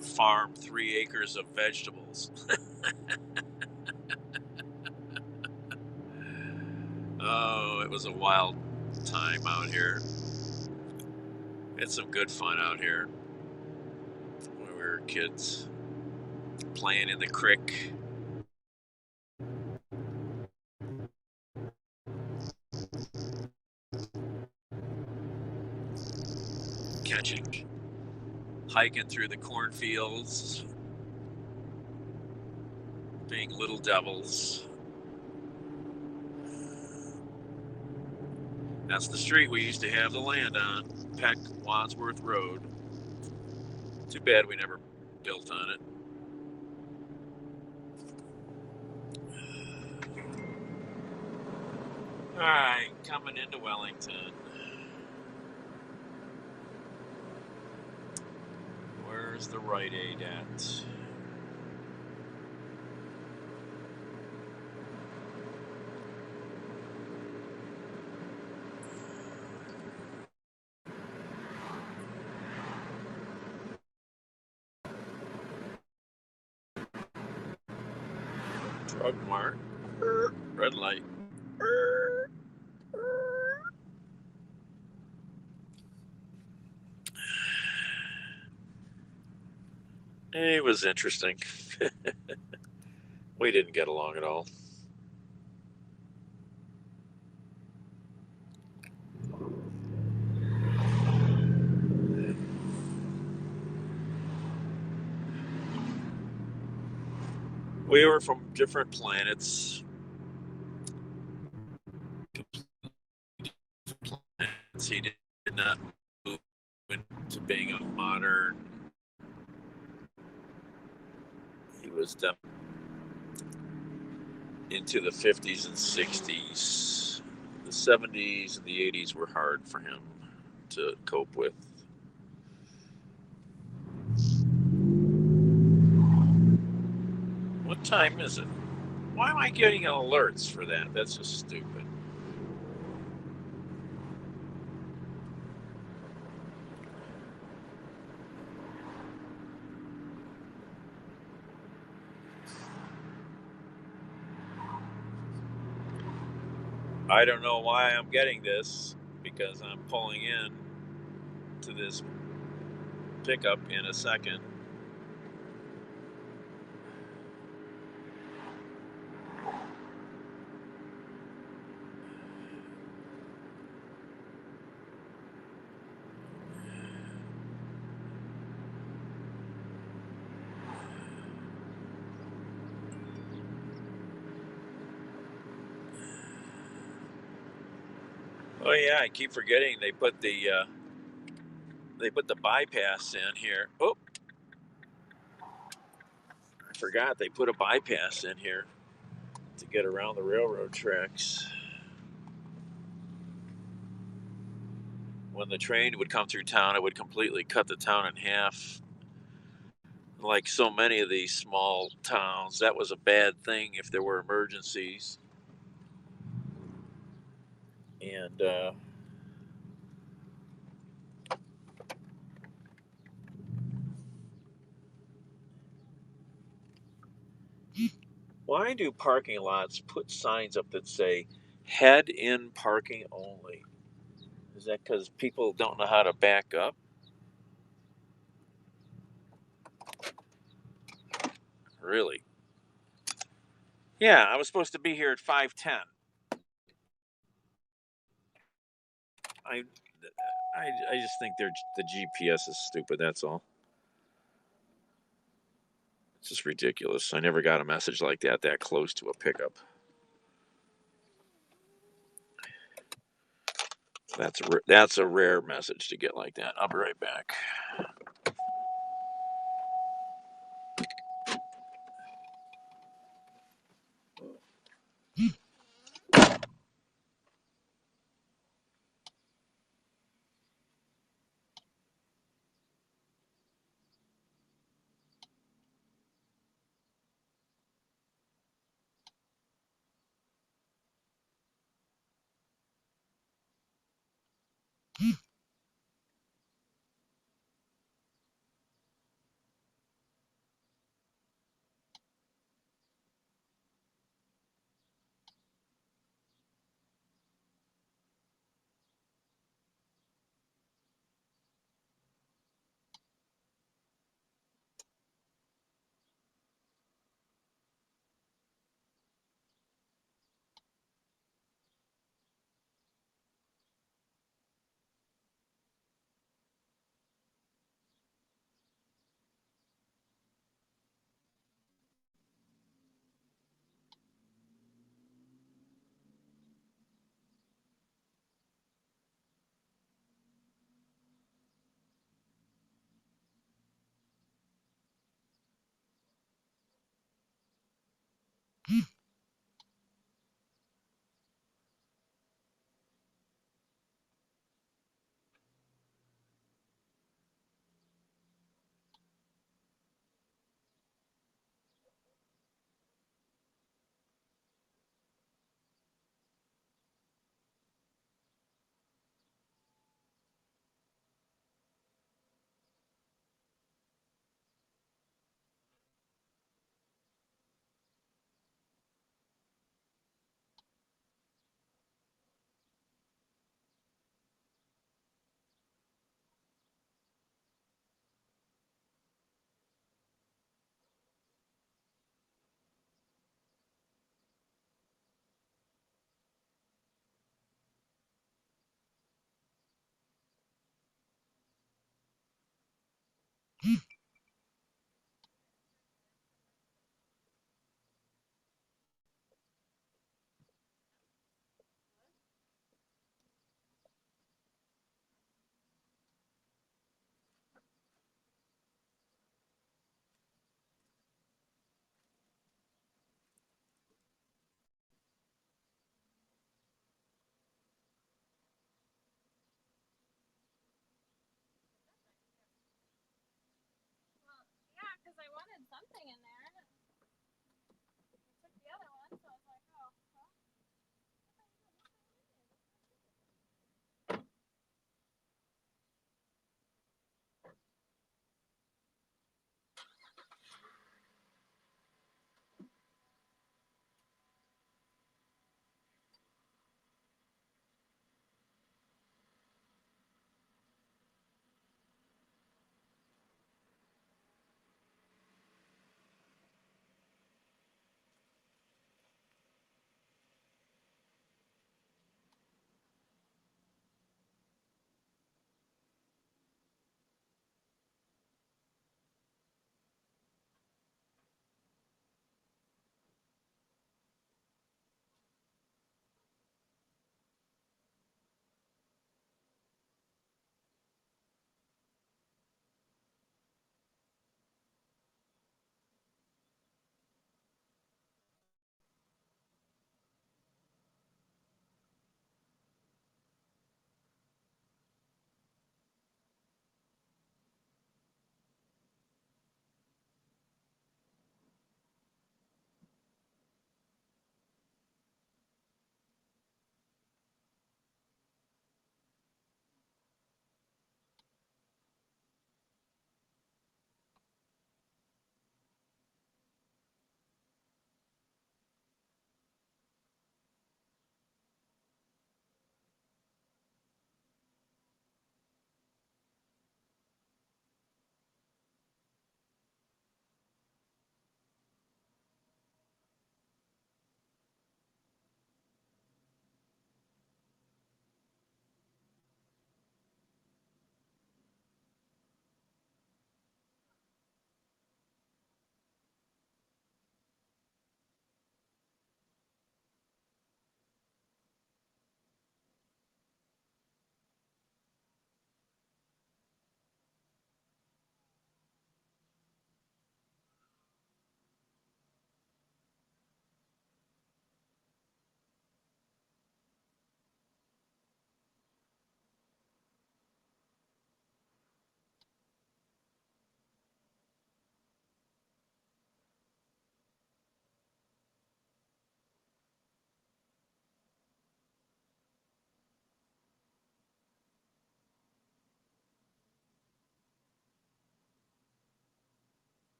farm 3 acres of vegetables. Oh, it was a wild time out here. Had some good fun out here when we were kids, playing in the creek. Hiking through the cornfields, being little devils. That's the street we used to have the land on, Peck Wadsworth Road. Too bad we never built on it. All right, coming into Wellington. Where's the Rite Aid at? Frog mark. Red light. It was interesting. We didn't get along at all. We were from different planets. He did not move into being a modern. He was into the 50s and 60s. The 70s and the 80s were hard for him to cope with. What time is it? Why am I getting alerts for that? That's just stupid. I don't know why I'm getting this, because I'm pulling in to this pickup in a second. Oh yeah, I keep forgetting they put the bypass in here. Oh, I forgot they put a bypass in here to get around the railroad tracks. When the train would come through town, it would completely cut the town in half. Like so many of these small towns, that was a bad thing if there were emergencies. And why do parking lots put signs up that say head in parking only? Is that because people don't know how to back up? Really? Yeah, I was supposed to be here at 5:10. I just think the GPS is stupid. That's all. It's just ridiculous. I never got a message like that close to a pickup. That's a rare message to get like that. I'll be right back.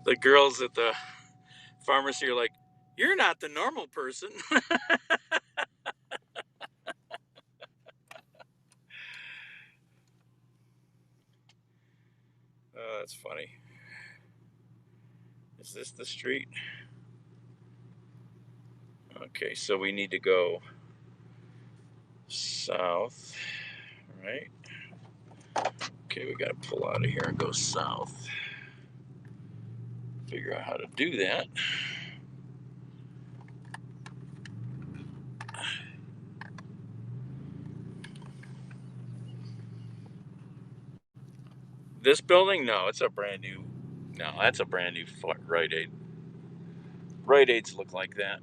The girls at the pharmacy are like, "You're not the normal person." Oh, that's funny. Is this the street? Okay, so we need to go south, right? Okay, we got to pull out of here and go south. Figure out how to do that. This building? No, it's a brand new. No, that's a brand new Rite Aid. Rite Aids look like that.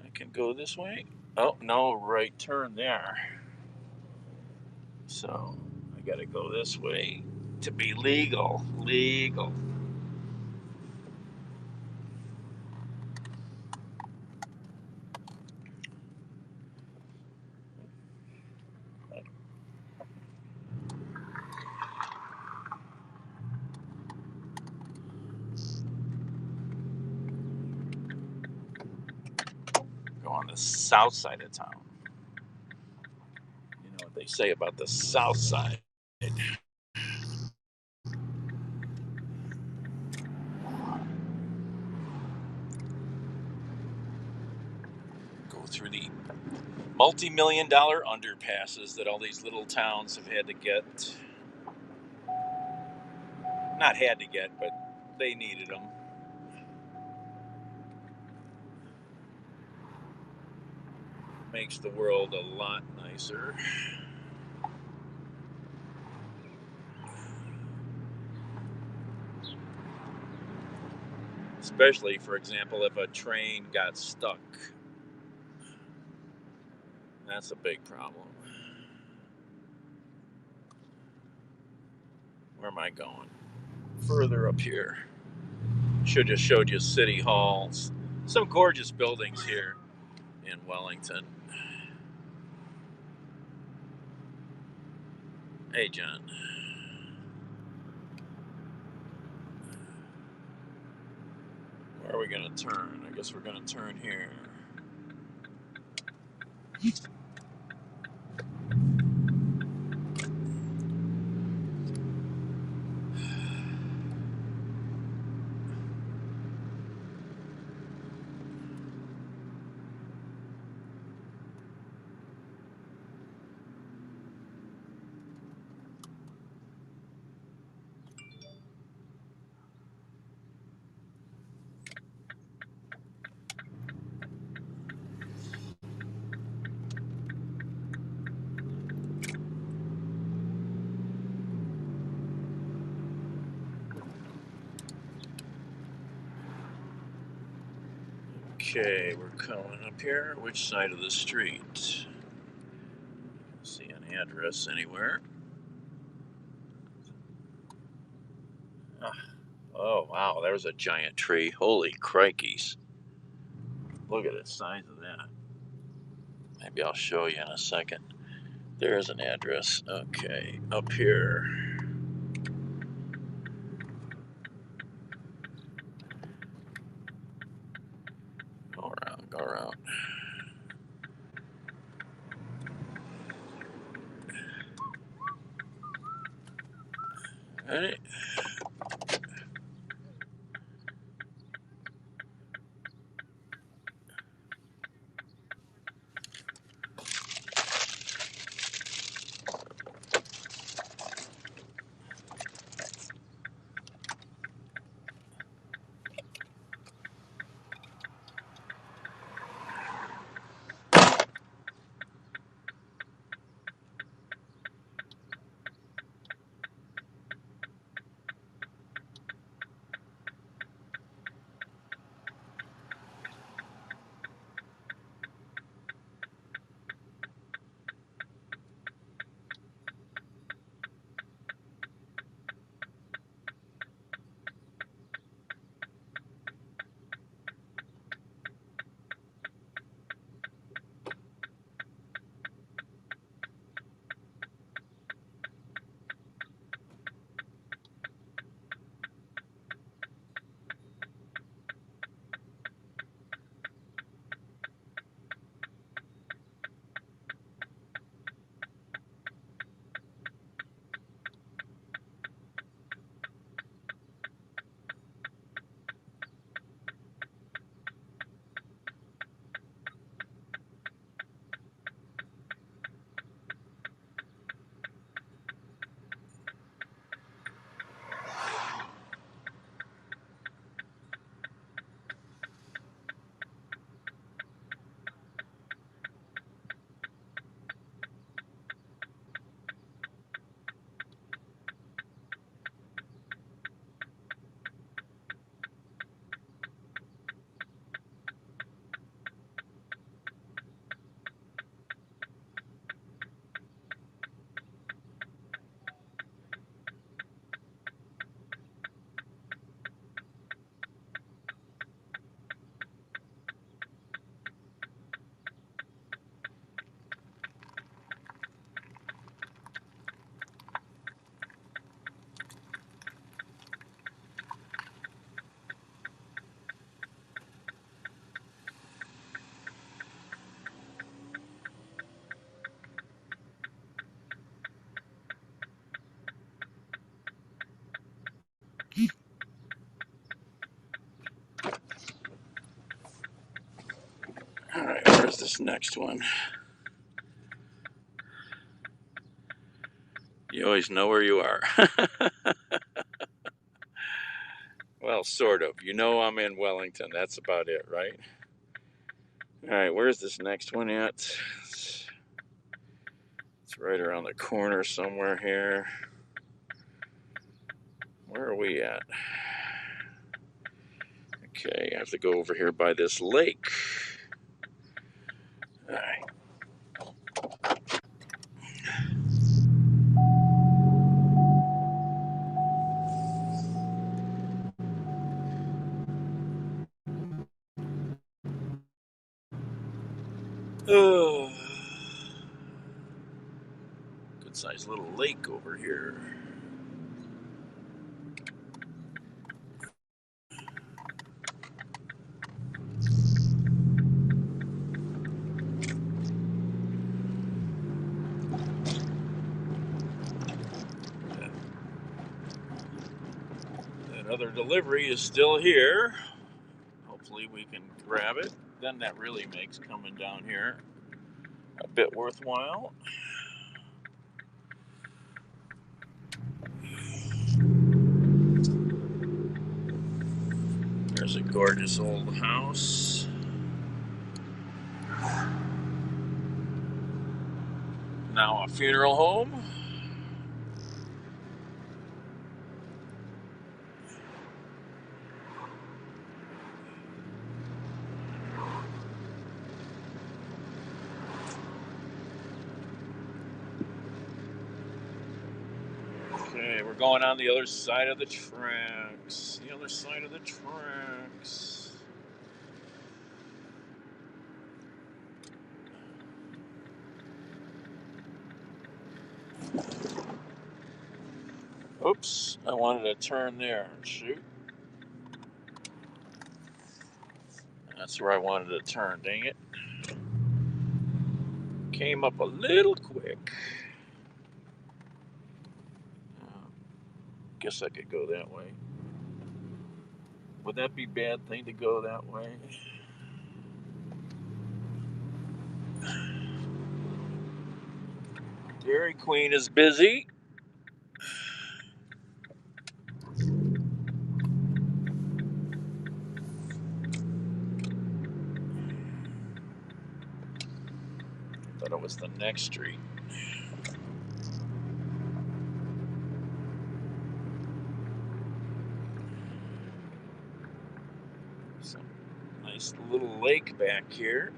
I can go this way. Oh, no, right turn there. So I got to go this way to be legal. Legal. Go on the south side of town. You know what they say about the south side. Go through the multi-million-dollar underpasses that all these little towns have had to get. Not had to get, but they needed them. Makes the world a lot nicer. Especially, for example, if a train got stuck. That's a big problem. Where am I going? Further up here. Should have showed you City Halls. Some gorgeous buildings here in Wellington. Hey, John. Where are we going to turn? I guess we're going to turn here. Okay, we're coming up here. Which side of the street? See an address anywhere? Oh, wow, there's a giant tree. Holy crikeys. Look at the size of that. Maybe I'll show you in a second. There's an address. Okay, up here. Go around, go around. All right. Where's this next one? You always know where you are. Well, sort of. You know I'm in Wellington. That's about it, right? All right, where's this next one at? It's right around the corner somewhere here. Where are we at? Okay, I have to go over here by this lake. All right. Oh, good sized little lake over here. That other delivery is still here. Hopefully we can grab it. Then that really makes coming down here a bit worthwhile. There's a gorgeous old house. Now a funeral home. Okay, we're going on the other side of the tracks. The other side of the tracks. Oops, I wanted to turn there. Shoot. That's where I wanted to turn, dang it. Came up a little quick. Guess I could go that way. Would that be a bad thing to go that way? Dairy Queen is busy. Thought it was the next street. Some nice little lake back here.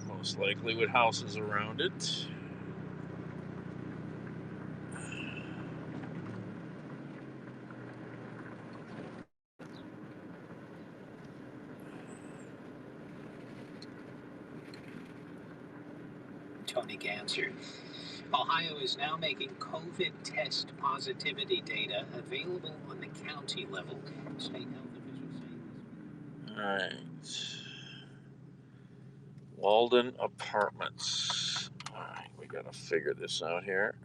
Most likely with houses around it. Tony Ganser. Ohio is now making COVID test positivity data available on the county level. State health officials say. All right. Walden Apartments. All right, we got to figure this out here.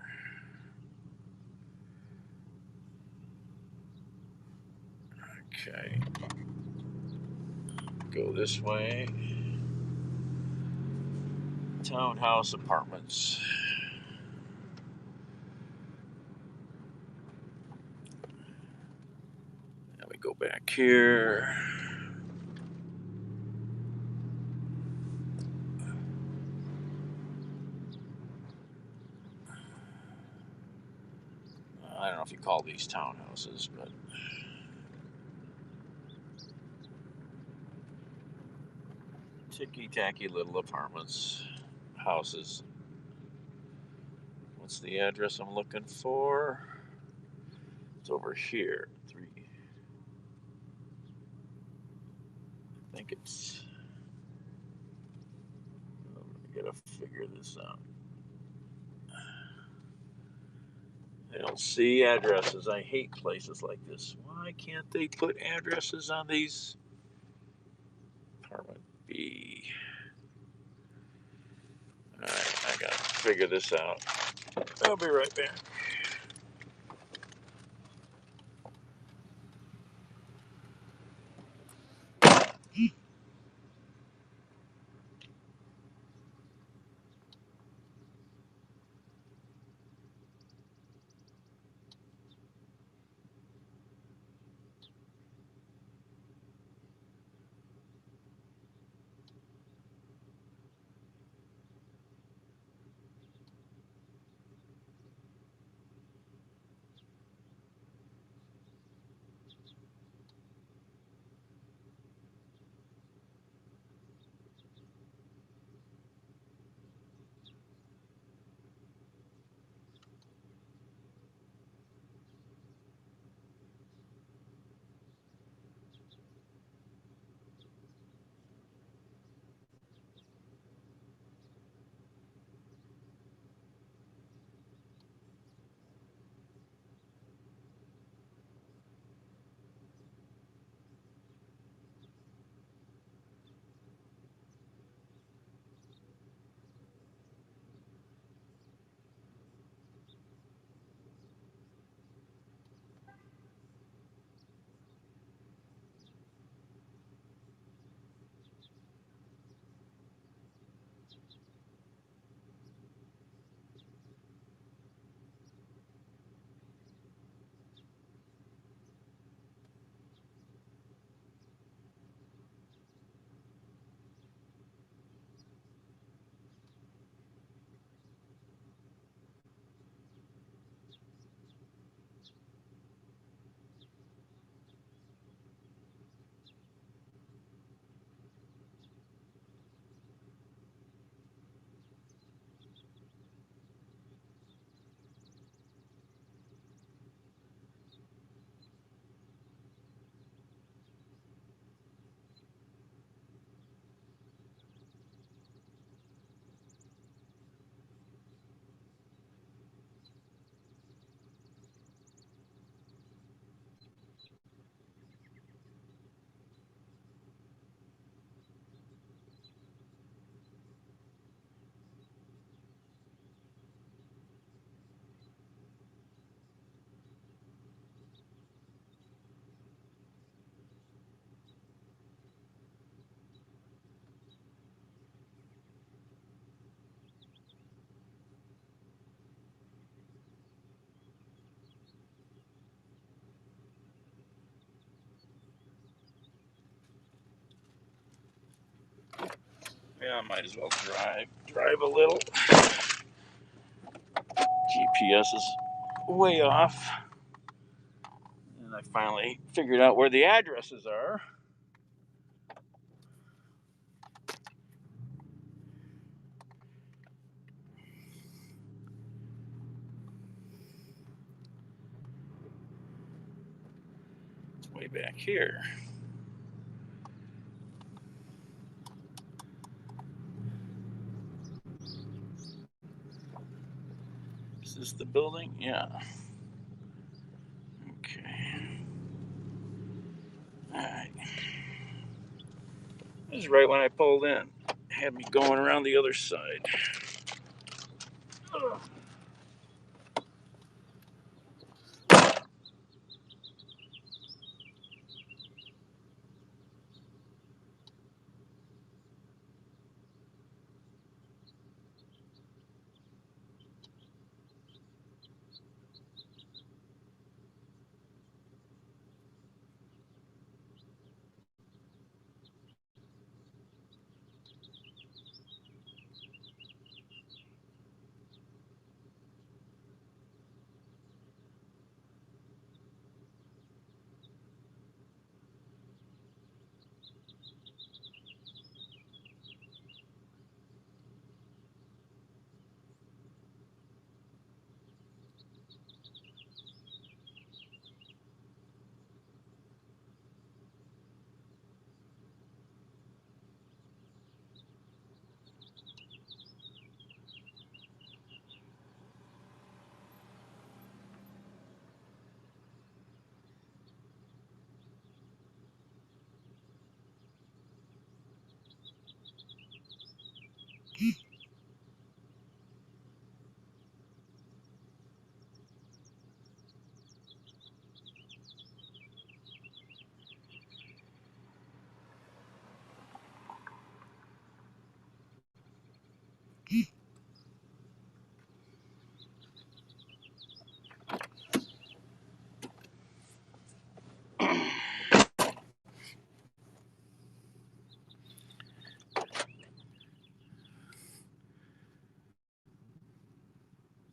Okay. Go this way. Townhouse Apartments. Now we go back here. I don't know if you call these townhouses, but ticky-tacky little apartments, houses. What's the address I'm looking for? It's over here. I think it's... I gotta figure this out. I don't see addresses. I hate places like this. Why can't they put addresses on these? Apartment B. Alright, I gotta figure this out. I'll be right back. Yeah, I might as well drive a little. GPS is way off. And I finally figured out where the addresses are. It's way back here. Is this the building? Yeah. Okay. Alright. This is right when I pulled in. Had me going around the other side. Ugh.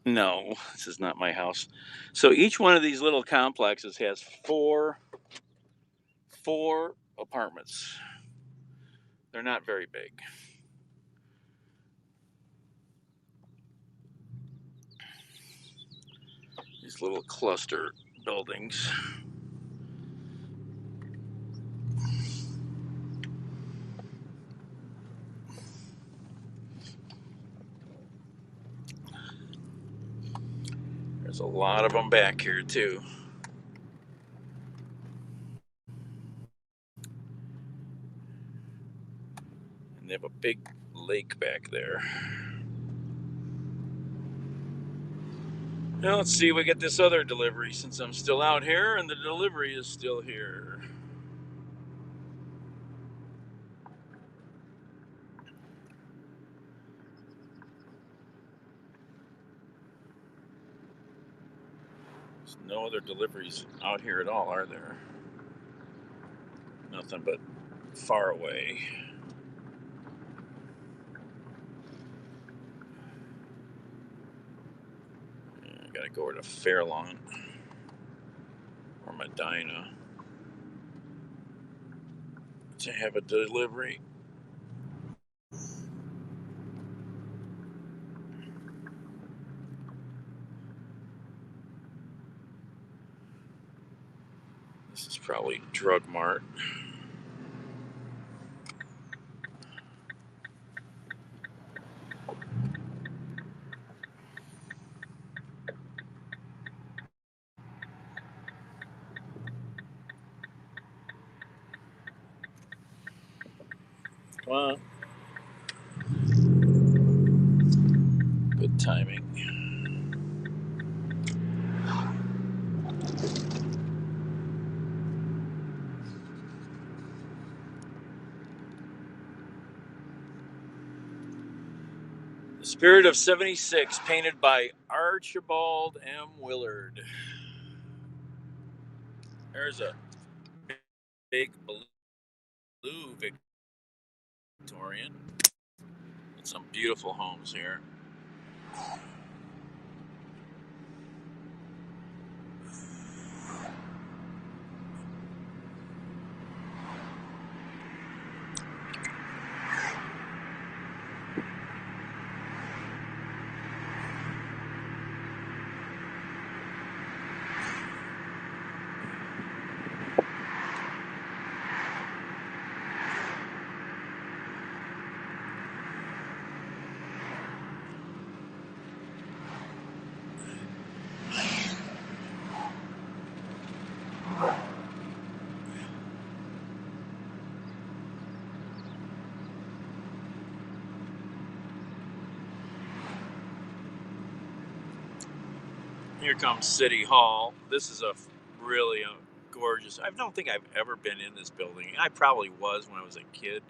No, this is not my house. So each one of these little complexes has four apartments. They're not very big. These little cluster buildings. There's a lot of them back here too. And they have a big lake back there. Now let's see if we get this other delivery since I'm still out here and the delivery is still here. There's no other deliveries out here at all, are there? Nothing but far away. I gotta go over to Fairlawn or Medina to have a delivery. This is probably Drug Mart. Well, good timing. The Spirit of 76, painted by Archibald M. Willard. There's a big blue Victorian. Some beautiful homes here. Here comes City Hall. This is a really gorgeous. I don't think I've ever been in this building. I probably was when I was a kid.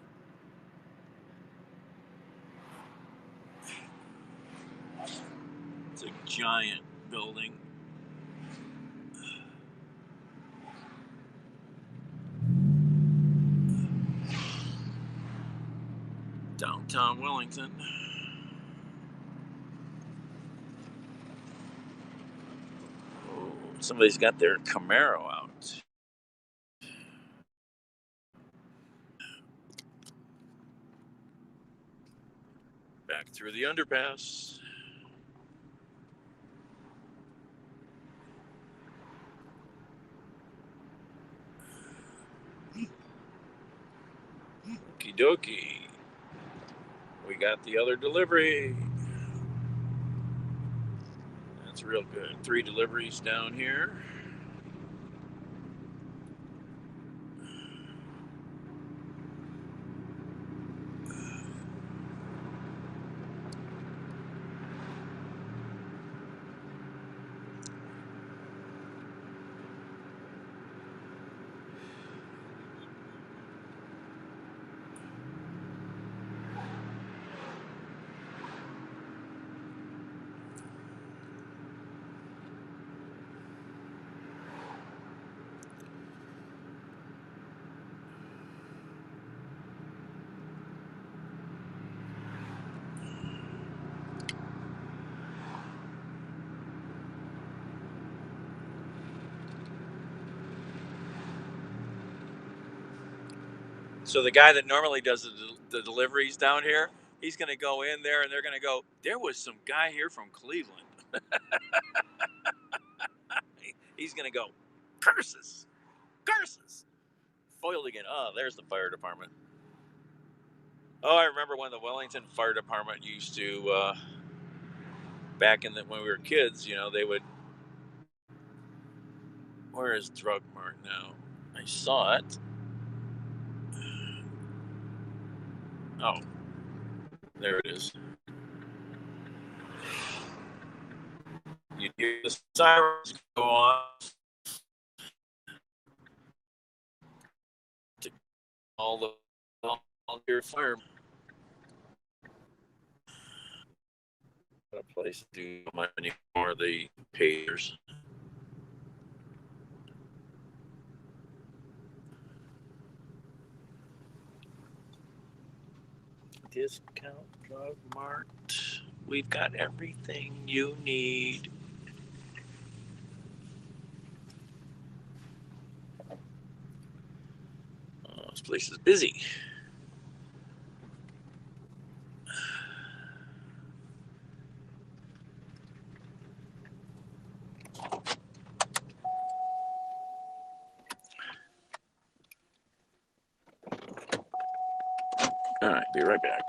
It's a giant building. Downtown Wellington. Oh, somebody's got their Camaro out. Back through the underpass. Okie dokie. We got the other delivery. That's real good. 3 deliveries down here. So the guy that normally does the deliveries down here, he's going to go in there and they're going to go, there was some guy here from Cleveland. He's going to go, curses. Foiled again. Oh, there's the fire department. Oh, I remember when the Wellington Fire Department used to, back in when we were kids, they would, where is Drug Mart now? I saw it. Oh, there it is. You hear the sirens go on. To all the volunteer fire. Not a place to do much anymore. The pagers. Discount Drug Mart. We've got everything you need. Oh, this place is busy. All right, be right back.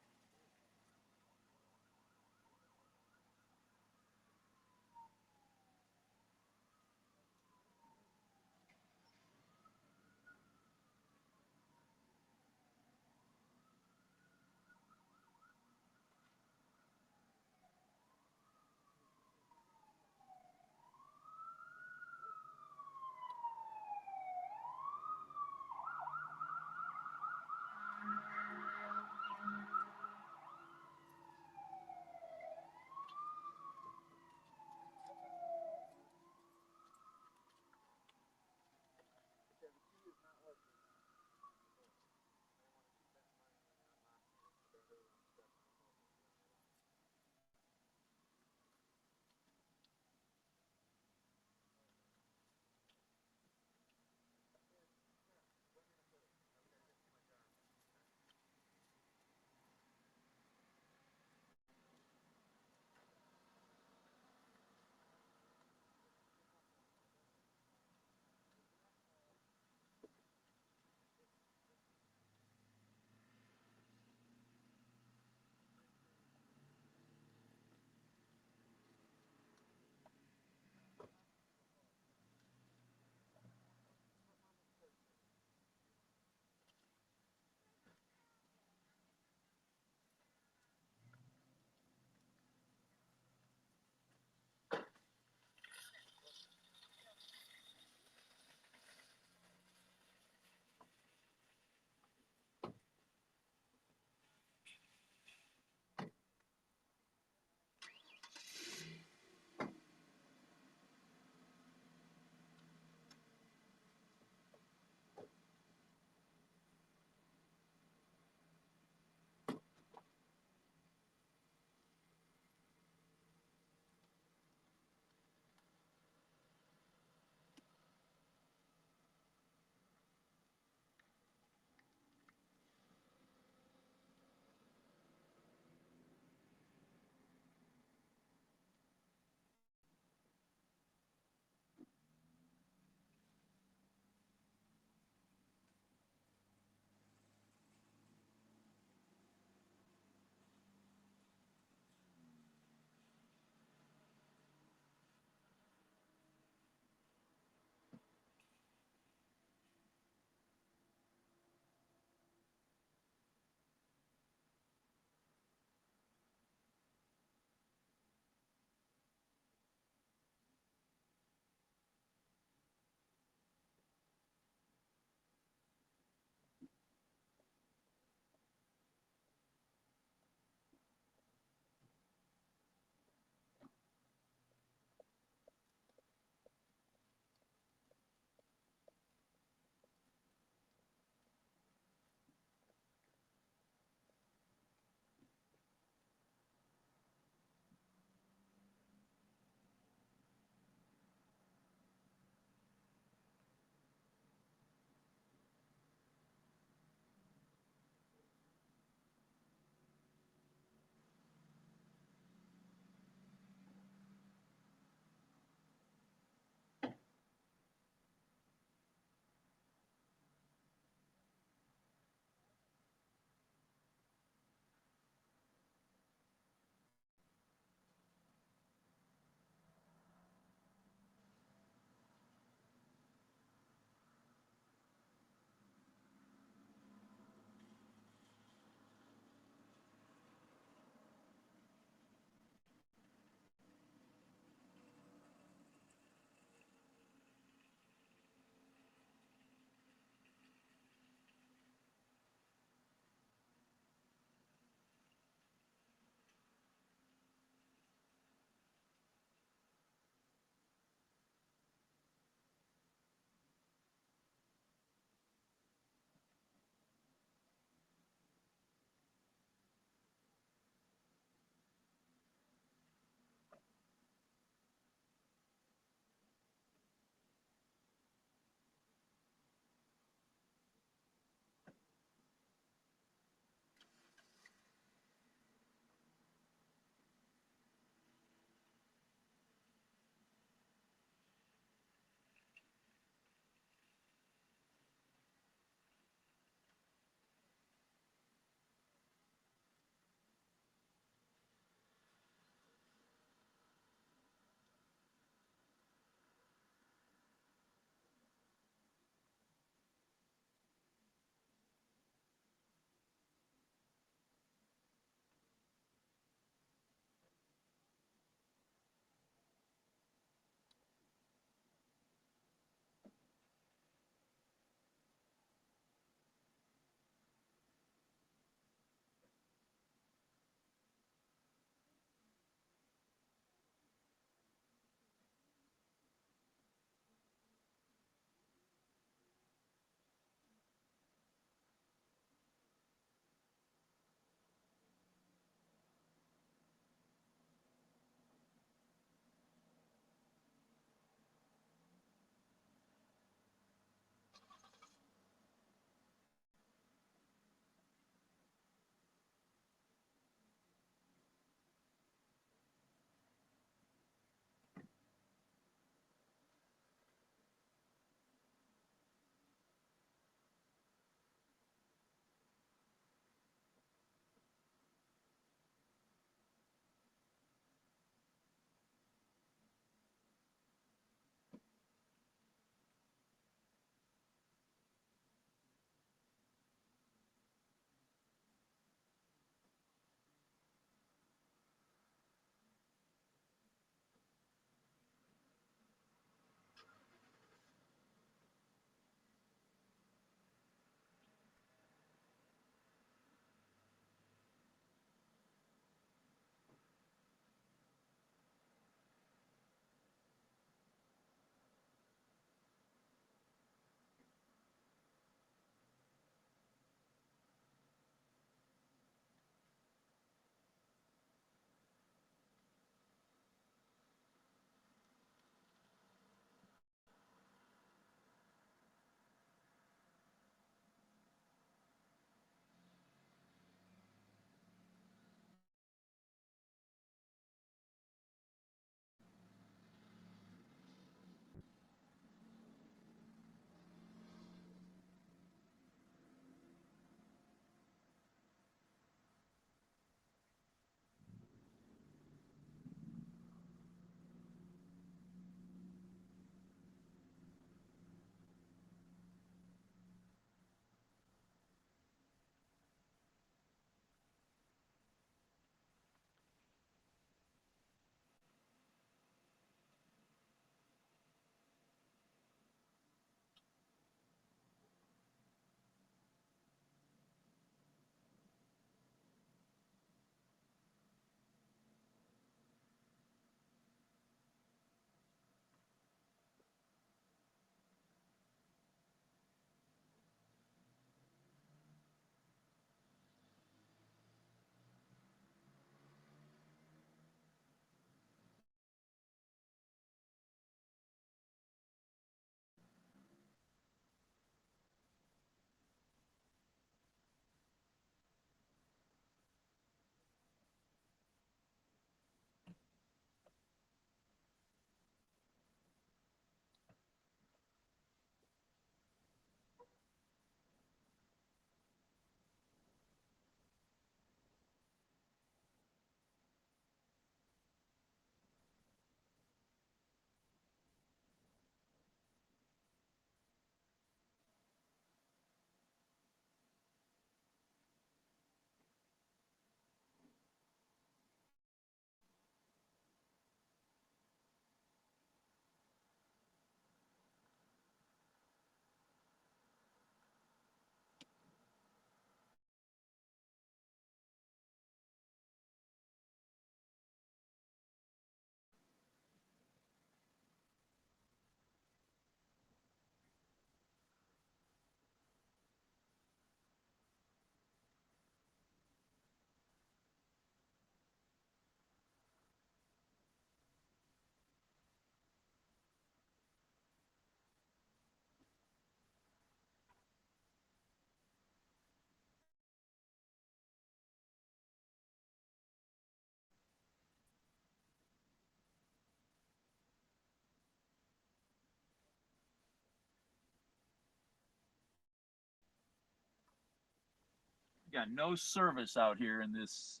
got no service out here in this.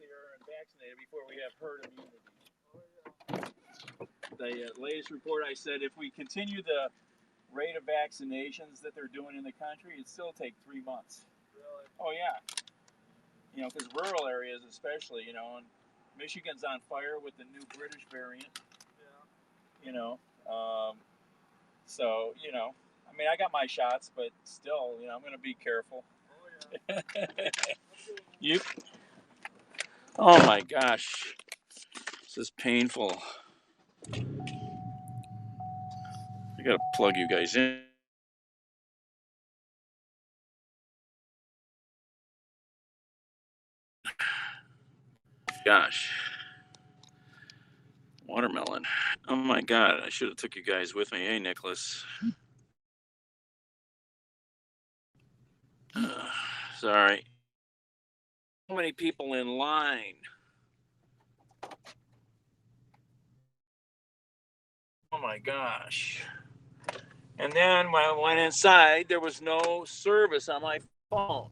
here and vaccinated before we have herd immunity. The latest report, I said, if we continue the rate of vaccinations that they're doing in the country, it'd still take 3 months. Really? Oh, yeah. You know, because rural areas especially, you know, and Michigan's on fire with the new British variant. Yeah. You know, so, you know, I mean, I got my shots, but still, you know, I'm going to be careful. Oh, yeah. Oh, my gosh. This is painful. I got to plug you guys in. Gosh. Watermelon. Oh, my God. I should have took you guys with me. Hey, Nicholas. Sorry. So many people in line. Oh my gosh. And then when I went inside, there was no service on my phone.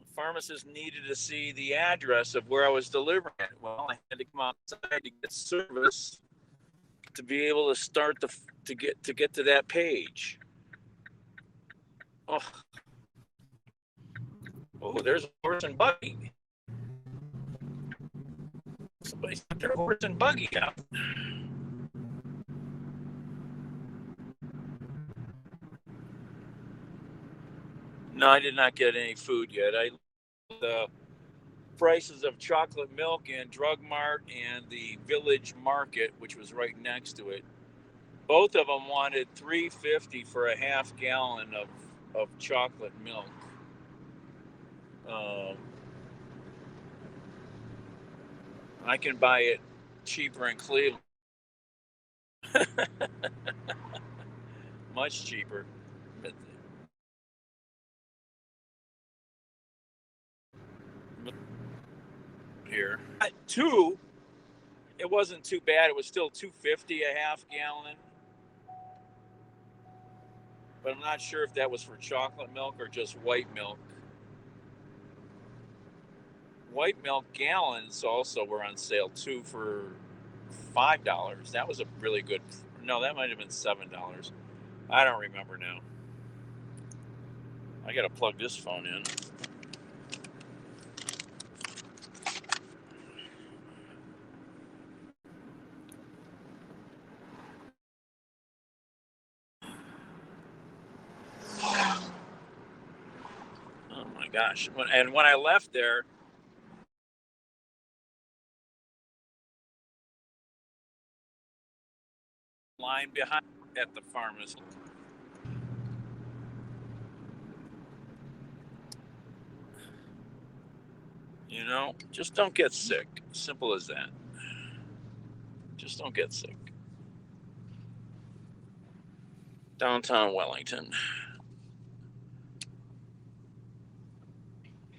The pharmacist needed to see the address of where I was delivering it. Well, I had to come outside to get service to be able to start to get to that page. Oh, there's a horse and buggy. Somebody's got their horse and buggy out. No, I did not get any food yet. The prices of chocolate milk in Drug Mart and the Village Market, which was right next to it. Both of them wanted $3.50 for a half gallon of chocolate milk. I can buy it cheaper in Cleveland. Much cheaper. Here. Two, it wasn't too bad. It was still $2.50 a half gallon. But I'm not sure if that was for chocolate milk or just white milk. White milk gallons also were on sale too for $5. That was a really good. No, that might have been $7. I don't remember now. I gotta plug this phone in. Oh my gosh. And when I left there, line behind at the pharmacy. You know, just don't get sick. Simple as that. Just don't get sick. Downtown Wellington.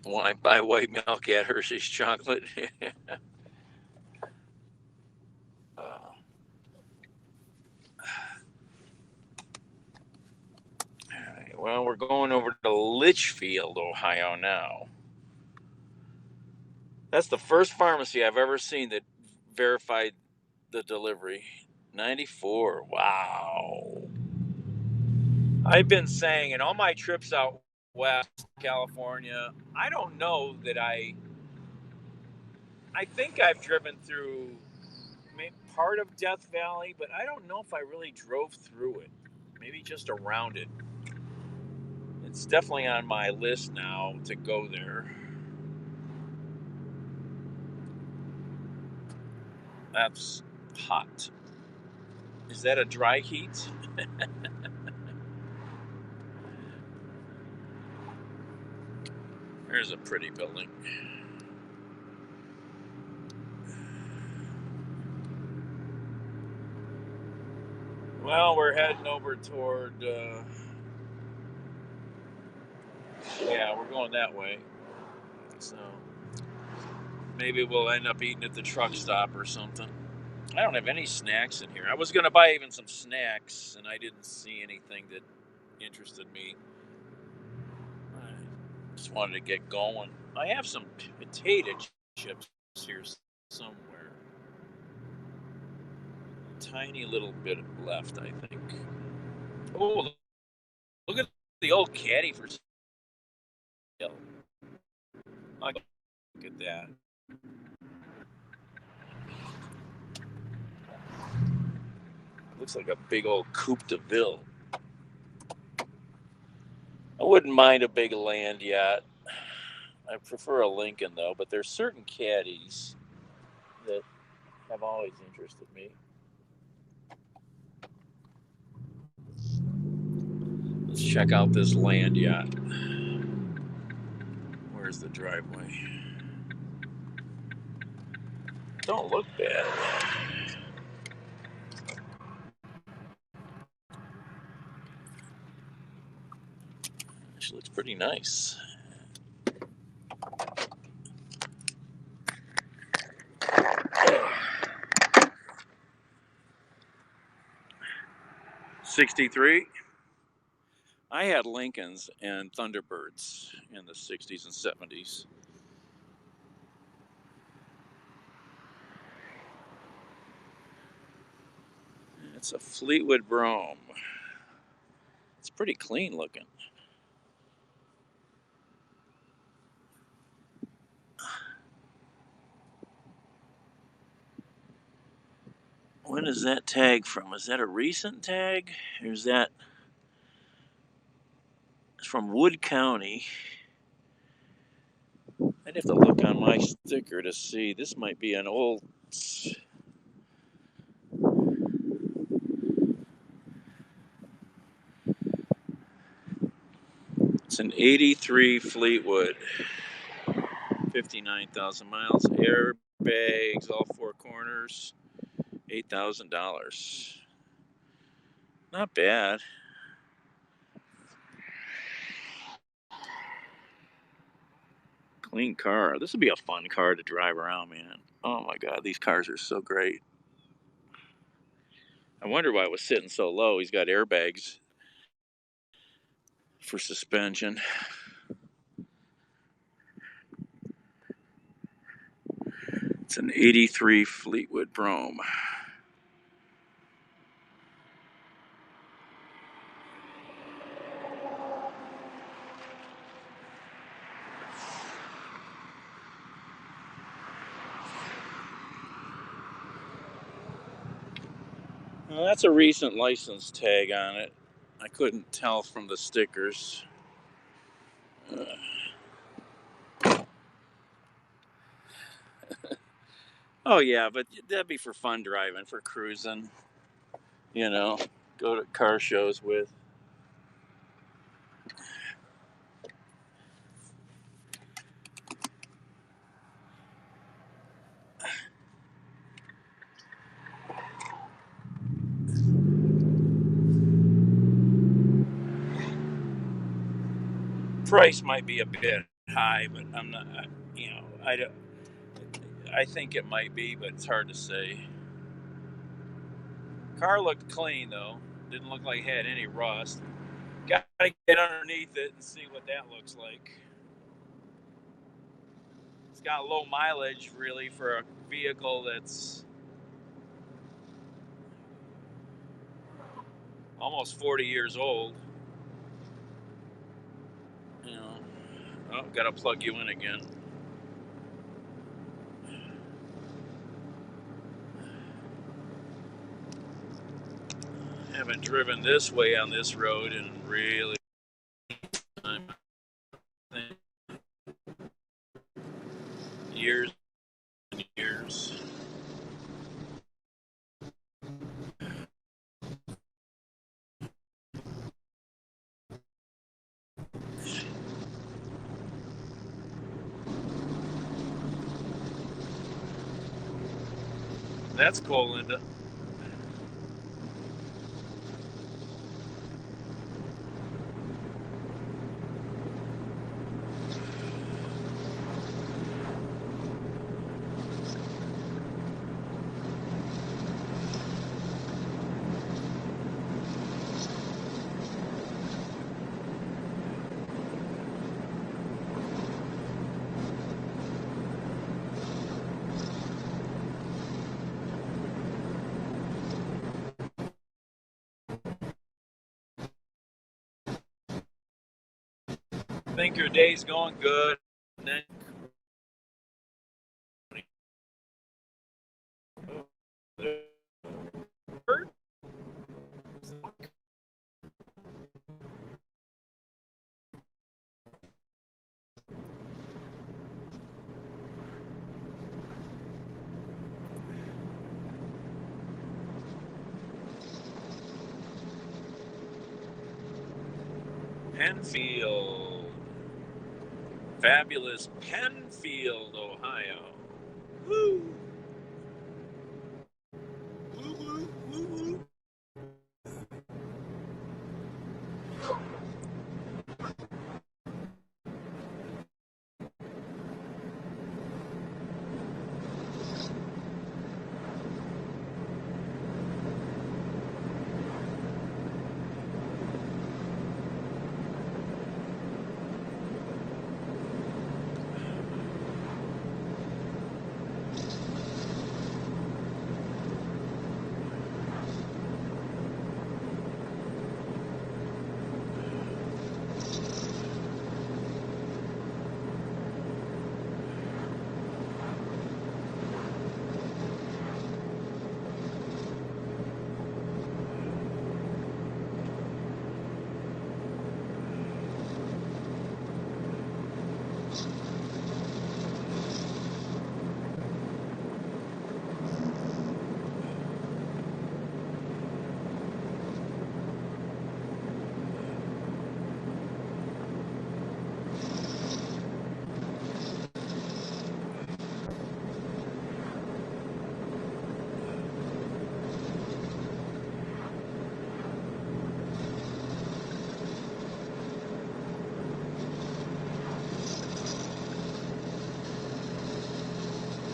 When I buy white milk at Hershey's Chocolate. Well, we're going over to Litchfield, Ohio now. That's the first pharmacy I've ever seen that verified the delivery. 94. Wow. I've been saying in all my trips out west, California, I don't know that I think I've driven through part of Death Valley, but I don't know if I really drove through it. Maybe just around it. It's definitely on my list now to go there. That's hot. Is that a dry heat? There's a pretty building. Well, we're heading over toward, we're going that way. So maybe we'll end up eating at the truck stop or something. I don't have any snacks in here. I was going to buy even some snacks, and I didn't see anything that interested me. I just wanted to get going. I have some potato chips here somewhere. Tiny little bit left, I think. Oh, look at the old caddy for sale. Look at that. Looks like a big old Coupe de Ville. I wouldn't mind a big land yacht. I prefer a Lincoln though, but there's certain caddies that have always interested me. Let's check out this land yacht. Where's the driveway? Don't look bad. She looks pretty nice. '63. I had Lincolns and Thunderbirds in the 60s and 70s. It's a Fleetwood Brougham. It's pretty clean looking. When is that tag from? Is that a recent tag? Or is that... It's from Wood County. I'd have to look on my sticker to see. This might be an old... It's an 83 Fleetwood. 59,000 miles. Airbags, all four corners. $8,000. Not bad. Clean car. This would be a fun car to drive around, man. Oh my God, these cars are so great. I wonder why it was sitting so low. He's got airbags for suspension. It's an 83 Fleetwood Brougham. Well, that's a recent license tag on it. I couldn't tell from the stickers. Oh yeah, but that'd be for fun driving, for cruising. You know, go to car shows with. Price might be a bit high, but I'm not. You know, I think it might be, but it's hard to say. Car looked clean though. Didn't look like it had any rust. Gotta get underneath it and see what that looks like. It's got low mileage really for a vehicle that's almost 40 years old. You know, oh, gotta plug you in again. Haven't driven this way on this road in really time. Years and years. That's cool, Linda. think your day's going good, and then Penfield, fabulous Penfield, Ohio. Woo! Woo, woo, woo, woo.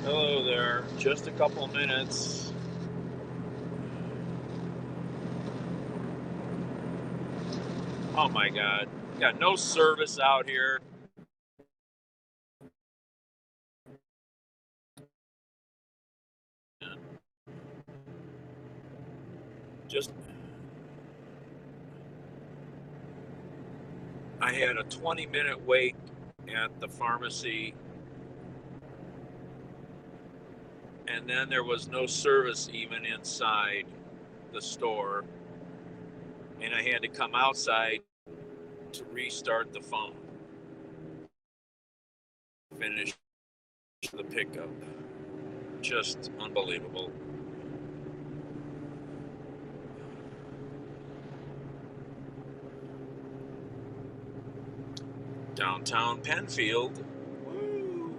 Hello there. Just a couple minutes. Oh my God. Got no service out here. I had a 20-minute wait at the pharmacy, and then there was no service even inside the store, and I had to come outside to restart the phone. Finish the pickup. Just unbelievable. Downtown Penfield. Woo.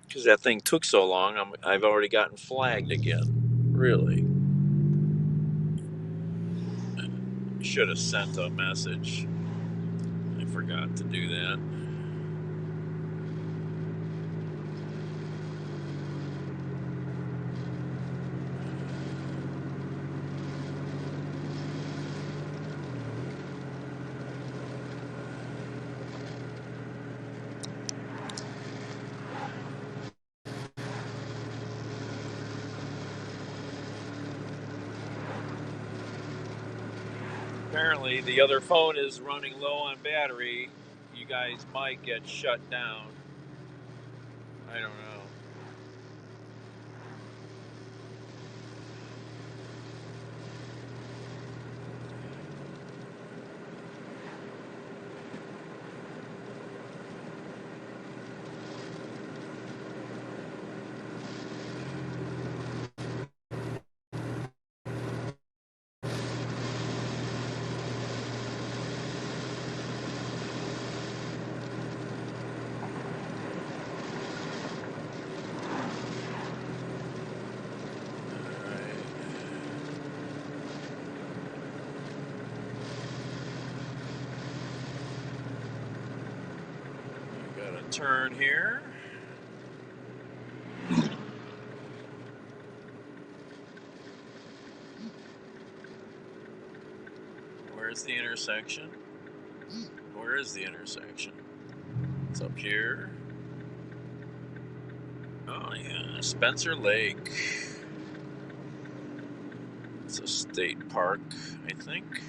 Because that thing took so long, I've already gotten flagged again. Really. Should have sent a message. I forgot to do that. Apparently, the other phone is running low on battery. You guys might get shut down. I don't know. Turn here. Where's the intersection? Where is the intersection? It's up here. Oh yeah, Spencer Lake. It's a state park, I think.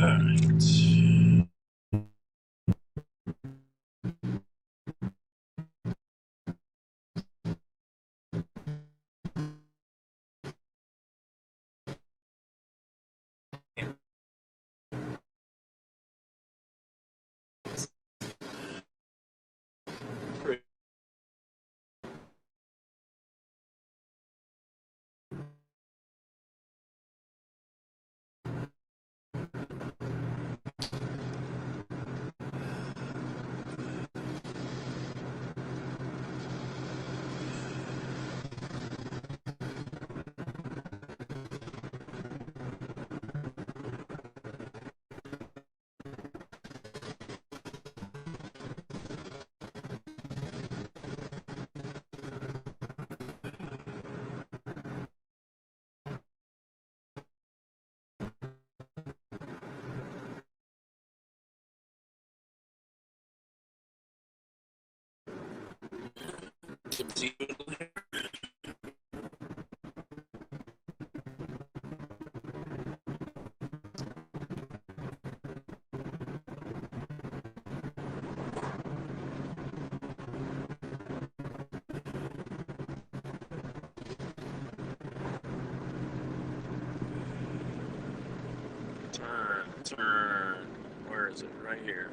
Alright. Turn. Where is it? Right here.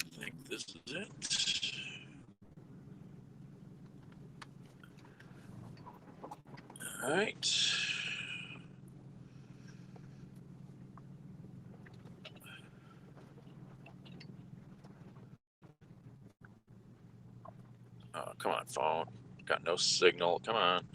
I think this is it. All right. Oh, come on, phone. Got no signal. Come on.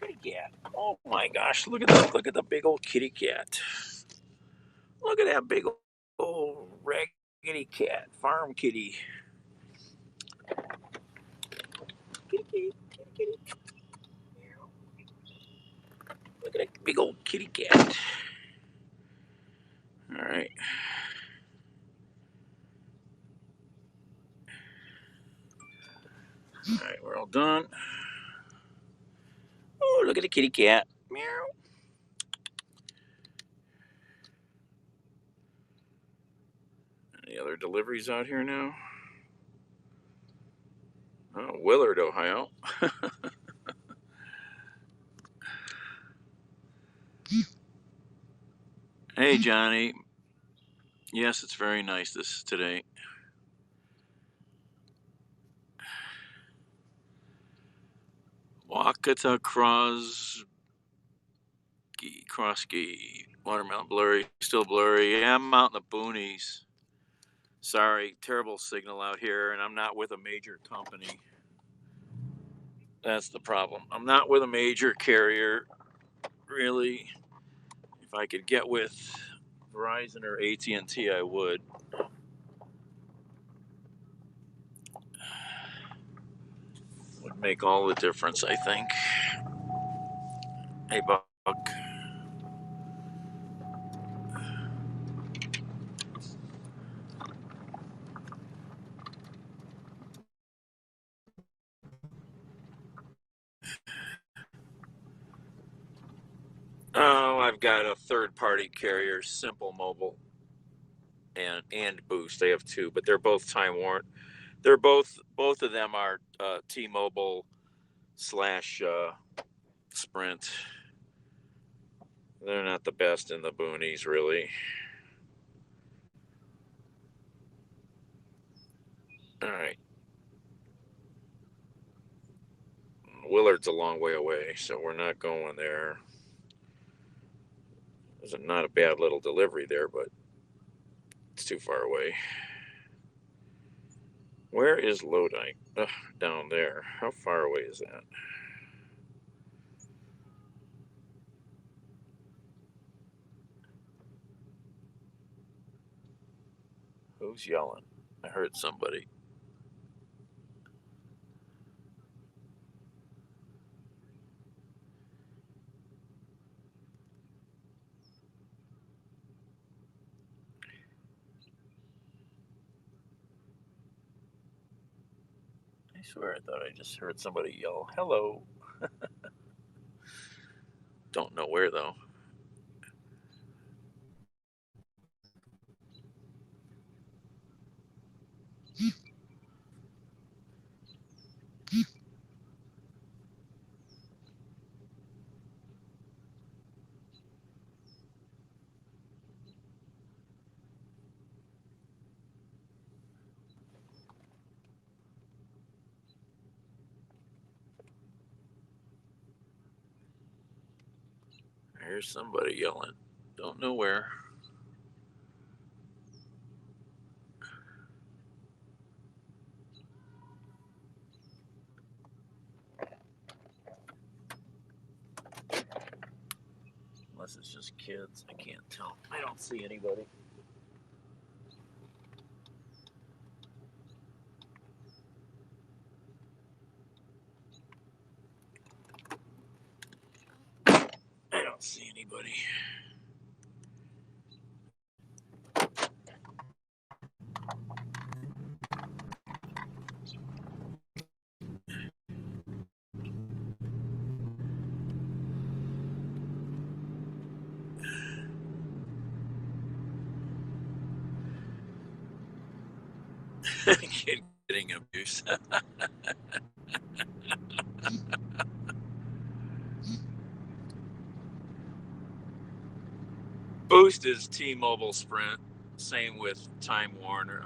Kitty cat. Oh my gosh, look at the big old kitty cat. Look at that big old raggedy cat, farm kitty. Kitty, kitty, kitty. Look at that big old kitty cat. All right. All right, we're all done. Oh, look at the kitty cat. Meow. Any other deliveries out here now? Oh, Willard, Ohio. Hey, Johnny. Yes, it's very nice today. Wakata Krosky. Watermelon blurry. Still blurry. Yeah, I'm out in the boonies. Sorry, terrible signal out here, and I'm not with a major company. That's the problem. I'm not with a major carrier, really. If I could get with Verizon or AT&T, I would. Would make all the difference, I think. Hey, Buck. Oh, I've got a third-party carrier, Simple Mobile, and Boost. They have two, but they're both Time Warner. They're both of them are T-Mobile / Sprint. They're not the best in the boonies, really. All right. Willard's a long way away, so we're not going there. There's not a bad little delivery there, but it's too far away. Where is Lodi? Down there. How far away is that? Who's yelling? I heard somebody. I swear I thought I just heard somebody yell, hello. Don't know where, though. Here's somebody yelling. Don't know where. Unless it's just kids. I can't tell. I don't see anybody. I don't see anybody. Kid getting abuse. Boost is T-Mobile Sprint. Same with Time Warner.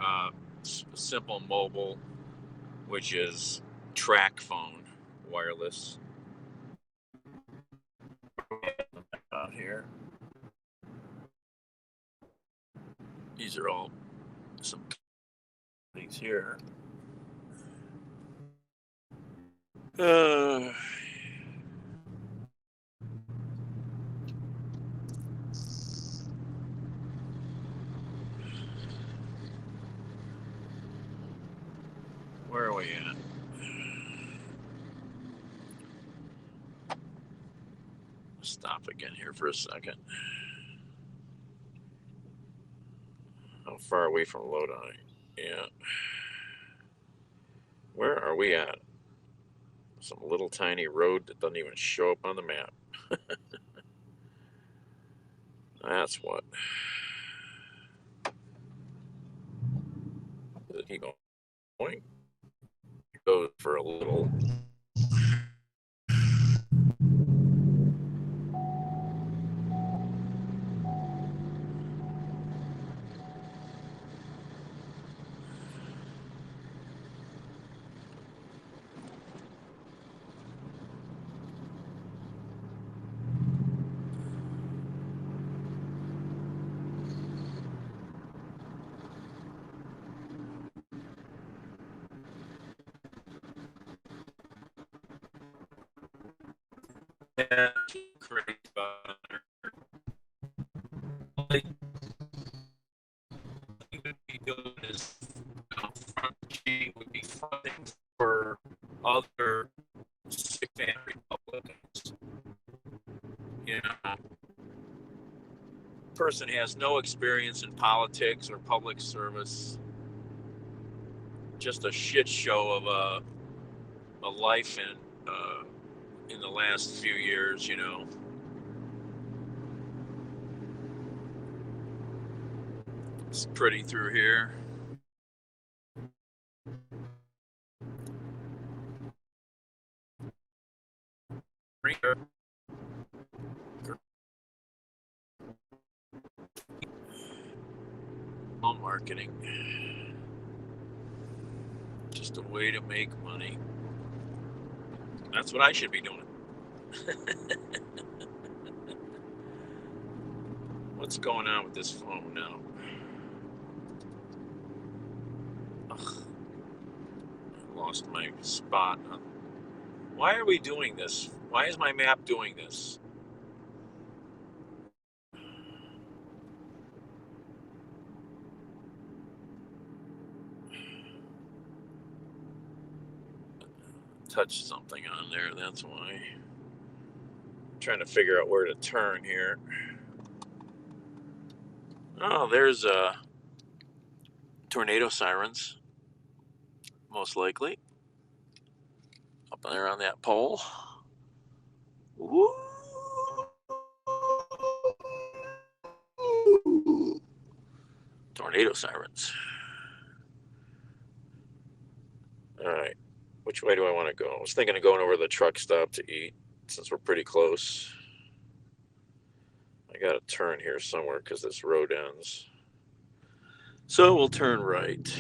Simple Mobile, which is track phone, wireless. Out here. These are all some things here. Where are we at? traffic in here for a second. How far away from Lodi? Yeah. Where are we at? Some little tiny road that doesn't even show up on the map. That's what. Does it keep going? It goes for a little. Yeah, great. Would be doing is front sheet would be fronting for other sick fan Republicans. You know, person has no experience in politics or public service. Just a shit show of a life in the last few years. You know. It's pretty through here. Marketing. Just a way to make money. That's what I should be doing. What's going on with this phone now? Ugh. I lost my spot. Why are we doing this? Why is my map doing this? Touched something on there, that's why. I'm trying to figure out where to turn here. Oh, there's tornado sirens, most likely. Up there on that pole. Woo! Tornado sirens. All right. Which way do I want to go? I was thinking of going over to the truck stop to eat since we're pretty close. I got to turn here somewhere because this road ends. So we'll turn right.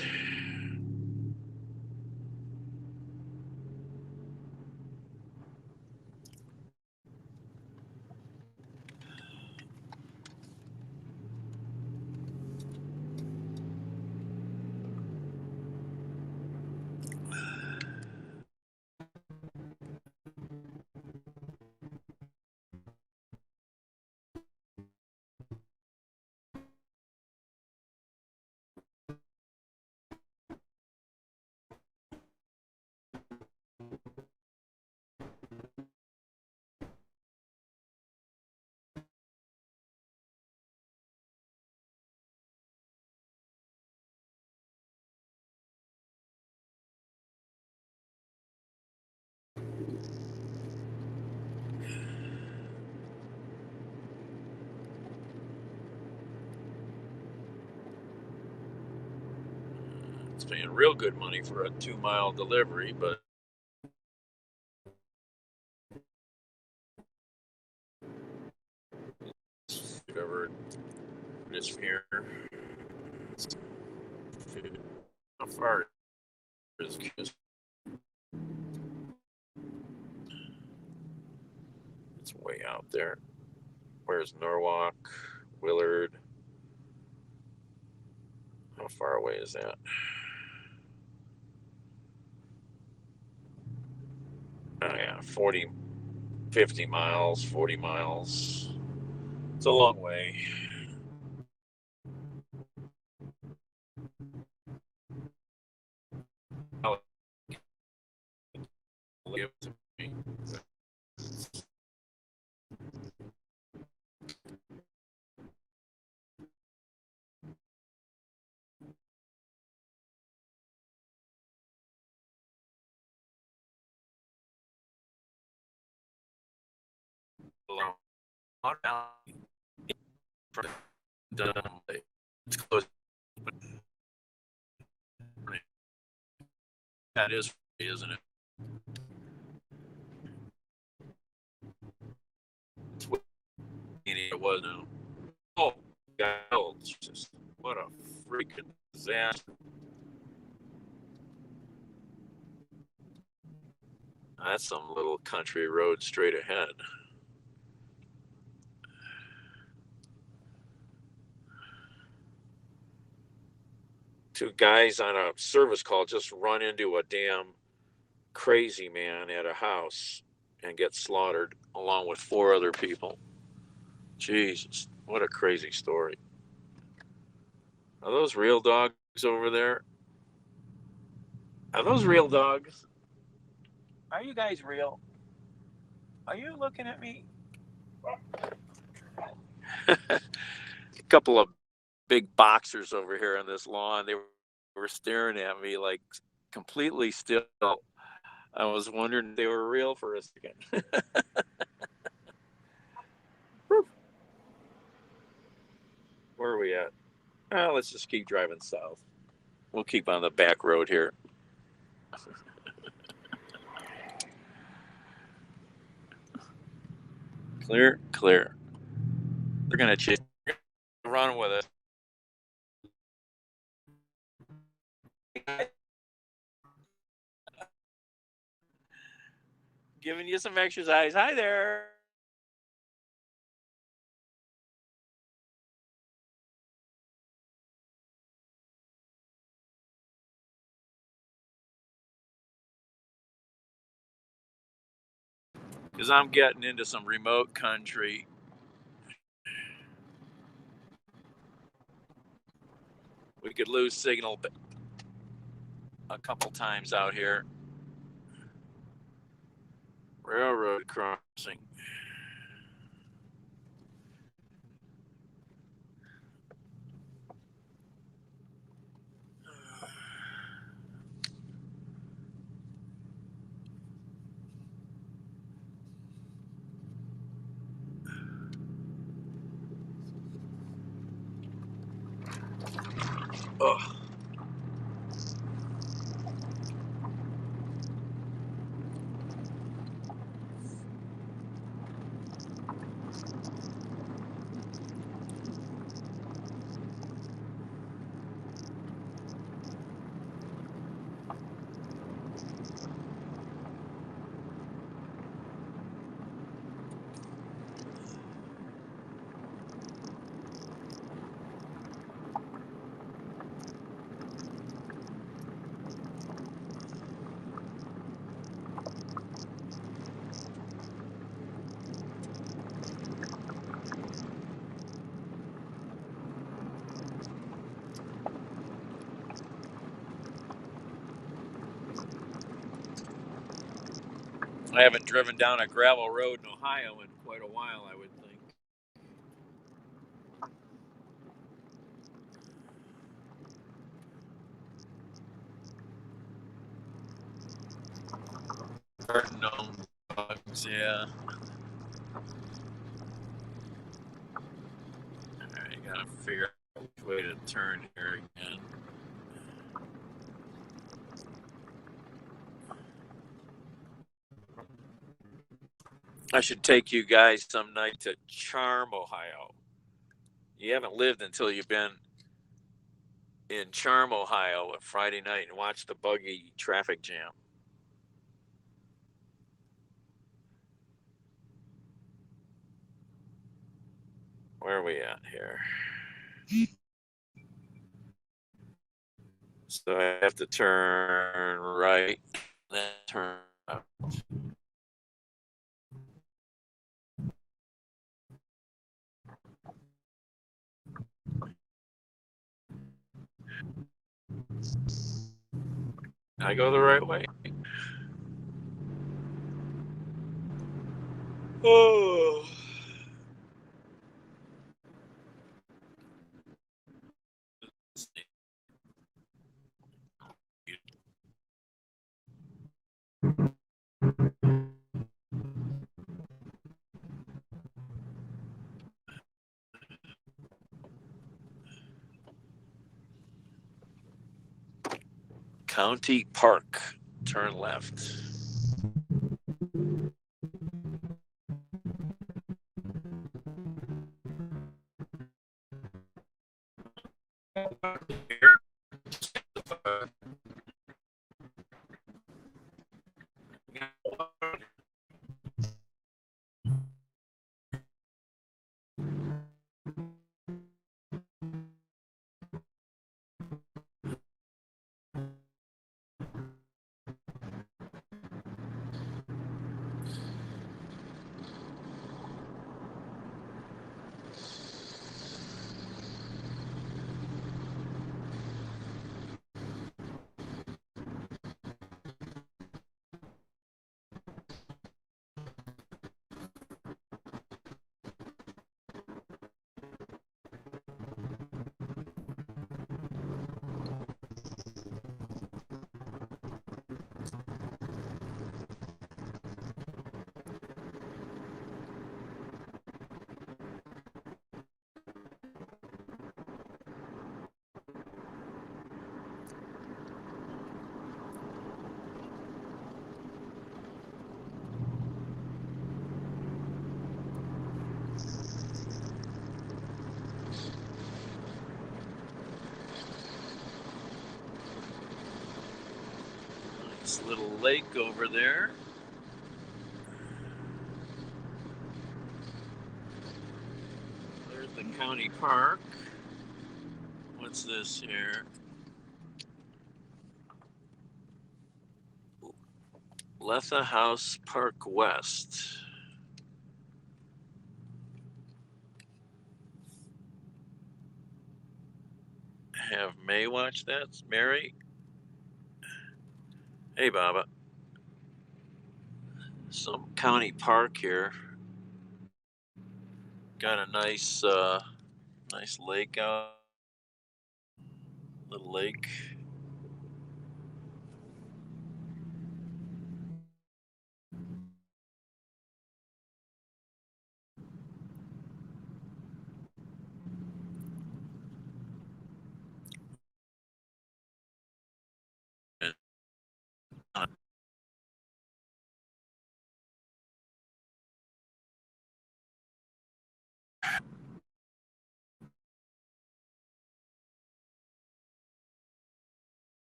It's paying real good money for a 2-mile delivery, but whatever it is from here. How far is it? It's way out there. Where's Norwalk, Willard? How far away is that? Oh yeah, 40, 50 miles, 40 miles. It's a long way. Give to me. It's close. That is, isn't it? It's what it was now. Oh, God, Jesus. What a freaking disaster. That's some little country road straight ahead. Two guys on a service call just run into a damn crazy man at a house and get slaughtered along with 4 other people. Jesus, what a crazy story. Are those real dogs over there? Are those real dogs? Are you guys real? Are you looking at me? A couple of big boxers over here on this lawn. They were staring at me like completely still. I was wondering if they were real for a second. Where are we at? Let's just keep driving south. We'll keep on the back road here. Clear, clear. They're going to run with it. Giving you some exercise. Hi there. Because I'm getting into some remote country. We could lose signal a couple times out here. Railroad crossing. Ugh. I haven't driven down a gravel road in Ohio in quite a while, I would think. Garden bugs, yeah. Alright, gotta figure out which way to turn here again. I should take you guys some night to Charm, Ohio. You haven't lived until you've been in Charm, Ohio, a Friday night and watch the buggy traffic jam. Where are we at here? So I have to turn right, then turn up. I go the right way. Oh. County Park. Turn left. Nice little lake over there. There's the county park. What's this here? Letha House Park West. Have May watch that? Mary? Hey, Baba. Some county park here. Got a nice lake out. Little lake.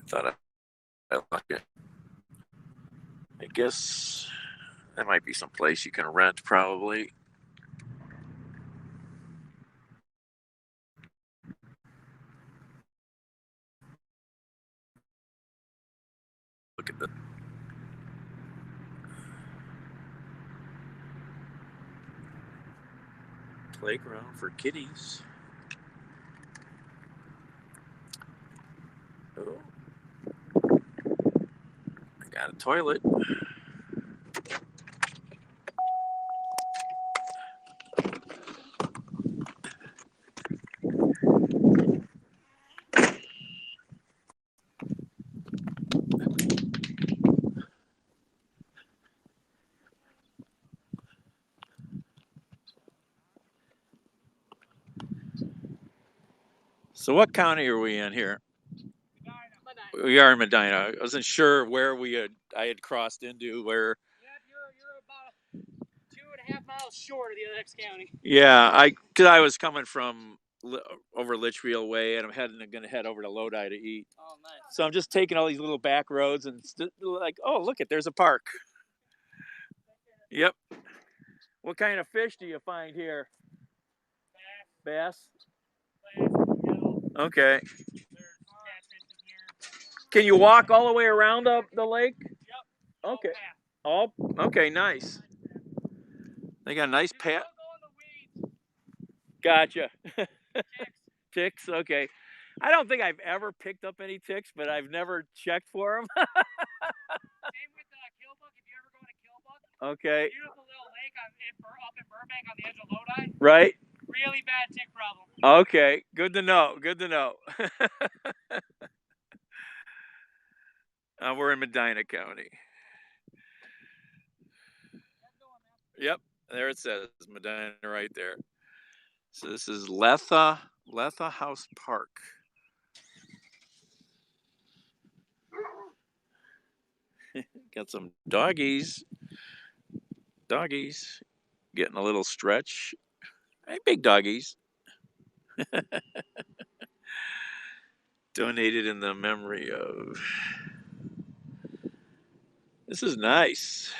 Thought I liked it. I guess that might be some place you can rent, probably. Look at the playground for kiddies. Oh, I got a toilet. So what county are we in here? Medina. We are in Medina. I wasn't sure where I had crossed into where. You're about 2.5 miles short of the next county. Yeah, because I was coming from over Litchfield Way, and I'm gonna head over to Lodi to eat. Oh, nice. So I'm just taking all these little back roads and like, oh, look there's a park. Yep. What kind of fish do you find here? Bass. Okay. Can you walk all the way around the lake? Yep. Okay. Oh, okay, nice. They got a nice path. Gotcha. Ticks, okay. I don't think I've ever picked up any ticks, but I've never checked for them. Same with Killbuck. If you ever go to Killbuck, okay. Beautiful little lake up in back on the edge of Lodi. Right? Really bad tick problem. Okay, good to know. Good to know. We're in Medina County. Yep, there it says Medina right there. So this is Letha House Park. Got some doggies. Doggies getting a little stretch. Hey, big doggies. Donated in the memory of. This is nice.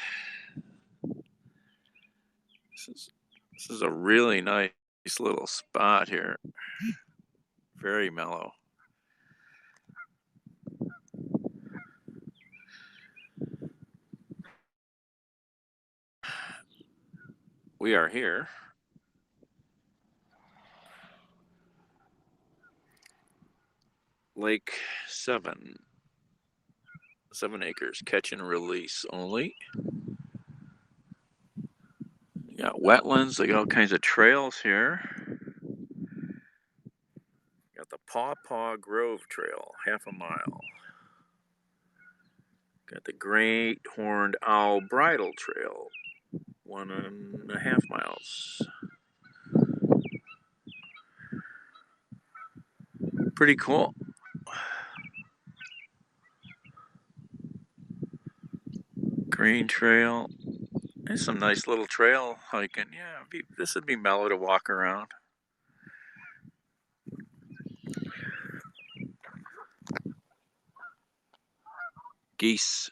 This is a really nice little spot here. Very mellow. We are here. Lake 7 acres, catch and release only. You got wetlands, they got all kinds of trails here. Got the Paw Paw Grove Trail, 1/2 mile. Got the Great Horned Owl Bridle Trail, 1.5 miles. Pretty cool. Green Trail. There's some nice little trail hiking. Yeah, this would be mellow to walk around. Geese.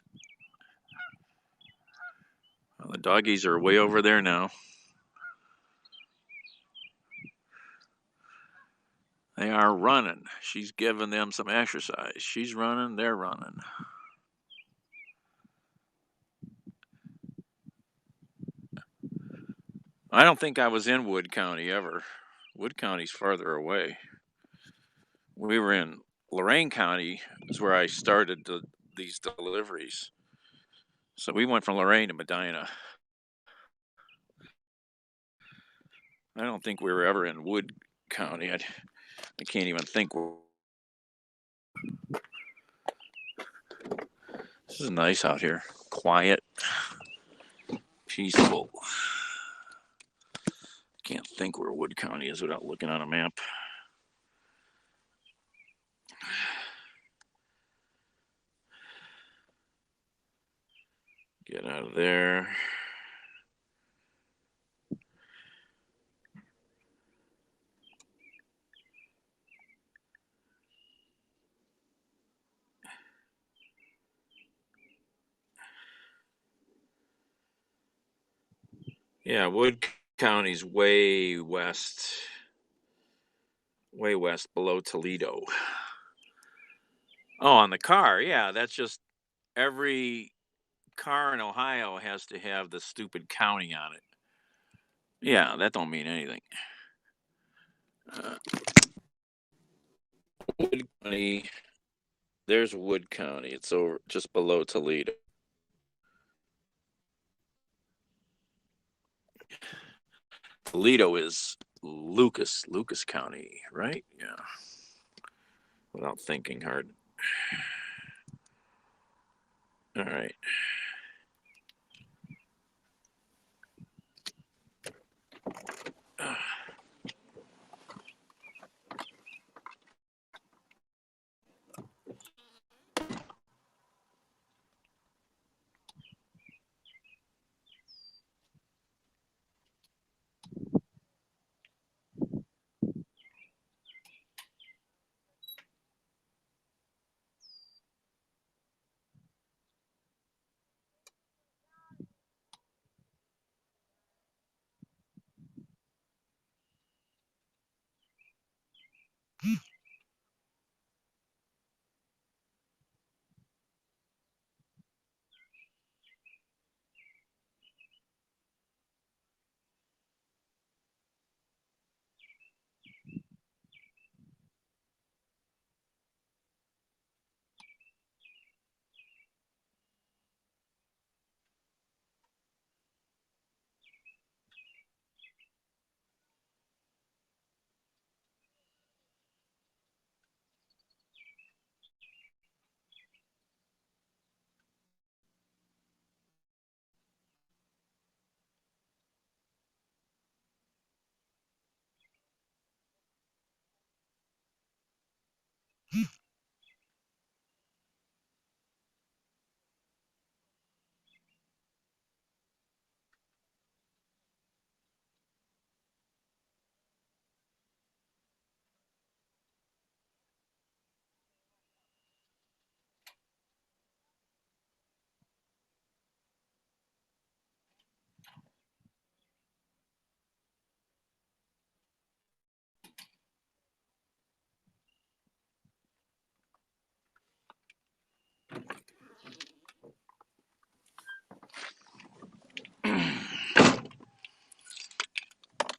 Well, the doggies are way over there now. They are running. She's giving them some exercise. She's running, they're running. I don't think I was in Wood County ever. Wood County's farther away. We were in Lorain County, is where I started these deliveries. So we went from Lorain to Medina. I don't think we were ever in Wood County. I can't even think. This is nice out here. Quiet. Peaceful. Can't think where Wood County is without looking on a map. Get out of there. Yeah, Wood County's way west below Toledo. Oh, on the car, yeah, that's just every car in Ohio has to have the stupid county on it. Yeah, that don't mean anything. Wood County, there's Wood County. It's over just below Toledo. Toledo is Lucas County, right? Yeah. Without thinking hard. All right.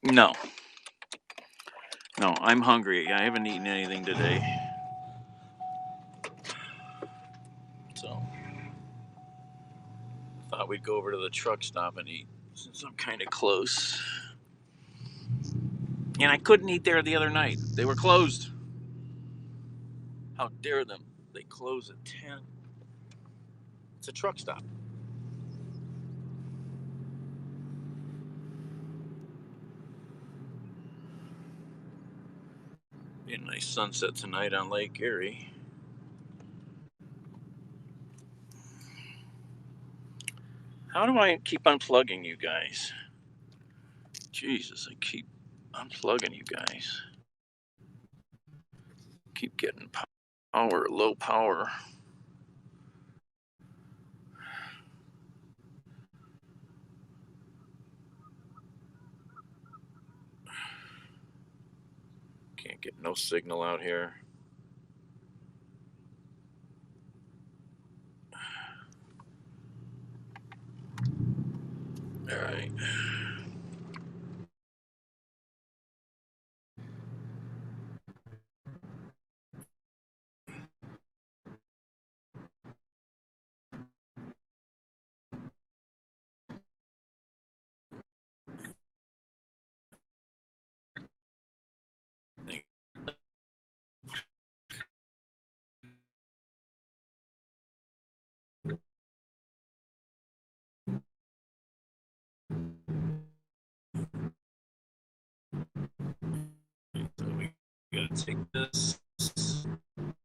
No. No, I'm hungry. I haven't eaten anything today. So, thought we'd go over to the truck stop and eat since I'm kind of close. And I couldn't eat there the other night. They were closed. How dare them? They close at 10. It's a truck stop. Be a nice sunset tonight on Lake Erie. How do I keep unplugging you guys? Jesus, I keep unplugging you guys. Keep getting power, low power. Can't get no signal out here. All right. So we gotta take this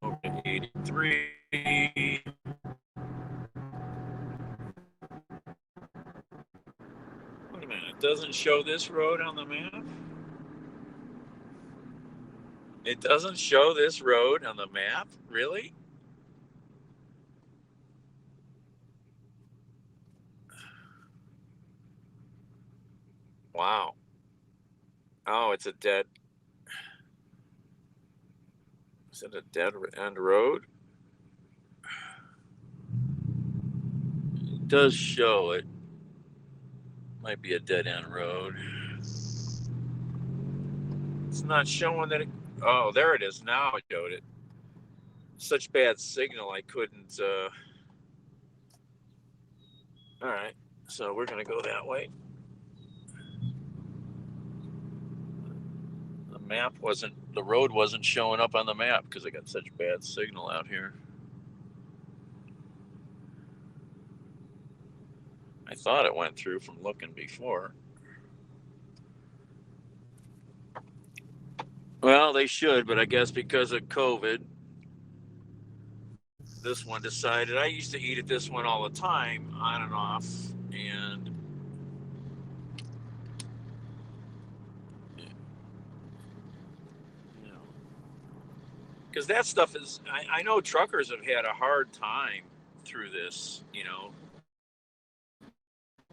over to 83. Wait a minute, it doesn't show this road on the map? It doesn't show this road on the map? Really? Wow. Oh, it's a dead. Is it a dead end road? It does show it. Might be a dead end road. It's not showing that it. Oh, there it is. Now it showed it. Such bad signal, I couldn't. All right, so we're gonna go that way. The road wasn't showing up on the map because I got such bad signal out here. I thought it went through from looking before. Well, they should, but I guess because of COVID, this one decided. I used to eat at this one all the time, on and off, and because that stuff is, I know truckers have had a hard time through this,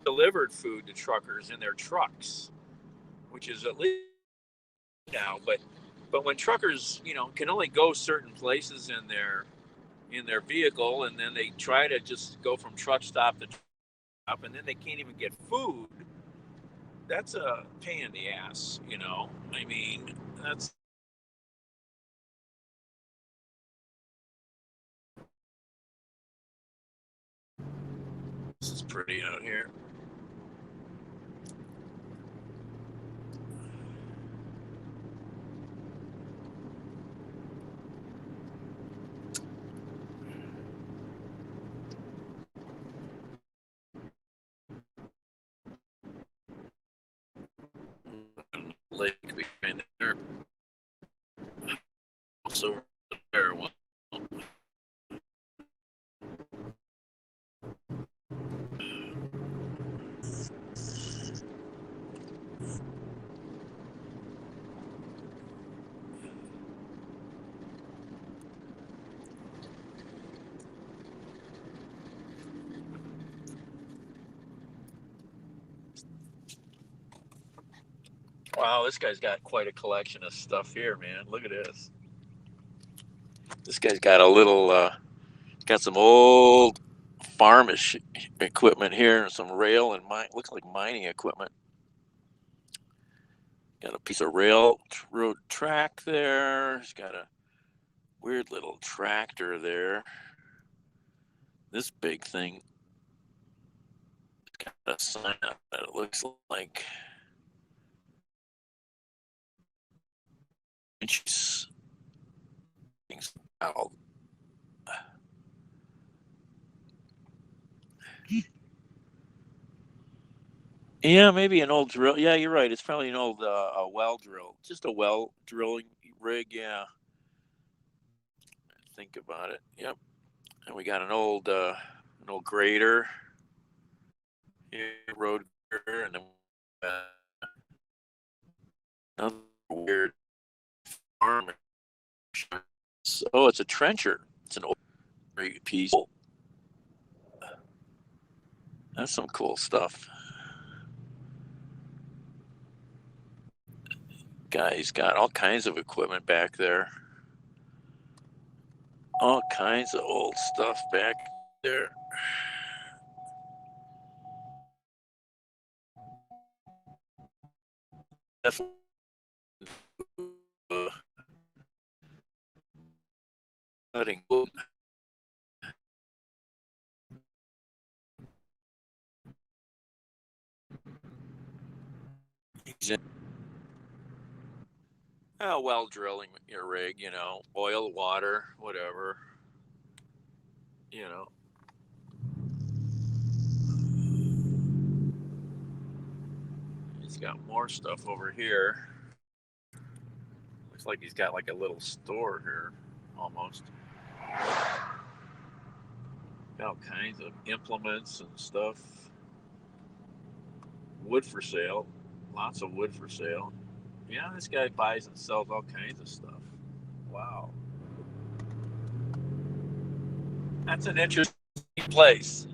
delivered food to truckers in their trucks, which is at least now, but when truckers, can only go certain places in their vehicle, and then they try to just go from truck stop to truck stop, and then they can't even get food, that's a pain in the ass, I mean, that's. This is pretty out here. Lake behind there. Also, there one. Wow, this guy's got quite a collection of stuff here, man. Look at this. This guy's got a little, got some old farmish equipment here, and some rail and looks like mining equipment. Got a piece of road track there. He's got a weird little tractor there. This big thing got a sign up that it looks like things out. Yeah, maybe an old drill. Yeah, you're right. It's probably an old a well drill, just a well drilling rig. Yeah, think about it. Yep. And we got an old grader here, road grader, and then another weird farm. Oh, it's a trencher. It's an old piece. That's some cool stuff. Guy's got all kinds of equipment back there. All kinds of old stuff back there. Cutting. Well drilling your rig, oil, water, whatever. He's got more stuff over here. Looks like he's got like a little store here, almost. Got all kinds of implements and stuff. Wood for sale. Lots of wood for sale. Yeah, this guy buys and sells all kinds of stuff. Wow. That's an interesting place.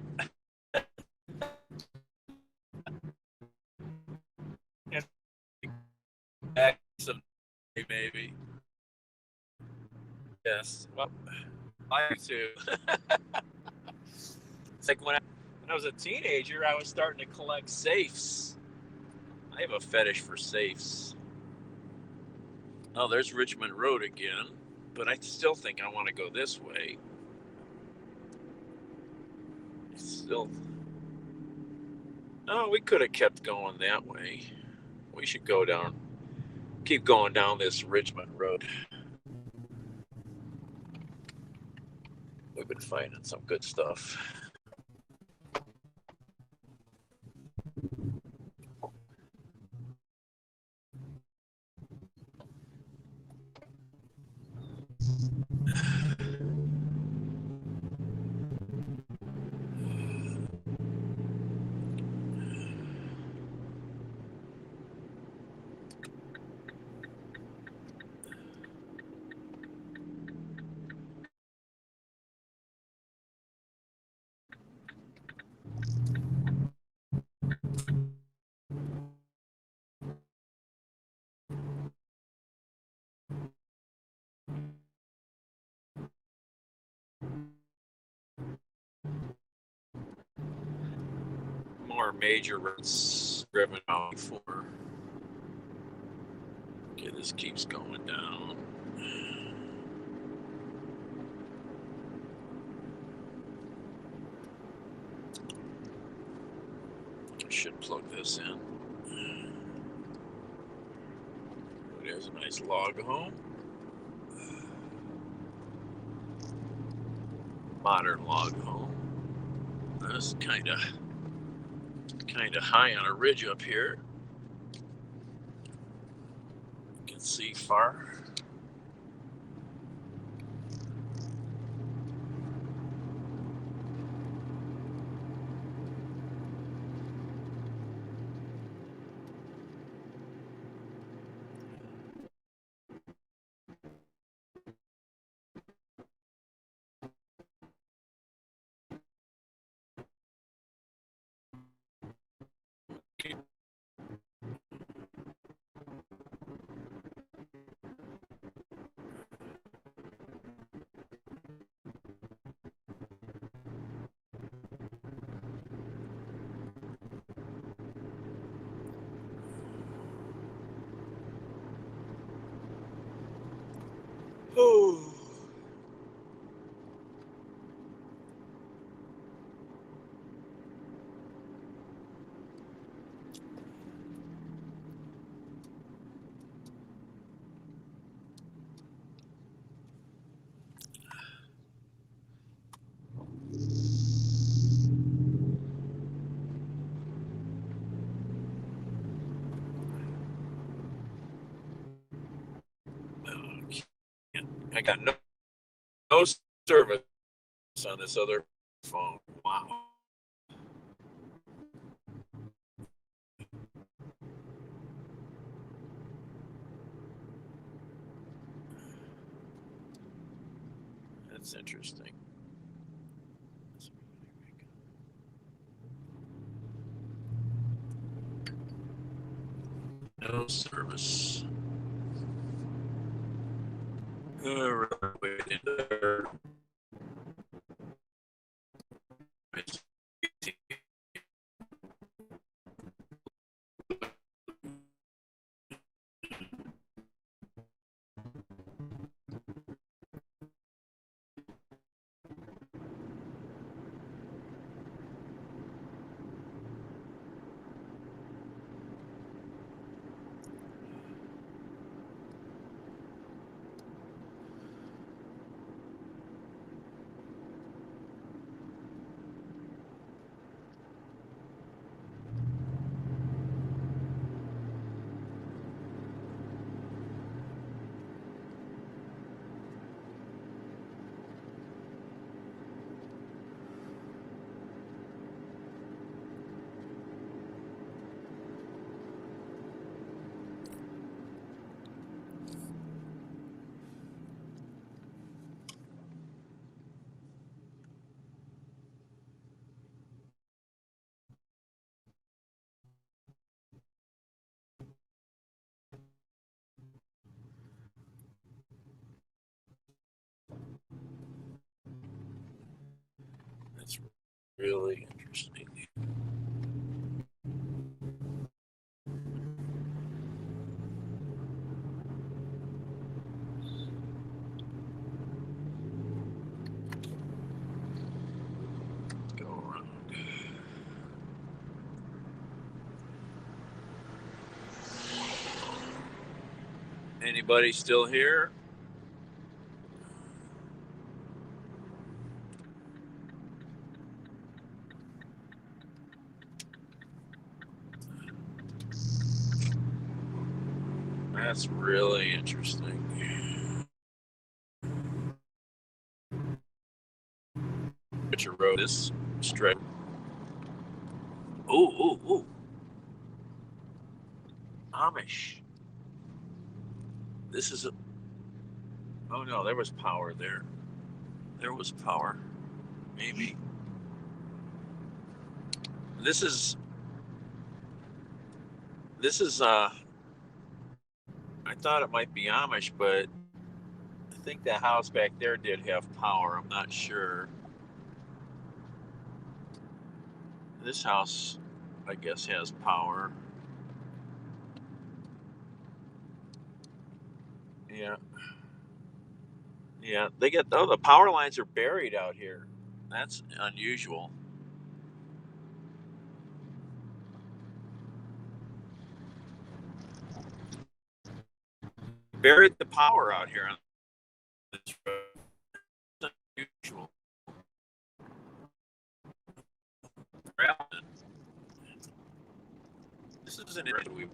Maybe. Yes. Well, I do too. It's like when I was a teenager, I was starting to collect safes. I have a fetish for safes. Oh, there's Richmond Road again, but I still think I want to go this way. Oh, we could have kept going that way. We should keep going down this Richmond Road. We've been finding some good stuff. More major roads driven out before. Okay, this keeps going down. I should plug this in. There's a nice log home. Modern log home. That's kind of high on a ridge up here. You can see far. I got no service on this other phone. Wow. That's interesting. No service. Right there. That's really interesting. Go around. Anybody still here? That's really interesting. Picture road this stretch. Ooh. Amish. This is a. Oh no, there was power there. There was power. Maybe. This is. I thought it might be Amish, but I think the house back there did have power. I'm not sure. This house, I guess, has power. Yeah. Yeah, they get the power lines are buried out here. That's unusual. Buried the power out here on this road. It's unusual. This is an interesting.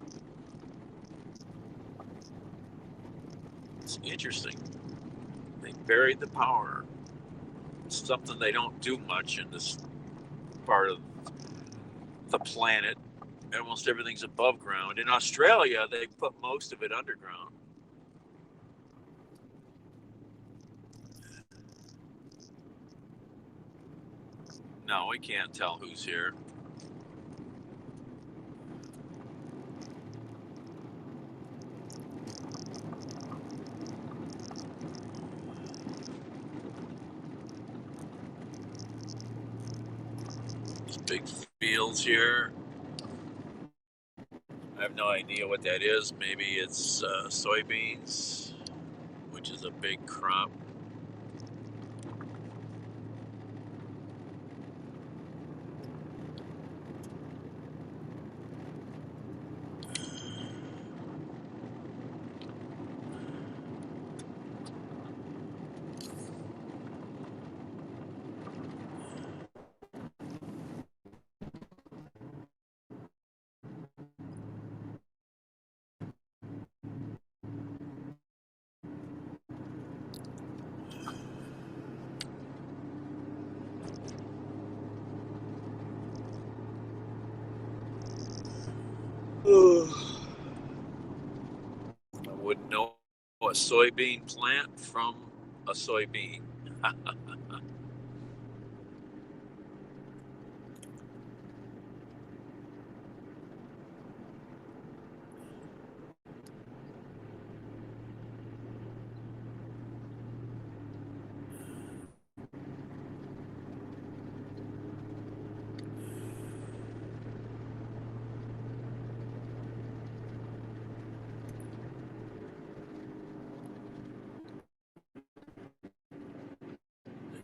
It's interesting. They buried the power. It's something they don't do much in this part of the planet. Almost everything's above ground. In Australia, they put most of it underground. No, we can't tell who's here. These big fields here. I have no idea what that is. Maybe it's soybeans, which is a big crop. I wouldn't know a soybean plant from a soybean.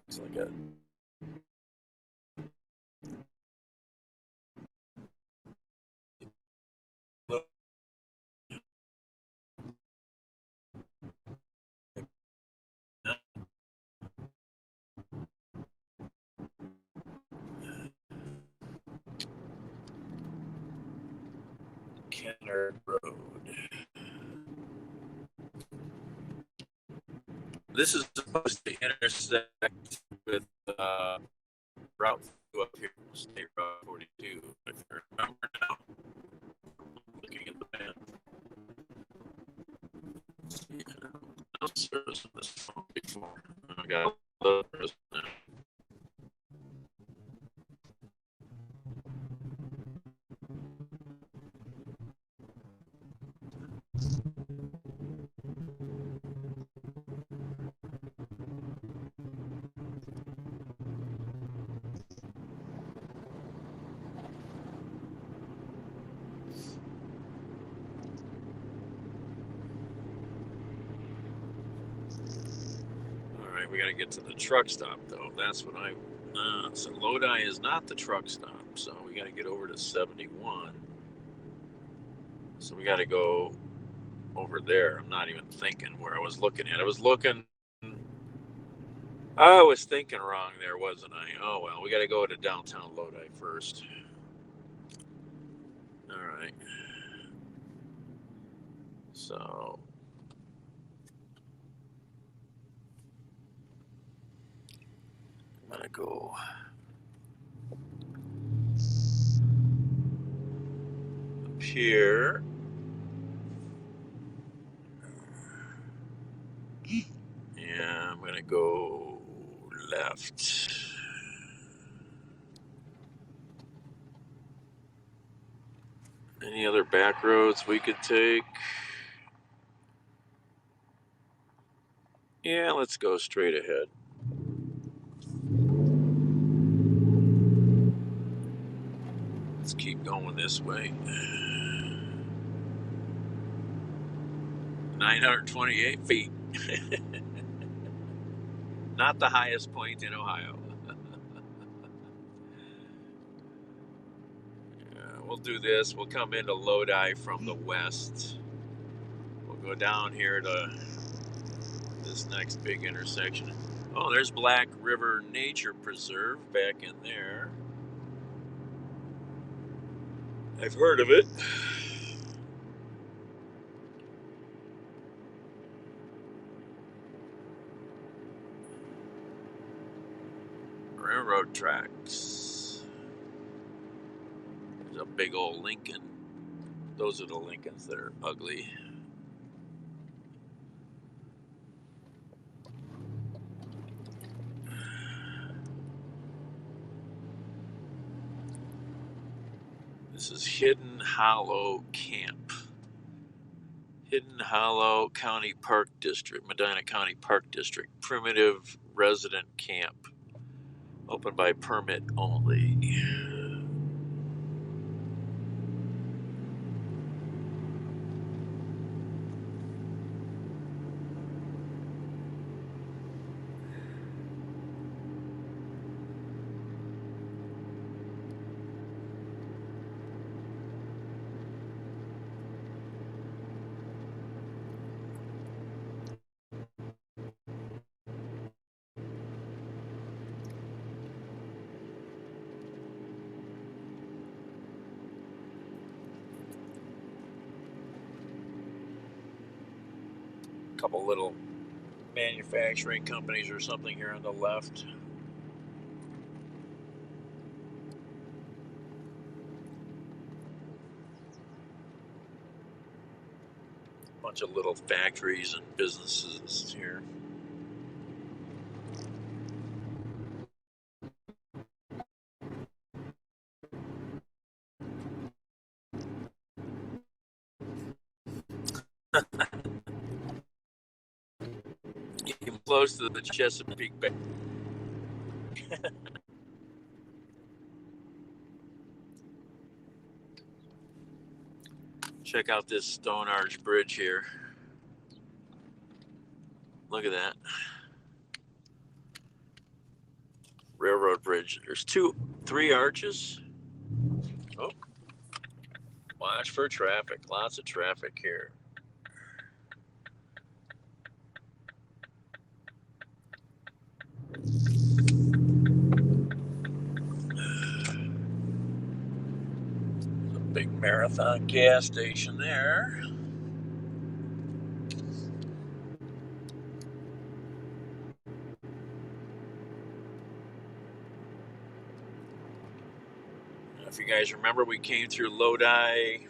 It's like a Kenner Road. This is supposed to intersect with Route 2 up here, State Route 42. If you remember now, looking at the map. No service on this phone before. I got the now. Alright, we gotta get to the truck stop though. That's what so Lodi is not the truck stop, so we gotta get over to 71. So we gotta go over there. I'm not even thinking where I was looking at. I was thinking wrong there, wasn't I? Oh well, we gotta go to downtown Lodi first. Alright. So I'm gonna go up here. Yeah, I'm gonna go left. Any other back roads we could take? Yeah, let's go straight ahead. Let's keep going this way. 928 feet. Not the highest point in Ohio. We'll do this. We'll come into Lodi from the west. We'll go down here to this next big intersection. Oh, there's Black River Nature Preserve back in there. I've heard of it. Railroad tracks. There's a big old Lincoln. Those are the Lincolns that are ugly. This is Hidden Hollow Camp. Hidden Hollow County Park District, Medina County Park District, primitive resident camp, open by permit only. Couple little manufacturing companies or something here on the left. bunch of little factories and businesses here. Even close to the Chesapeake Bay. Check out this stone arch bridge here. Look at that. Railroad bridge. There's 3 arches. Oh, watch for traffic. Lots of traffic here. A big Marathon gas station there. If you guys remember, we came through Lodi.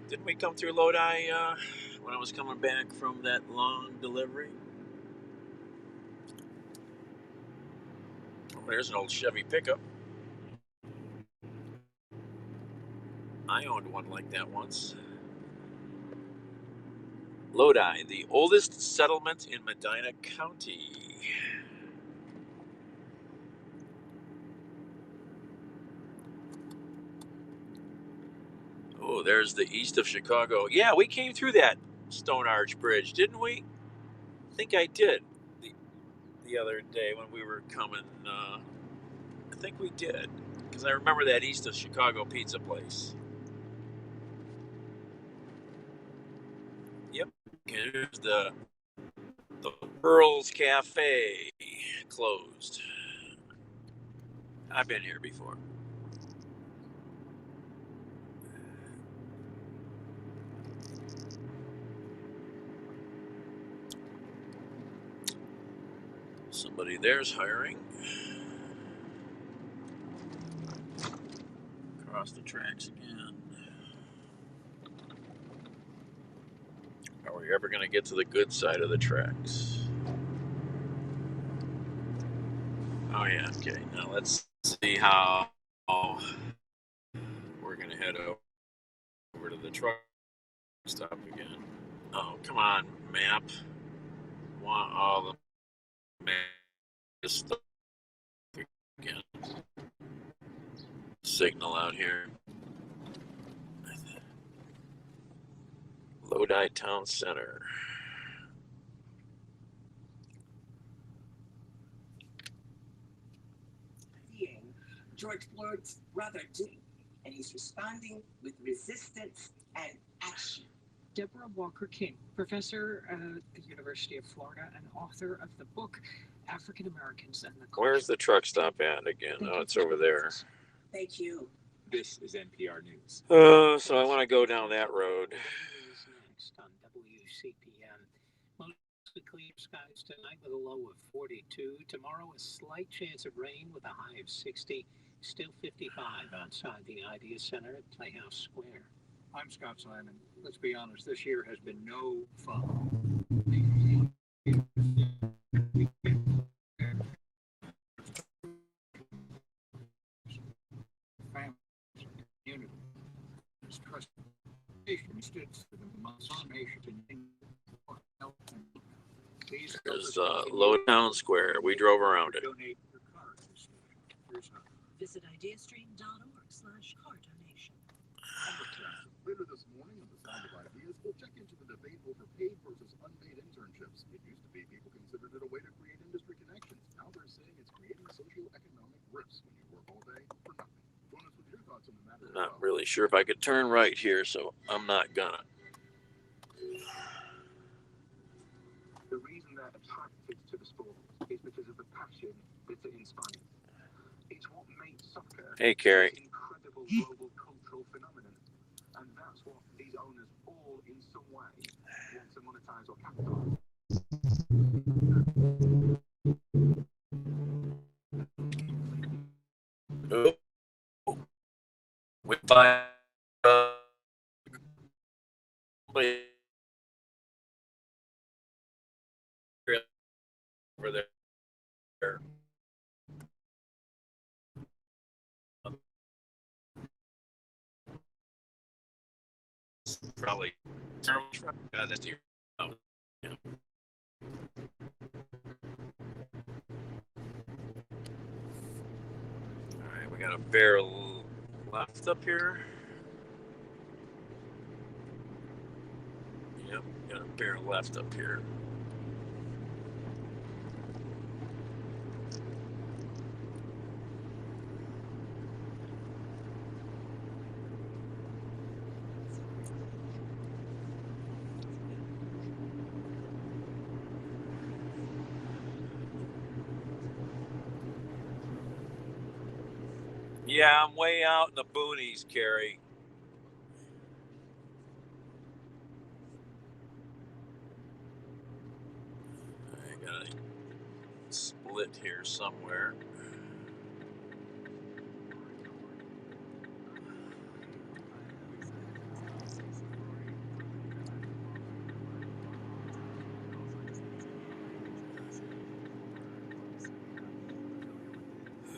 Didn't we come through Lodi when I was coming back from that long delivery? Oh, there's an old Chevy pickup. I owned one like that once. Lodi, the oldest settlement in Medina County. Oh, there's the east of Chicago. Yeah, we came through that Stone Arch Bridge, didn't we? I think I did the other day when we were coming. I think we did, because I remember that east of Chicago pizza place. Yep, here's the Pearls Cafe closed. I've been here before. Somebody there's hiring. Across the tracks again. Are we ever going to get to the good side of the tracks? Oh yeah, okay. Now let's see how we're going to head over to the truck stop again. Oh, come on, map. Want all the map stuff again. Signal out here. Lodi Town Center. George Floyd's brother did, and he's responding with resistance and action. Deborah Walker King, professor at the University of Florida and author of the book African Americans and the Culture. Where's the truck stop at again? Oh, it's over there. Thank you. This is NPR News. So I want to go down that road. Next on WCPM. Mostly clear skies tonight with a low of 42. Tomorrow, a slight chance of rain with a high of 60. Still 55 outside the Idea Center at Playhouse Square. I'm Scott Simon. Let's be honest, this year has been no fun. Families, community, trust, There's Lowtown Square. We drove around it. Visit ideastream.org/car donation. Later this morning on the Sound of Ideas, we'll check into the debate over paid versus unpaid internships. It used to be people considered it a way to create industry connections. Now they're saying it's creating socioeconomic rifts when you work all day for nothing. Join us with your thoughts on the matter. Not really sure if I could turn right here, so I'm not gonna. The reason they're attracted to the sport is because of the passion that it inspires. It's what makes soccer Hey, Carrie. an incredible global cultural phenomenon. And that's what these owners all, in some way, want to monetize or capitalize. Oh. We buy over there. Probably. That's your. Oh, yeah. All right, we got a bear left up here. Yep, got a bear left up here. Yeah, I'm way out in the boonies, Carrie. I got a split here somewhere.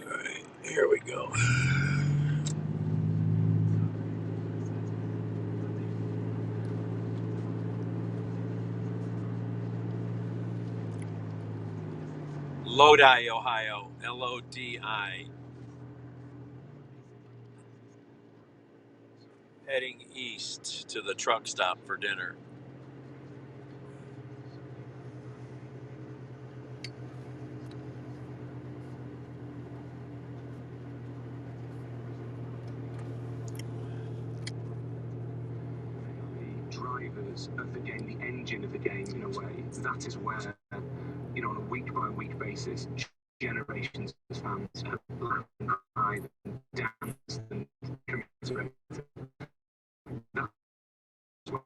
All right, here we go. Lodi, Ohio. Lodi. Heading east to the truck stop for dinner. Drivers of the game, the engine of the game, in a way. That is where, on a week-by-week basis, generations of fans have laughed and cried and danced and commiserated. That's where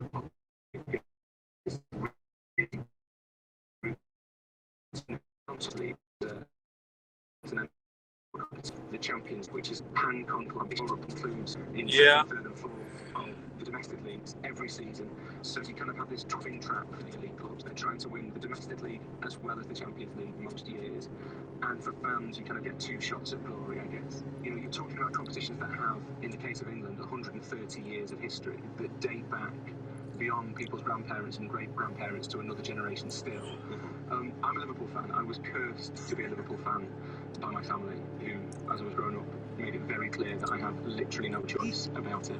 the Champions, which is pan-continental, Europe includes in third and fourth of the domestic leagues every season. So you kind of have this twin track for the elite clubs. They're trying to win the domestic league as well as the Champions League most years. And for fans, you kind of get two shots at glory, I guess. You're talking about competitions that have, in the case of England, 130 years of history that date back beyond people's grandparents and great-grandparents to another generation still. I'm a Liverpool fan. I was cursed to be a Liverpool fan by my family, who, as I was growing up, made it very clear that I have literally no choice about it.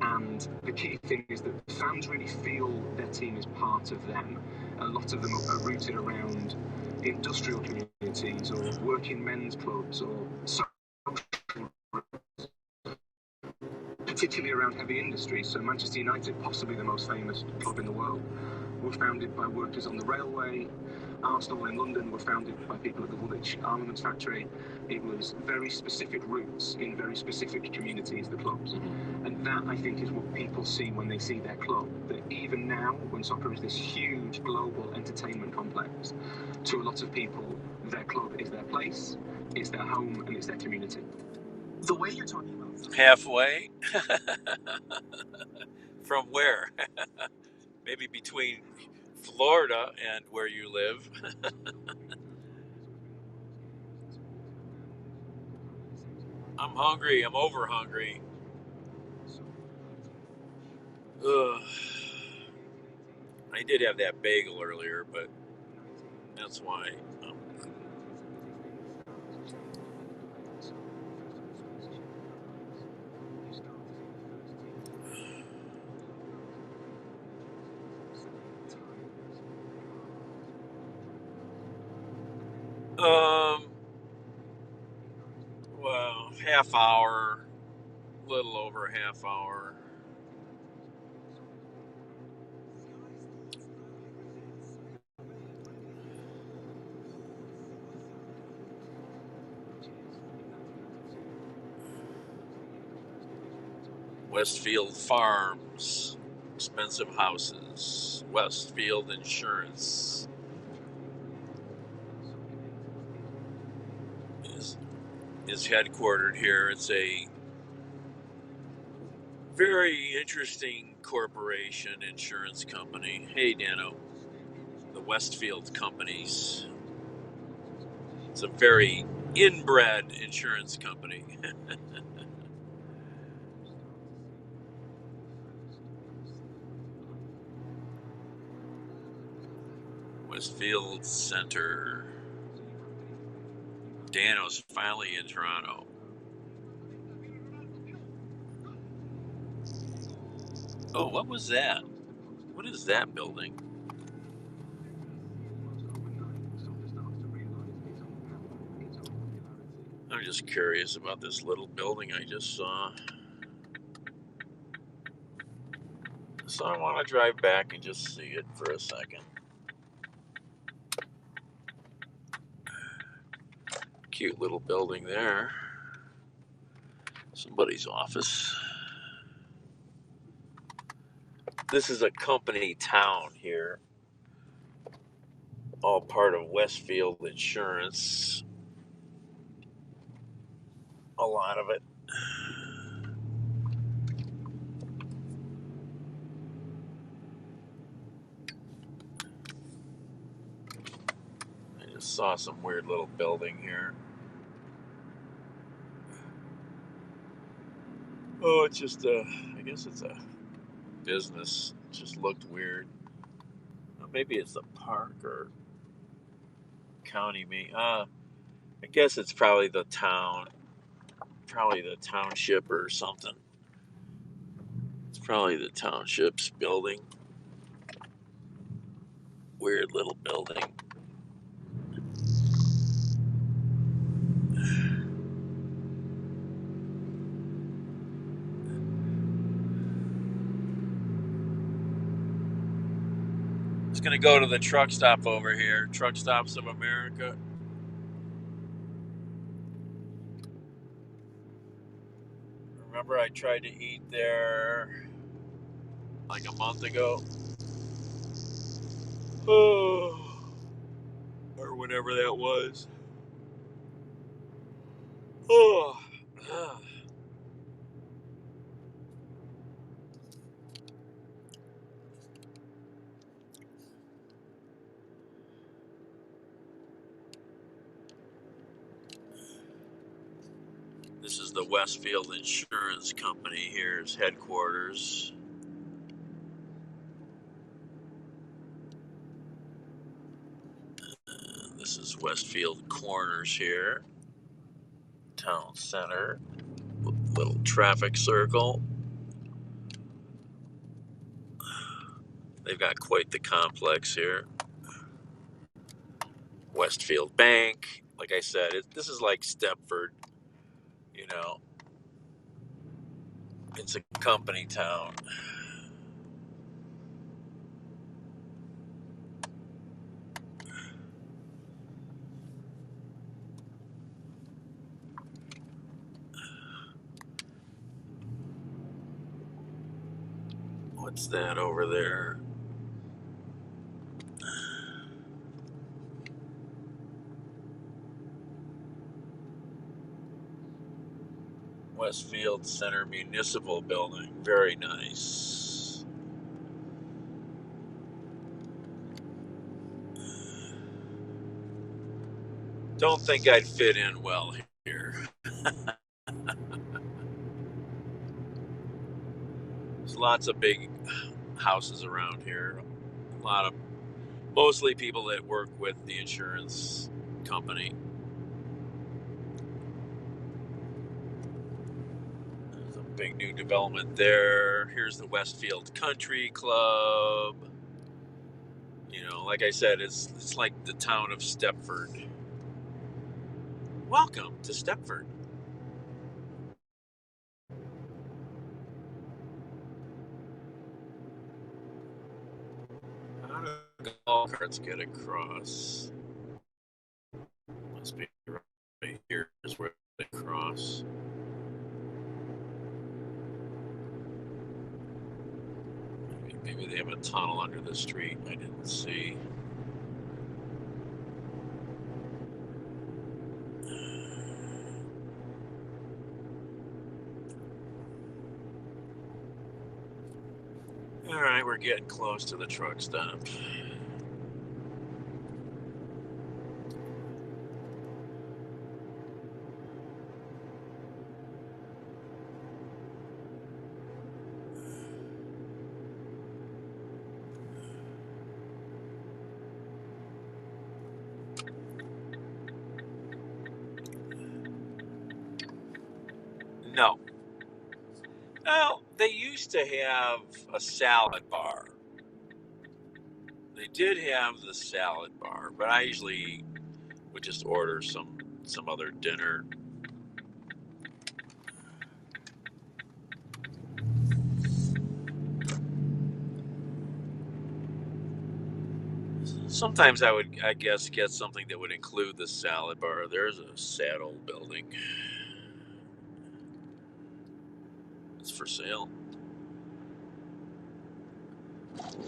And the key thing is that fans really feel their team is part of them. A lot of them are rooted around industrial communities or working men's clubs or social groups, particularly around heavy industry. So Manchester United, possibly the most famous club in the world, were founded by workers on the railway. Arsenal in London were founded by people at the Woolwich Armaments Factory. It was very specific roots in very specific communities, the clubs. And that, I think, is what people see when they see their club. That even now, when soccer is this huge global entertainment complex, to a lot of people, their club is their place, it's their home, and it's their community. The way you're talking about... Halfway? From where? Maybe between Florida and where you live. I'm hungry. I'm over hungry. Ugh. I did have that bagel earlier, but that's why. Well, half hour, little over a half hour. Westfield Farms, expensive houses, Westfield Insurance is headquartered here. It's a Very interesting corporation, insurance company. Hey, Dano, the Westfield Companies. It's a very inbred insurance company. Westfield Center. Dano's finally in Toronto. Oh, what was that? What is that building? I'm just curious about this little building I just saw. So I want to drive back and just see it for a second. Cute little building there. Somebody's office. This is a company town here. All part of Westfield Insurance. A lot of it. I just saw some weird little building here. Oh, it's just I guess it's a business. It just looked weird. Maybe it's a park or county meeting. I guess it's probably the town. Probably the township or something. It's probably the township's building. Weird little building. It's gonna go to the truck stop over here. Truck Stops of America. Remember I tried to eat there like a month ago? Oh, or whenever that was. Oh. This is the Westfield Insurance Company. Here's headquarters. This is Westfield Corners here. Town center. Little traffic circle. They've got quite the complex here. Westfield Bank. Like I said, this is like Stepford. You know, it's a company town. What's that over there? Westfield Center Municipal Building. Very nice. Don't think I'd fit in well here. There's lots of big houses around here. A lot of, mostly people that work with the insurance company. There's a big new development there. Here's the Westfield Country Club. You know, like I said, it's like the town of Stepford. Welcome to Stepford. How do golf carts get across? Must be right here is where they cross. Maybe they have a tunnel under the street I didn't see. All right, we're getting close to the truck stop. No. Well, they used to have a salad bar. They did have the salad bar, but I usually would just order some other dinner. Sometimes I guess, get something that would include the salad bar. There's a sad old building. It's for sale.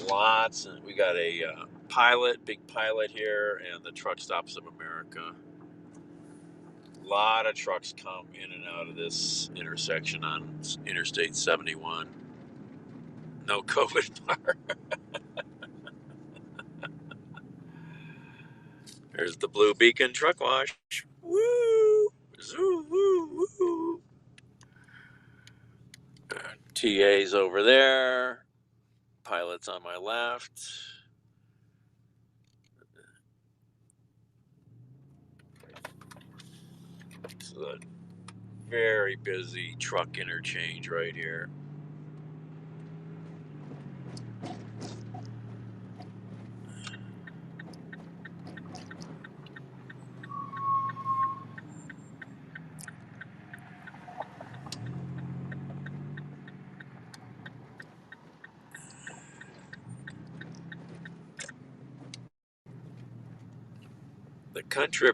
Lots, and we got a big pilot here, and the Truck Stops of America. A lot of trucks come in and out of this intersection on Interstate 71. No COVID bar. There's the Blue Beacon Truck Wash. Woo! Zoo, woo, woo. TA's over there. Pilot's on my left. It's a very busy truck interchange right here. The country.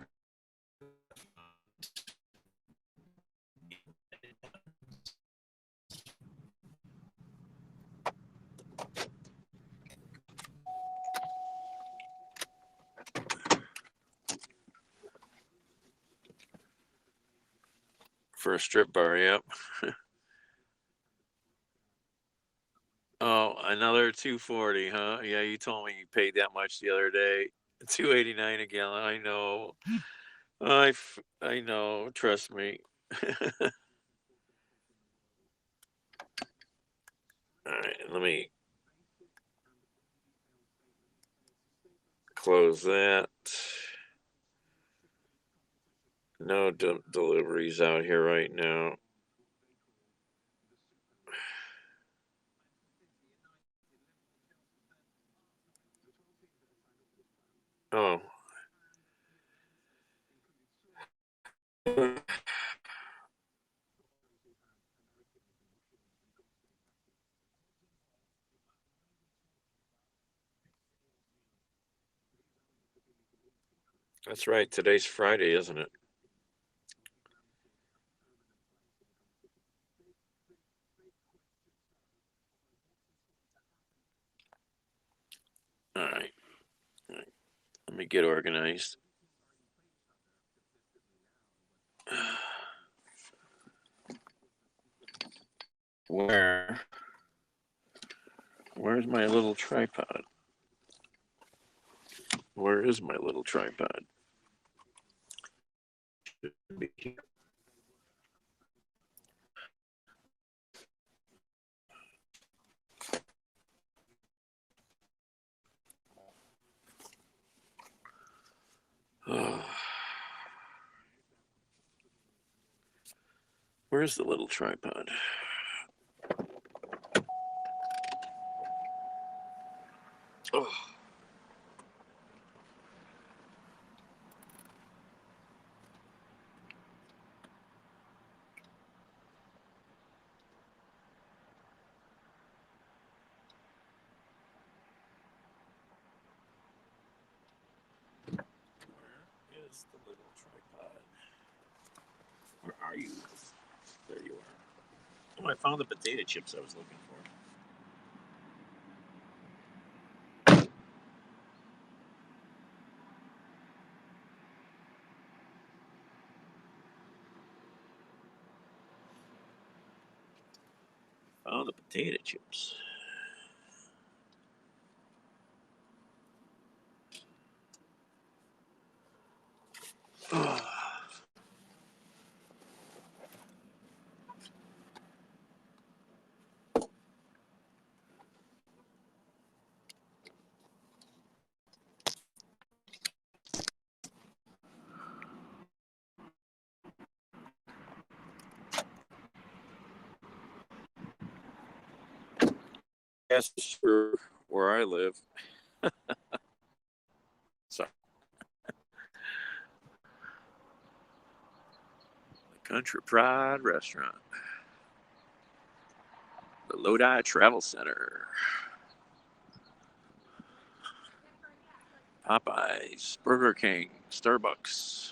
For a strip bar, yep. Oh, another $2.40, huh? Yeah, you told me you paid that much the other day. $2.89 a gallon. I know. I know. Trust me. All right, let me close that. No deliveries out here right now. Oh. That's right. Today's Friday, isn't it? All right. Let me get organized. Where's my little tripod? Where is my little tripod? Where's the little tripod? Oh. Where is the little tripod? Where are you? There you are. Oh, I found the potato chips I was looking for. Found the potato chips. That's for where I live. So, the Country Pride Restaurant, the Lodi Travel Center, Popeyes, Burger King, Starbucks,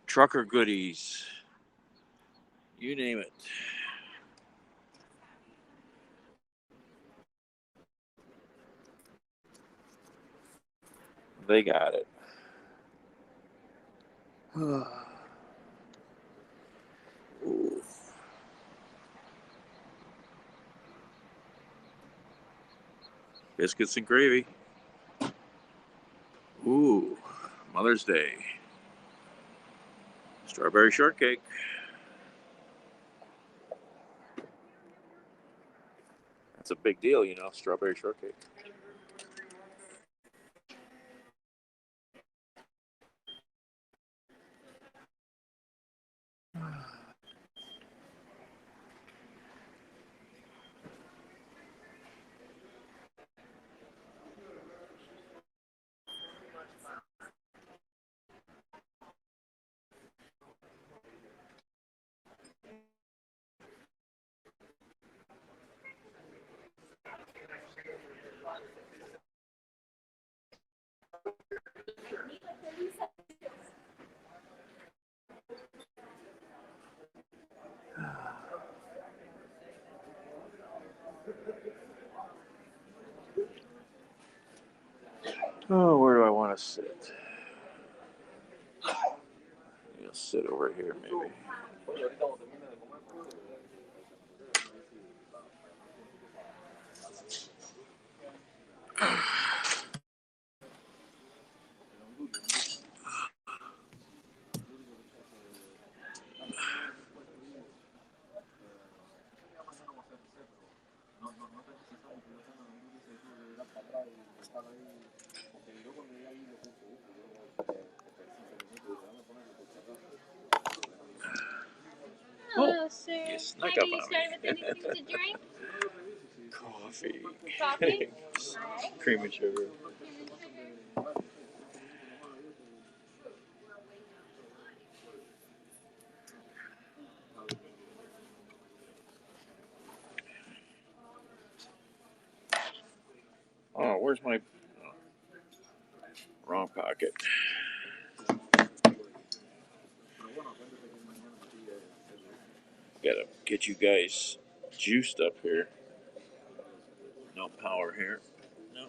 Trucker Goodies, you name it. They got it. Ooh. Biscuits and gravy. Ooh, Mother's Day. Strawberry shortcake. That's a big deal, you know, strawberry shortcake. Oh, where do I want to sit? I'll sit over here, maybe. Hello, sir. You snuck Can up you on start me. with anything to drink? Coffee. Coffee? Alright. Cream and sugar. Oh, where's my wrong pocket? Gotta get you guys juiced up here. No power here. No.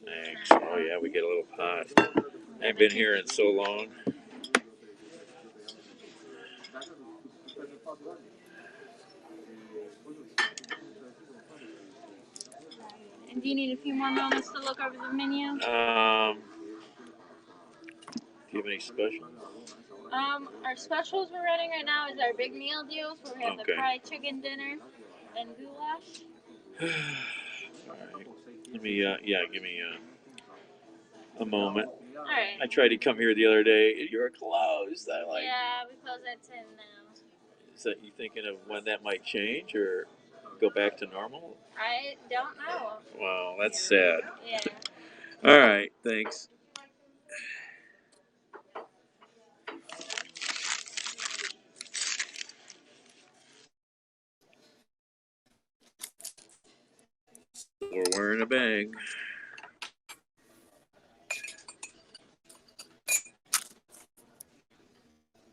Thanks. Oh yeah, we get a little pot. I've been here in so long. And do you need a few more moments to look over the menu? Do you have any specials? Our specials we're running right now is our big meal deals where we have the fried chicken dinner and goulash. All right. Let me, give me a moment. All right. I tried to come here the other day. You were closed. Yeah, we close at 10 now. Is that you thinking of when that might change or go back to normal? I don't know. Wow, that's sad. Yeah. All right, thanks. We're wearing a bag.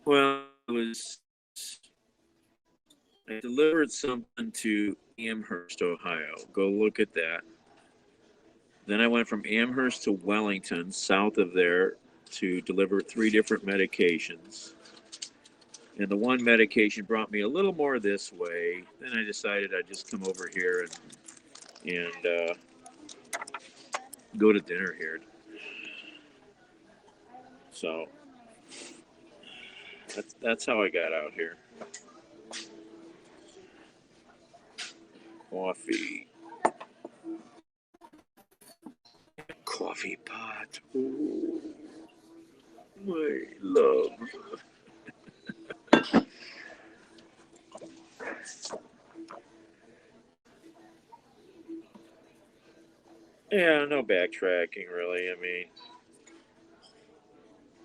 Well, I delivered something to Amherst, Ohio. Go look at that. Then I went from Amherst to Wellington, south of there, to deliver 3 different medications. And the one medication brought me a little more this way. Then I decided I'd just come over here and go to dinner here. So that's how I got out here. coffee. Coffee pot. Ooh, my love. Yeah, no backtracking really. I mean,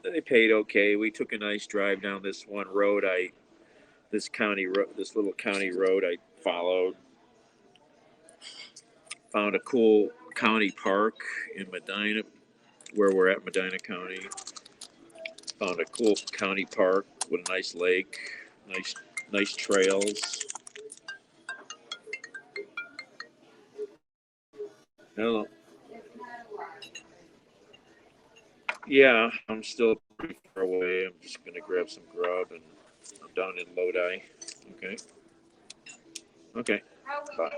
they paid okay. We took a nice drive down this one road. This little county road I followed. Found a cool county park in Medina, where we're at, Medina County. Found a cool county park with a nice lake, nice trails. Hello. Yeah, I'm still pretty far away. I'm just gonna grab some grub, and I'm down in Lodi. Okay. Okay. Bye.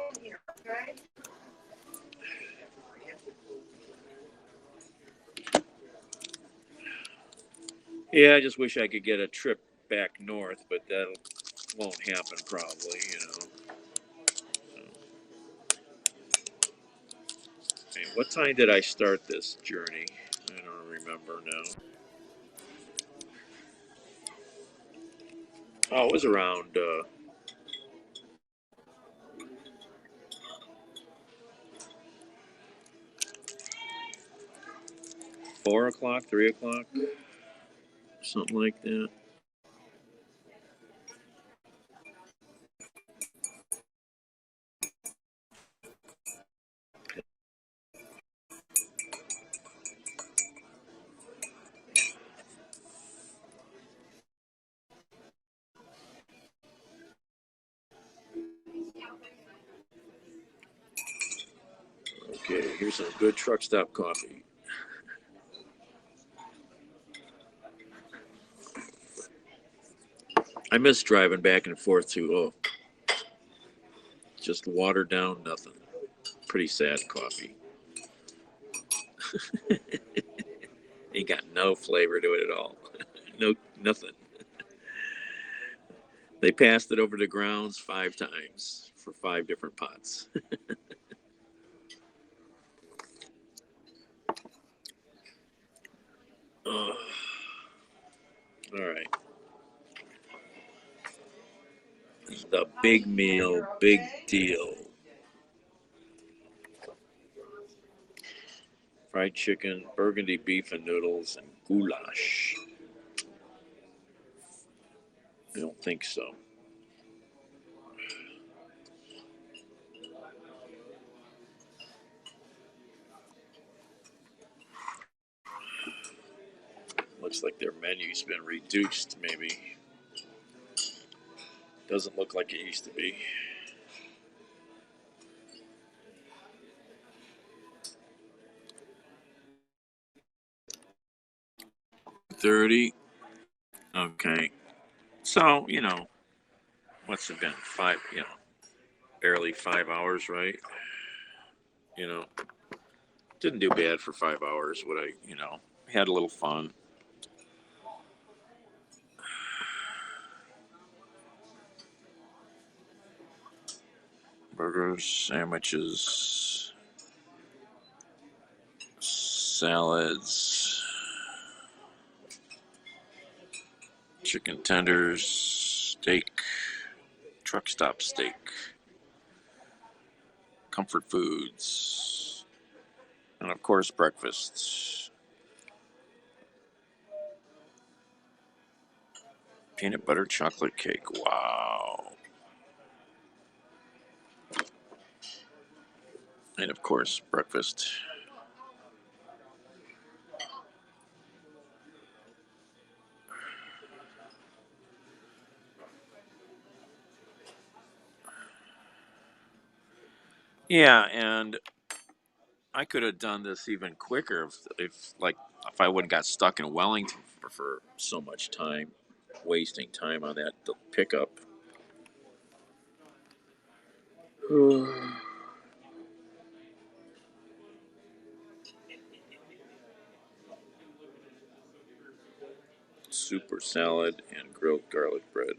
Yeah, I just wish I could get a trip back north, but that won't happen probably, So. Hey, what time did I start this journey? I don't remember now. Oh, it was around 4 o'clock, 3 o'clock, something like that. Okay, here's some good truck stop coffee. I miss driving back and forth to, just watered down nothing. Pretty sad coffee. Ain't got no flavor to it at all. No, nothing. They passed it over the grounds 5 times for 5 different pots. Oh. All right. The big meal, big deal. Fried chicken, burgundy beef and noodles, and goulash. I don't think so. Looks like their menu's been reduced, maybe. Doesn't look like it used to be. $30. Okay. So, what's it been? 5, barely 5 hours, right? Didn't do bad for 5 hours. Had a little fun. Burgers, sandwiches, salads, chicken tenders, steak, truck stop steak, comfort foods, and of course breakfast. Peanut butter chocolate cake. Wow. And of course breakfast. Yeah, and I could have done this even quicker if I wouldn't got stuck in Wellington for so much time, wasting time on that pickup. Super salad and grilled garlic bread.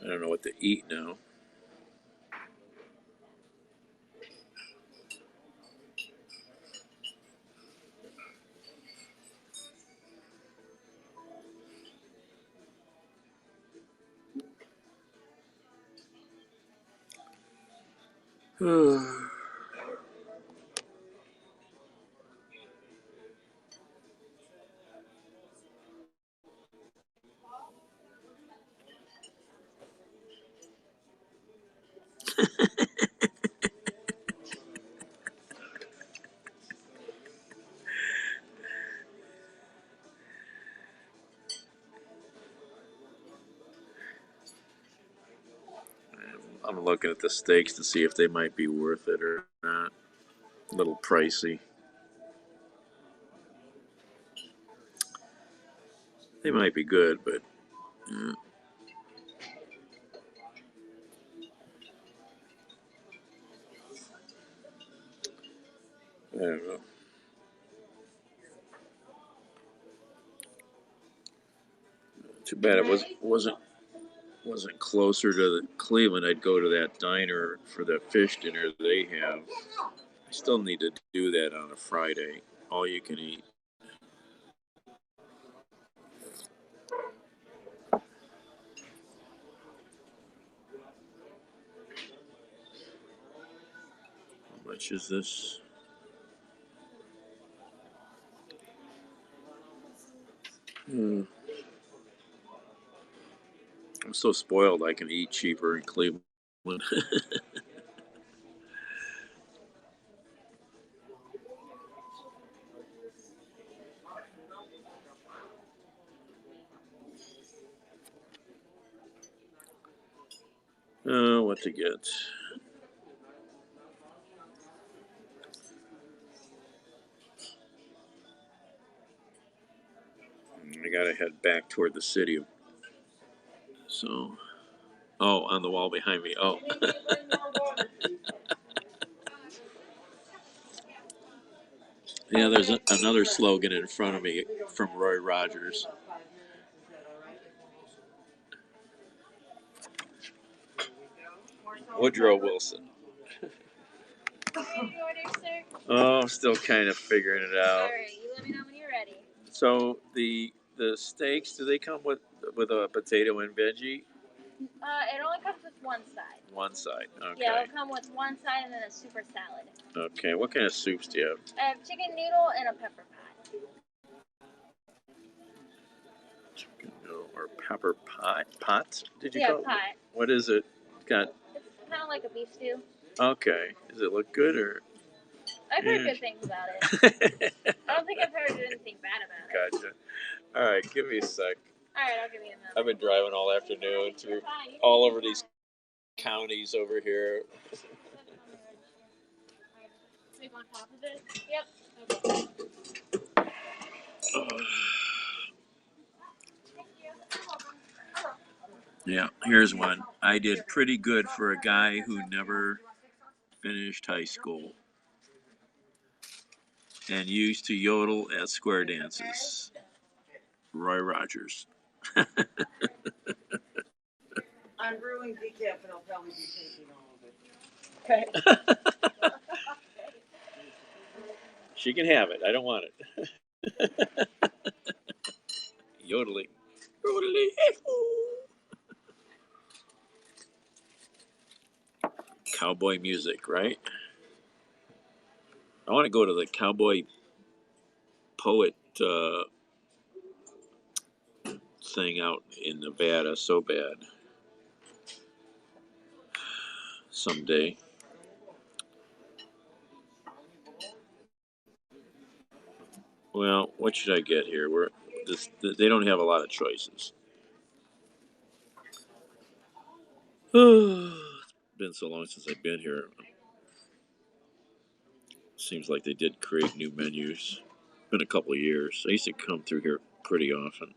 I don't know what to eat now. I'm looking at the steaks to see if they might be worth it or not. A little pricey. They might be good, but I don't know. Too bad it wasn't closer to Cleveland. I'd go to that diner for that fish dinner they have. I still need to do that on a Friday. All you can eat. How much is this? I'm so spoiled I can eat cheaper in Cleveland. What to get? I gotta head back toward the city. So, oh, on the wall behind me. Oh. Yeah, there's another slogan in front of me from Roy Rogers. Woodrow Wilson. Oh, I'm still kind of figuring it out. Alright, you let me know when you're ready. So the steaks, do they come with a potato and veggie? It only comes with one side. One side. Okay. Yeah, it'll come with one side and then a super salad. Okay. What kind of soups do you have? I have chicken noodle and a pepper pot. Chicken noodle or pepper pot? Pot? Did you Yeah, call it? pot. What is it? Got. It's kind of like a beef stew. Okay. Does it look good or? I've heard good things about it. I don't think I've heard anything bad about it. Gotcha. All right, give me a sec. Alright, I'll give you another. I've been driving all afternoon through all over these counties over here. Sleep on top of it? Yep. Okay. Yeah, here's one. I did pretty good for a guy who never finished high school and used to yodel at square dances. Roy Rogers. I'm brewing decaf and I'll probably be taking all of it. Okay. She can have it. I don't want it. Yodeling. Yodeling. Cowboy music, right? I want to go to the cowboy poet thing out in Nevada so bad. Someday. Well, what should I get here? They don't have a lot of choices. It's been so long since I've been here. Seems like they did create new menus. Been a couple of years. I used to come through here pretty often.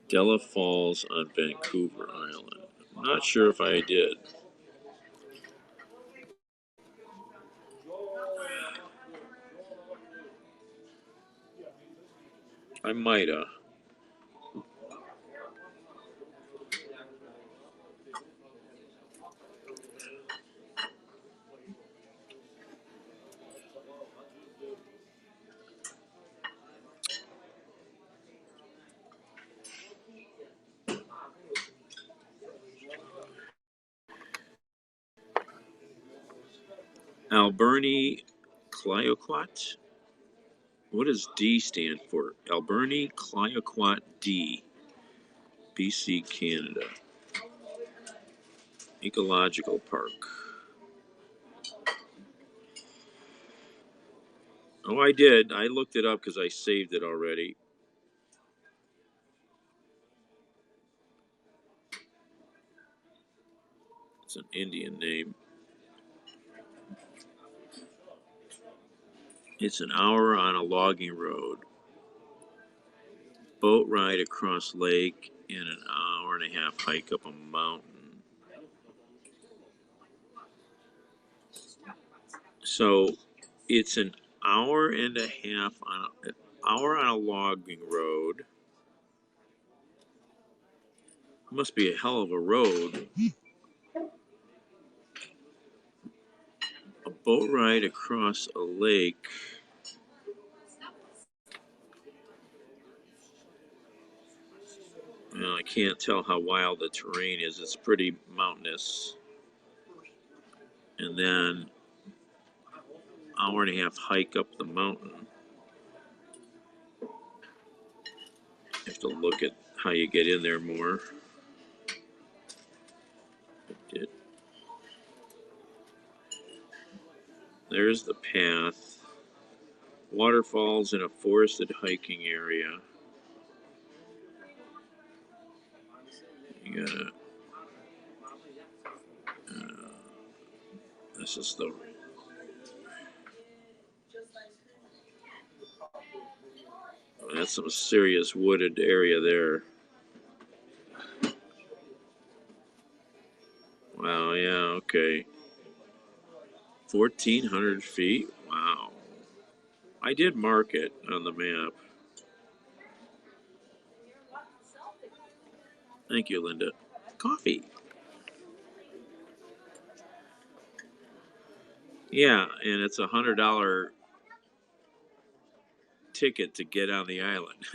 Della Falls on Vancouver Island. I'm not sure if I did. I might have. Alberni Clyoquat. What does D stand for? Alberni Clyoquat D. BC, Canada. Ecological Park. Oh, I did. I looked it up because I saved it already. It's an Indian name. It's an hour on a logging road. Boat ride across lake and an hour and a half hike up a mountain. So it's an hour and a half on an hour on a logging road. Must be a hell of a road. A boat ride across a lake. Well, I can't tell how wild the terrain is. It's pretty mountainous. And then hour and a half hike up the mountain. Have to look at how you get in there more. There's the path. Waterfalls in a forested hiking area. You gotta. This is the. Oh, that's some serious wooded area there. Wow, yeah, okay. 1,400 feet? Wow. I did mark it on the map. Thank you, Linda. Coffee. Yeah, and it's $100 ticket to get on the island.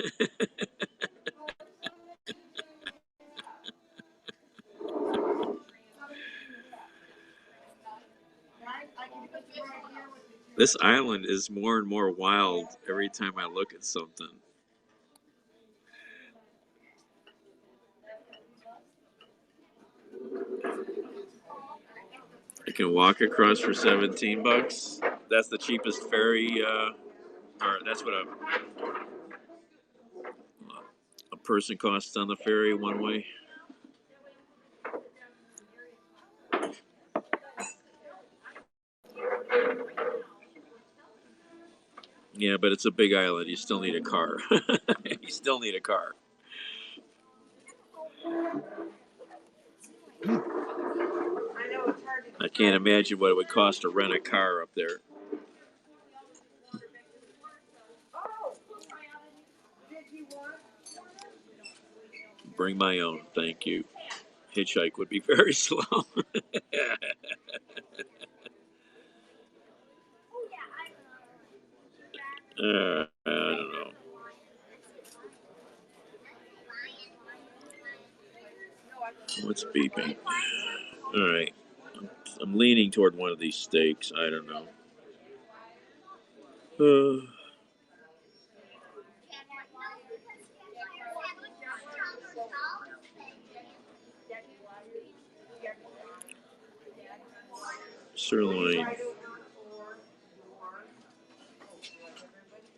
This island is more and more wild every time I look at something. I can walk across for $17. That's the cheapest ferry, or that's what a person costs on the ferry one way. Yeah, but it's a big island. You still need a car. You still need a car. I can't imagine what it would cost to rent a car up there. Bring my own, thank you. Hitchhike would be very slow. I don't know. What's beeping? All right. I'm leaning toward one of these steaks. I don't know. Sirloin.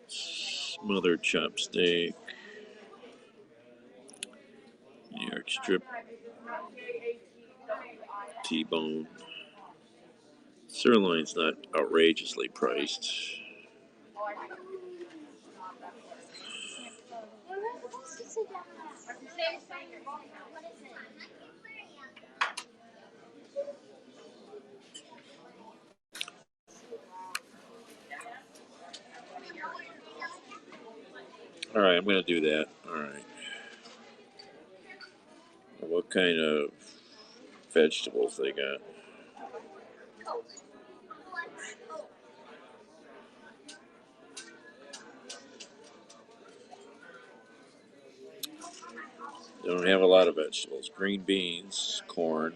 Smothered chopstick. New York strip. T-bone. Sirloin's not outrageously priced. All right, I'm going to do that. All right. What kind of vegetables they got? They don't have a lot of vegetables. Green beans, corn.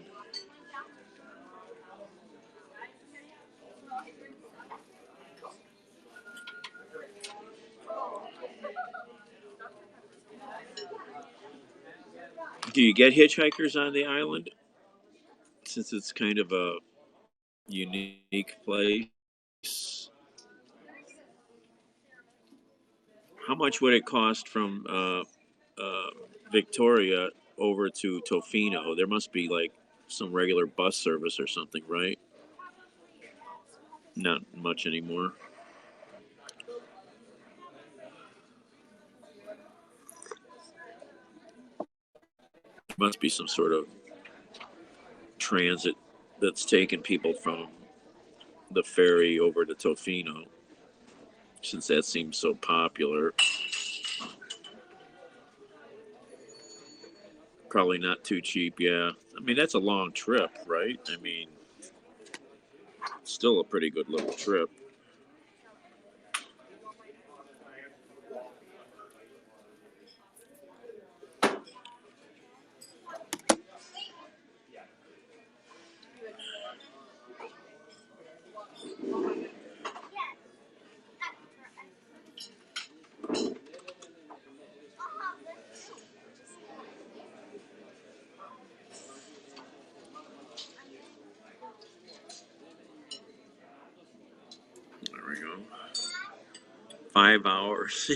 Do you get hitchhikers on the island? Since it's kind of a unique place. How much would it cost from Victoria over to Tofino? There must be like some regular bus service or something, right? Not much anymore. Must be some sort of transit that's taking people from the ferry over to Tofino, since that seems so popular. Probably not too cheap, yeah. I mean, that's a long trip, right? I mean, still a pretty good little trip. There we go. 5 hours.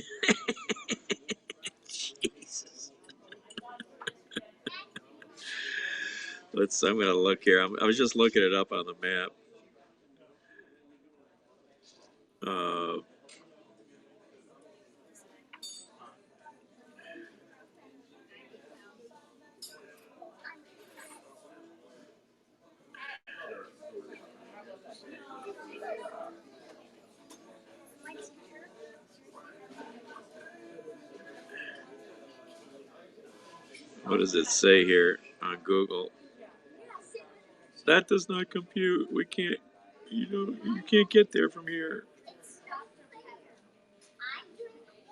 Jesus. I'm gonna look here. I was just looking it up on the map. What does it say here on Google? That does not compute. We can't. You can't get there from here.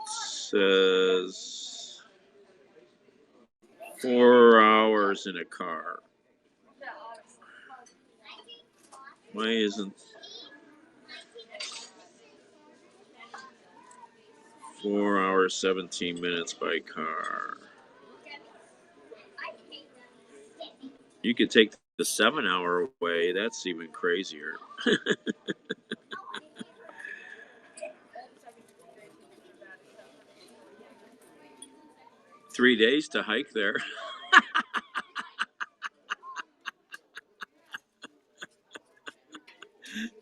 Says 4 hours in a car. Why isn't 4 hours 17 minutes by car? You could take the 7-hour way. That's even crazier. 3 days to hike there.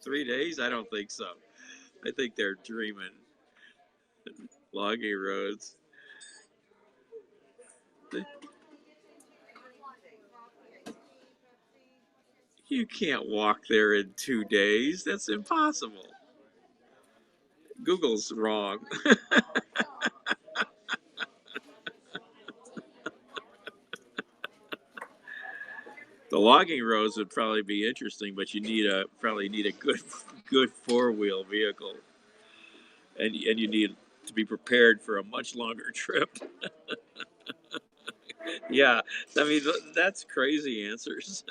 3 days? I don't think so. I think they're dreaming. Logging roads. You can't walk there in 2 days. That's impossible. Google's wrong. The logging roads would probably be interesting, but you probably need a good 4-wheel vehicle, and you need to be prepared for a much longer trip. Yeah, I mean that's crazy answers.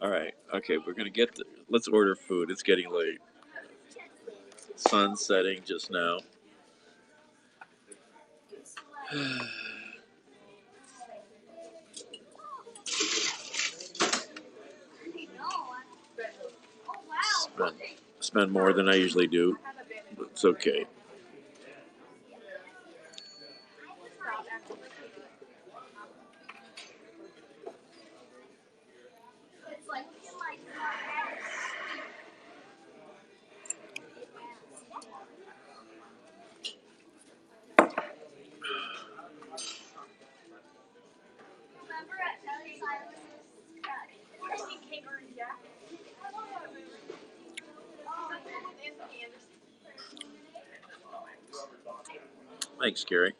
All right, okay, let's order food. It's getting late. Sun's setting just now. Spend more than I usually do. But it's okay. Thanks, Gary.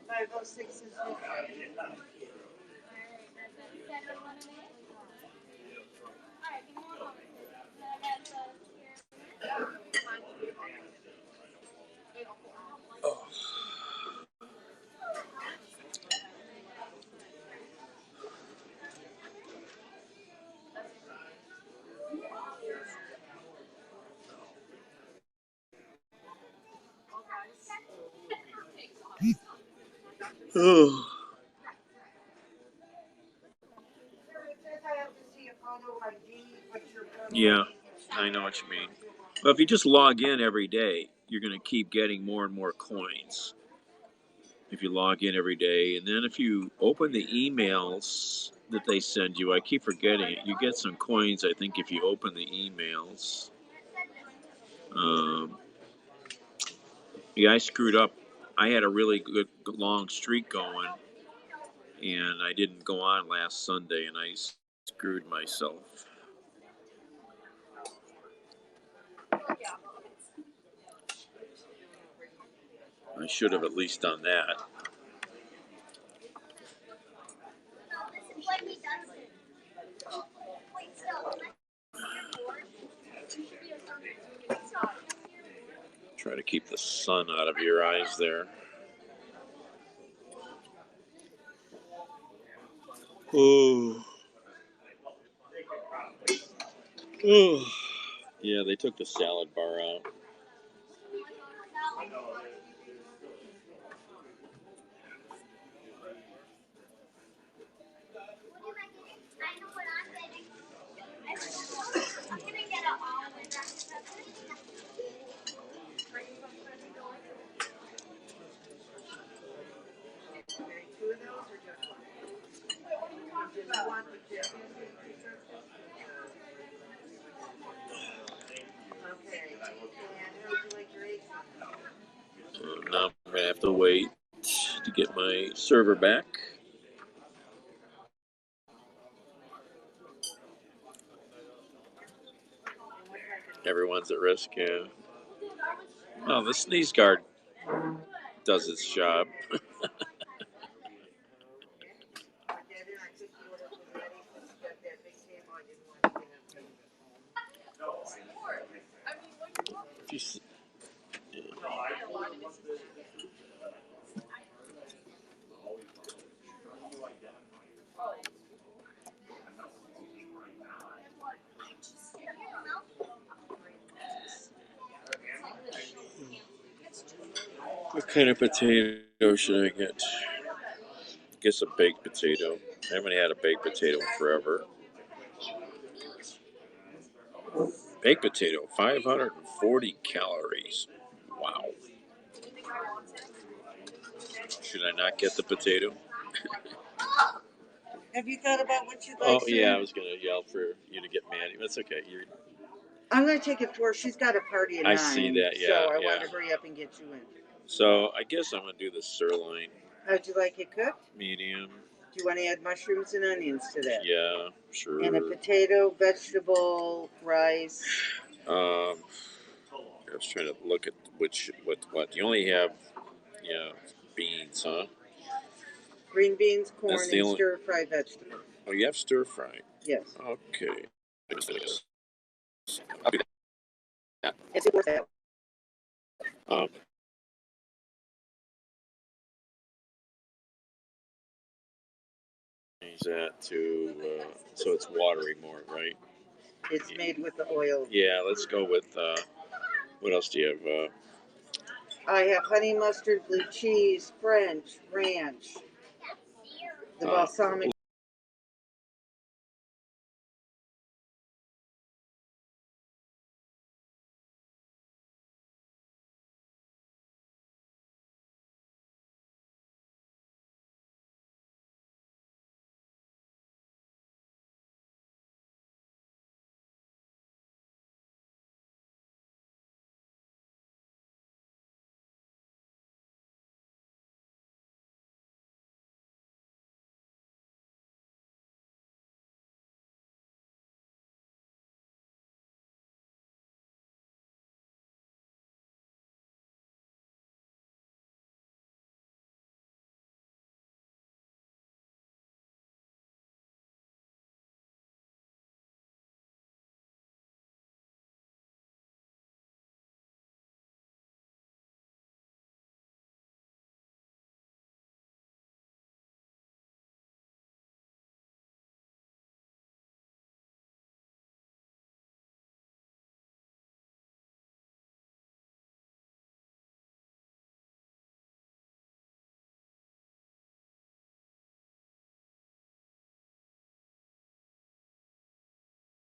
506 is Oh. Yeah, I know what you mean. Well, if you just log in every day, you're going to keep getting more and more coins. If you log in every day, and then if you open the emails that they send you, I keep forgetting it. You get some coins, I think, if you open the emails. Yeah, I screwed up. I had a really good long streak going, and I didn't go on last Sunday, and I screwed myself. I should have at least done that. Try to keep the sun out of your eyes there. Oh. Oh. Yeah, they took the salad bar out. Now I'm going to have to wait to get my server back. Everyone's at risk, yeah. Well, the sneeze guard does its job. What kind of potato should I get? I guess a baked potato. I haven't had a baked potato in forever. Baked potato, 540 calories. Wow. Should I not get the potato? Have you thought about what you'd like? Oh, yeah, I was going to yell for you to get mad. That's okay. I'm going to take it for her. She's got a party at 9. I see that, yeah. So I want to hurry up and get you in. So I guess I'm going to do the sirloin. How'd you like it cooked? Medium. Do you want to add mushrooms and onions to that? Yeah, sure. And a potato, vegetable, rice. I was trying to look at what. You only have, beans, huh? Green beans, corn, and stir-fried vegetables. Oh, you have stir-fry? Yes. Okay. I'll do that. It's worth it. Change that to, so it's watery more, right? It's made with the oil. Yeah, let's go with, what else do you have? I have honey mustard, blue cheese, French, ranch, the balsamic